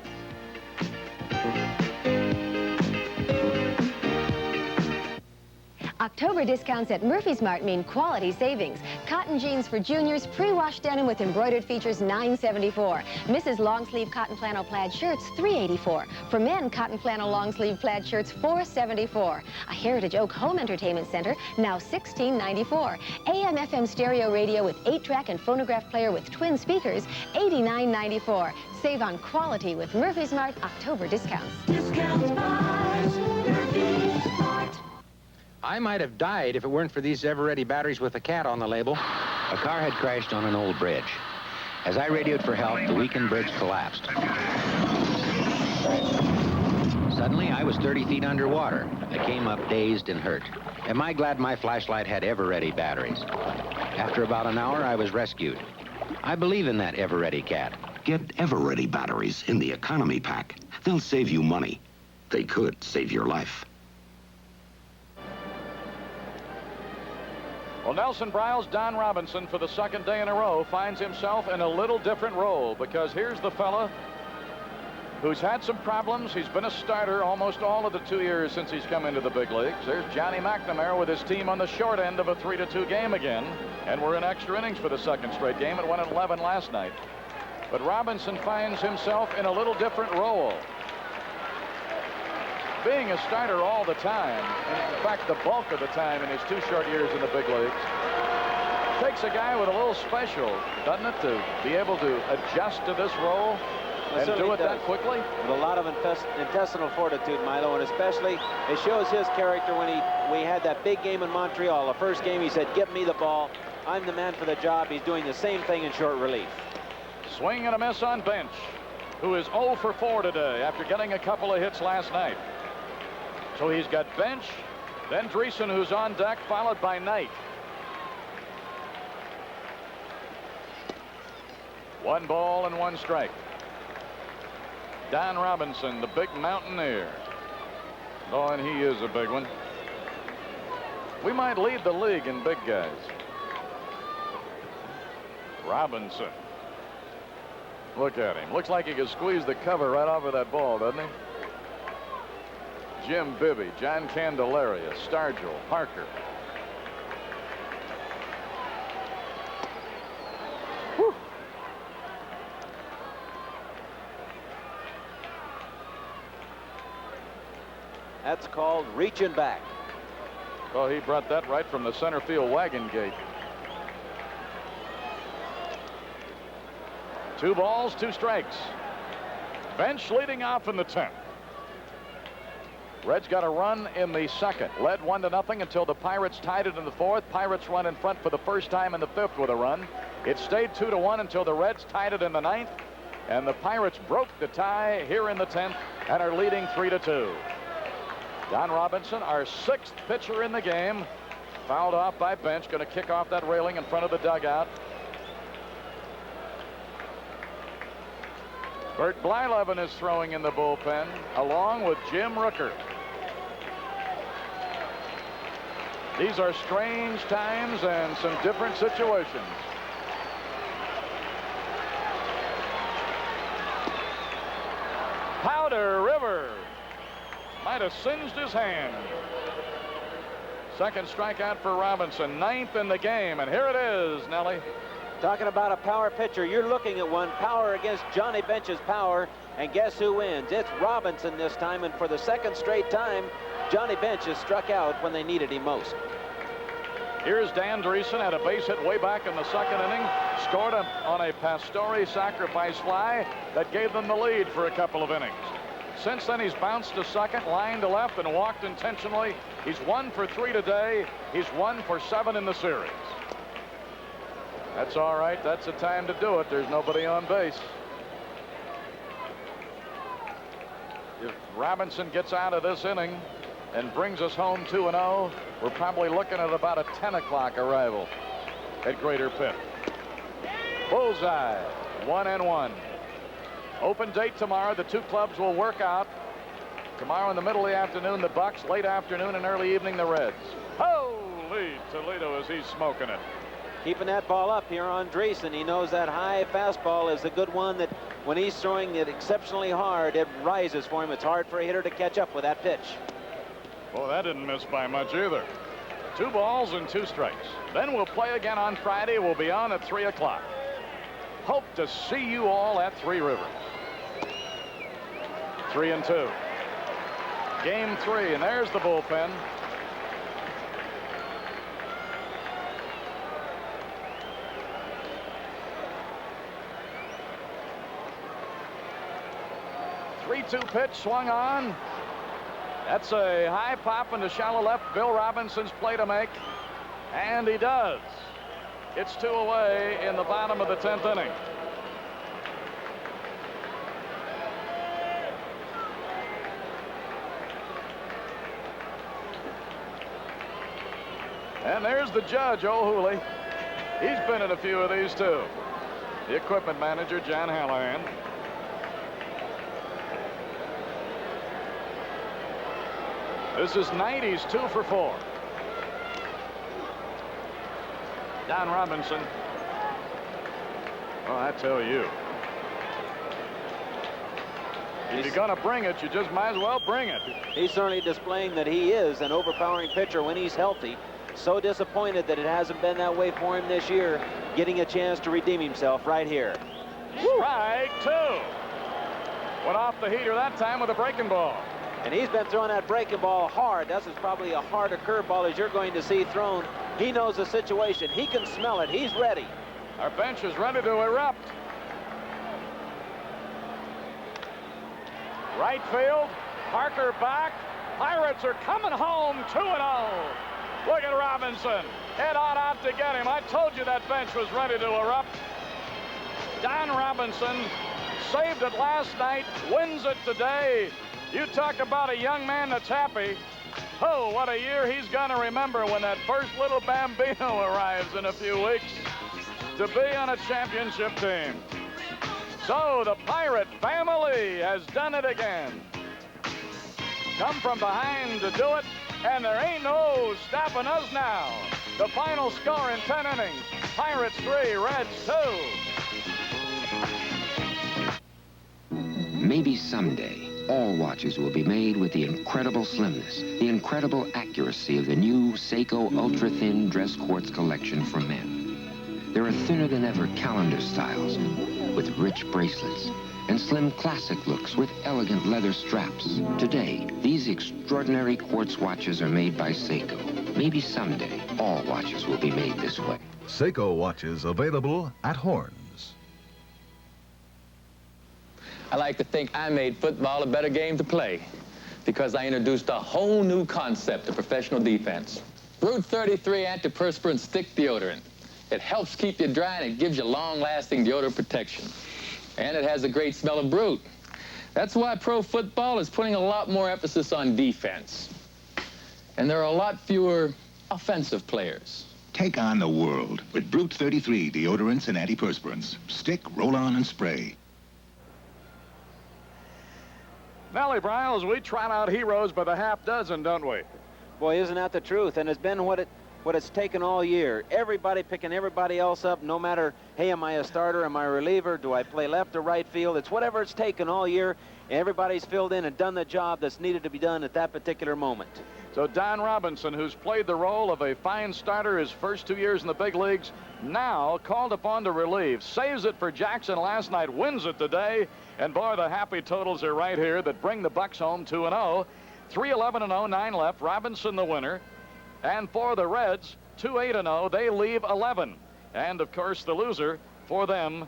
October discounts at Murphy's Mart mean quality savings. Cotton jeans for juniors, pre-washed denim with embroidered features, $9.74. Mrs. Long Sleeve Cotton Flannel Plaid Shirts, $3.84. For men, Cotton Flannel Long Sleeve Plaid Shirts, $4.74. A Heritage Oak Home Entertainment Center, now $16.94. AM/FM stereo radio with 8-track and phonograph player with twin speakers, $89.94. Save on quality with Murphy's Mart October discounts. Discounts buys Murphy's Mart. I might have died if it weren't for these ever-ready batteries with a cat on the label. A car had crashed on an old bridge. As I radioed for help, the weakened bridge collapsed. Suddenly, I was 30 feet underwater. I came up dazed and hurt. Am I glad my flashlight had ever-ready batteries? After about an hour, I was rescued. I believe in that ever-ready cat. Get ever-ready batteries in the economy pack. They'll save you money. They could save your life. Well, Nelson Briles, Don Robinson, for the 2nd day in a row, finds himself in a little different role, because here's the fella who's had some problems. He's been a starter almost all of the 2 years since he's come into the big leagues. There's Johnny McNamara with his team on the short end of a 3-2 game again, and we're in extra innings for the 2nd straight game. It went at 11 last night. But Robinson finds himself in a little different role. Being a starter all the time, in fact, the bulk of the time in his 2 short years in the big leagues, takes a guy with a little special, doesn't it, to be able to adjust to this role and do it that quickly? With a lot of intestinal fortitude, Milo, and especially it shows his character when we had that big game in Montreal. The first game, he said, "Give me the ball. I'm the man for the job." He's doing the same thing in short relief. Swing and a miss on Bench, who is 0 for 4 today after getting a couple of hits last night. So he's got Bench, then Dreesen, who's on deck, followed by Knight. 1 ball and 1 strike. Don Robinson, the big mountaineer. Oh, and he is a big one. We might lead the league in big guys. Robinson. Look at him. Looks like he could squeeze the cover right off of that ball, doesn't he? Jim Bibby, John Candelaria, Stargell, Parker. Whew. That's called reaching back. Oh, he brought that right from the center field wagon gate. 2 balls, 2 strikes. Bench leading off in the 10th. Reds got a run in the 2nd. Led 1-0 until the Pirates tied it in the 4th. Pirates run in front for the first time in the 5th with a run. It stayed 2-1 until the Reds tied it in the 9th. And the Pirates broke the tie here in the 10th and are leading 3-2. Don Robinson, our 6th pitcher in the game, fouled off by Bench. Going to kick off that railing in front of the dugout. Bert Blyleven is throwing in the bullpen, along with Jim Rooker. These are strange times and some different situations. Powder River might have singed his hand. 2nd strikeout for Robinson, 9th in the game, and here it is, Nellie. Talking about a power pitcher, you're looking at one. Power against Johnny Bench's power, and guess who wins? It's Robinson this time, and for the 2nd straight time, Johnny Bench has struck out when they needed him most. Here's Dan Dreesen, had a base hit way back in the 2nd inning, scored on a Pastore sacrifice fly that gave them the lead for a couple of innings. Since then, he's bounced to 2nd, line to left, and walked intentionally. He's 1 for 3 today. He's 1 for 7 in the series. That's all right. That's the time to do it. There's nobody on base. If Robinson gets out of this inning and brings us home 2-0, we're probably looking at about a 10 o'clock arrival at Greater Pitt. Bullseye, 1-1. Open date tomorrow. The two clubs will work out. Tomorrow in the middle of the afternoon, the Bucks. Late afternoon and early evening, the Reds. Holy Toledo, is he smoking it. Keeping that ball up here on Dreesen. He knows that high fastball is a good one that when he's throwing it exceptionally hard, it rises for him. It's hard for a hitter to catch up with that pitch. Well, that didn't miss by much either. 2 balls and 2 strikes. Then we'll play again on Friday. We'll be on at 3 o'clock. Hope to see you all at Three Rivers. 3-2. Game 3, and there's the bullpen. Three-two pitch swung on. That's a high pop into shallow left. Bill Robinson's play to make, and he does. It's 2 away in the bottom of the 10th inning. And there's the judge, O'Hooley. He's been in a few of these too. The equipment manager, John Hallahan. This is 90s, 2 for 4. Don Robinson. Well, I tell you. If you're going to bring it, you just might as well bring it. He's certainly displaying that he is an overpowering pitcher when he's healthy. So disappointed that it hasn't been that way for him this year. Getting a chance to redeem himself right here. Strike 2. Went off the heater that time with a breaking ball. And he's been throwing that breaking ball hard. This is probably a harder curveball as you're going to see thrown. He knows the situation. He can smell it. He's ready. Our bench is ready to erupt. Right field. Parker back. Pirates are coming home 2-0. Look at Robinson. Head on out to get him. I told you that bench was ready to erupt. Don Robinson saved it last night. Wins it today. You talk about a young man that's happy. Oh, what a year he's going to remember when that first little Bambino arrives in a few weeks to be on a championship team. So the Pirate family has done it again. Come from behind to do it, and there ain't no stopping us now. The final score in 10 innings, Pirates 3, Reds 2. Maybe someday, all watches will be made with the incredible slimness, the incredible accuracy of the new Seiko ultra-thin dress quartz collection for men. There are thinner-than-ever calendar styles with rich bracelets and slim classic looks with elegant leather straps. Today, these extraordinary quartz watches are made by Seiko. Maybe someday, all watches will be made this way. Seiko watches available at Horns. I like to think I made football a better game to play because I introduced a whole new concept of professional defense. Brute 33 antiperspirant stick deodorant. It helps keep you dry and it gives you long-lasting deodorant protection. And it has a great smell of Brute. That's why pro football is putting a lot more emphasis on defense. And there are a lot fewer offensive players. Take on the world with Brute 33 deodorants and antiperspirants. Stick, roll on, and spray. Nellie Briles, we trot out heroes by the half dozen, don't we? Boy, isn't that the truth? And it's been what it's taken all year. Everybody picking everybody else up, no matter, hey, am I a starter, am I a reliever, do I play left or right field? It's whatever it's taken all year. Everybody's filled in and done the job that's needed to be done at that particular moment. So Don Robinson, who's played the role of a fine starter his first 2 years in the big leagues, now called upon to relieve. Saves it for Jackson last night, wins it today. And boy, the happy totals are right here that bring the Bucks home 2-0. 3-11-0, 9 left. Robinson the winner. And for the Reds, 2-8-0, they leave 11. And of course, the loser for them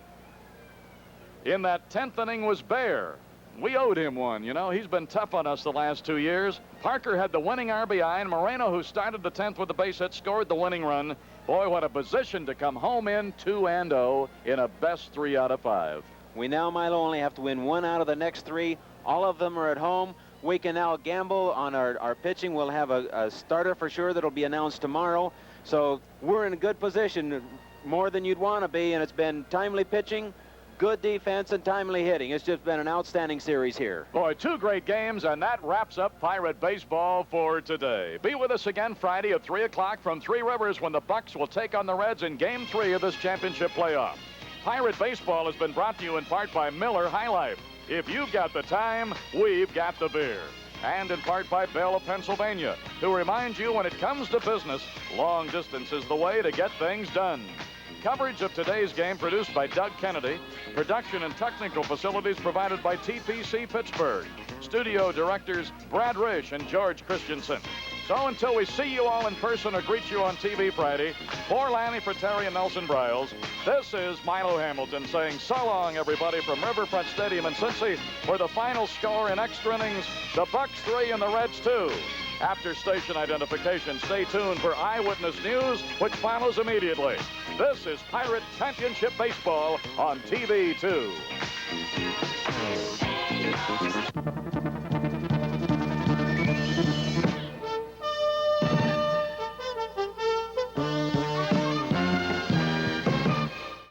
in that 10th inning was Bear. We owed him one, you know. He's been tough on us the last 2 years. Parker had the winning RBI, and Moreno, who started the 10th with the base hit, scored the winning run. Boy, what a position to come home in 2-0 in a best 3 out of 5. We now, Milo, only have to win 1 out of the next 3. All of them are at home. We can now gamble on our pitching. We'll have a starter for sure that'll be announced tomorrow. So we're in a good position, more than you'd want to be, and it's been timely pitching, good defense and timely hitting. It's just been an outstanding series here. Boy, 2 great games, and that wraps up Pirate baseball for today. Be with us again Friday at 3 o'clock from Three Rivers when the Bucks will take on the Reds in Game 3 of this championship playoff. Pirate baseball has been brought to you in part by Miller High Life. If you've got the time, we've got the beer. And in part by Bell of Pennsylvania, who reminds you when it comes to business, long distance is the way to get things done. Coverage of today's game produced by Doug Kennedy. Production and technical facilities provided by TPC Pittsburgh. Studio directors Brad Risch and George Christensen. So until we see you all in person or greet you on TV Friday, for Lanny Frattare and Nelson Briles, this is Milo Hamilton saying so long, everybody, from Riverfront Stadium in Cincy, where the final score in extra innings, the Bucks 3 and the Reds 2. After station identification, stay tuned for eyewitness news, which follows immediately. This is Pirate Championship Baseball on TV 2.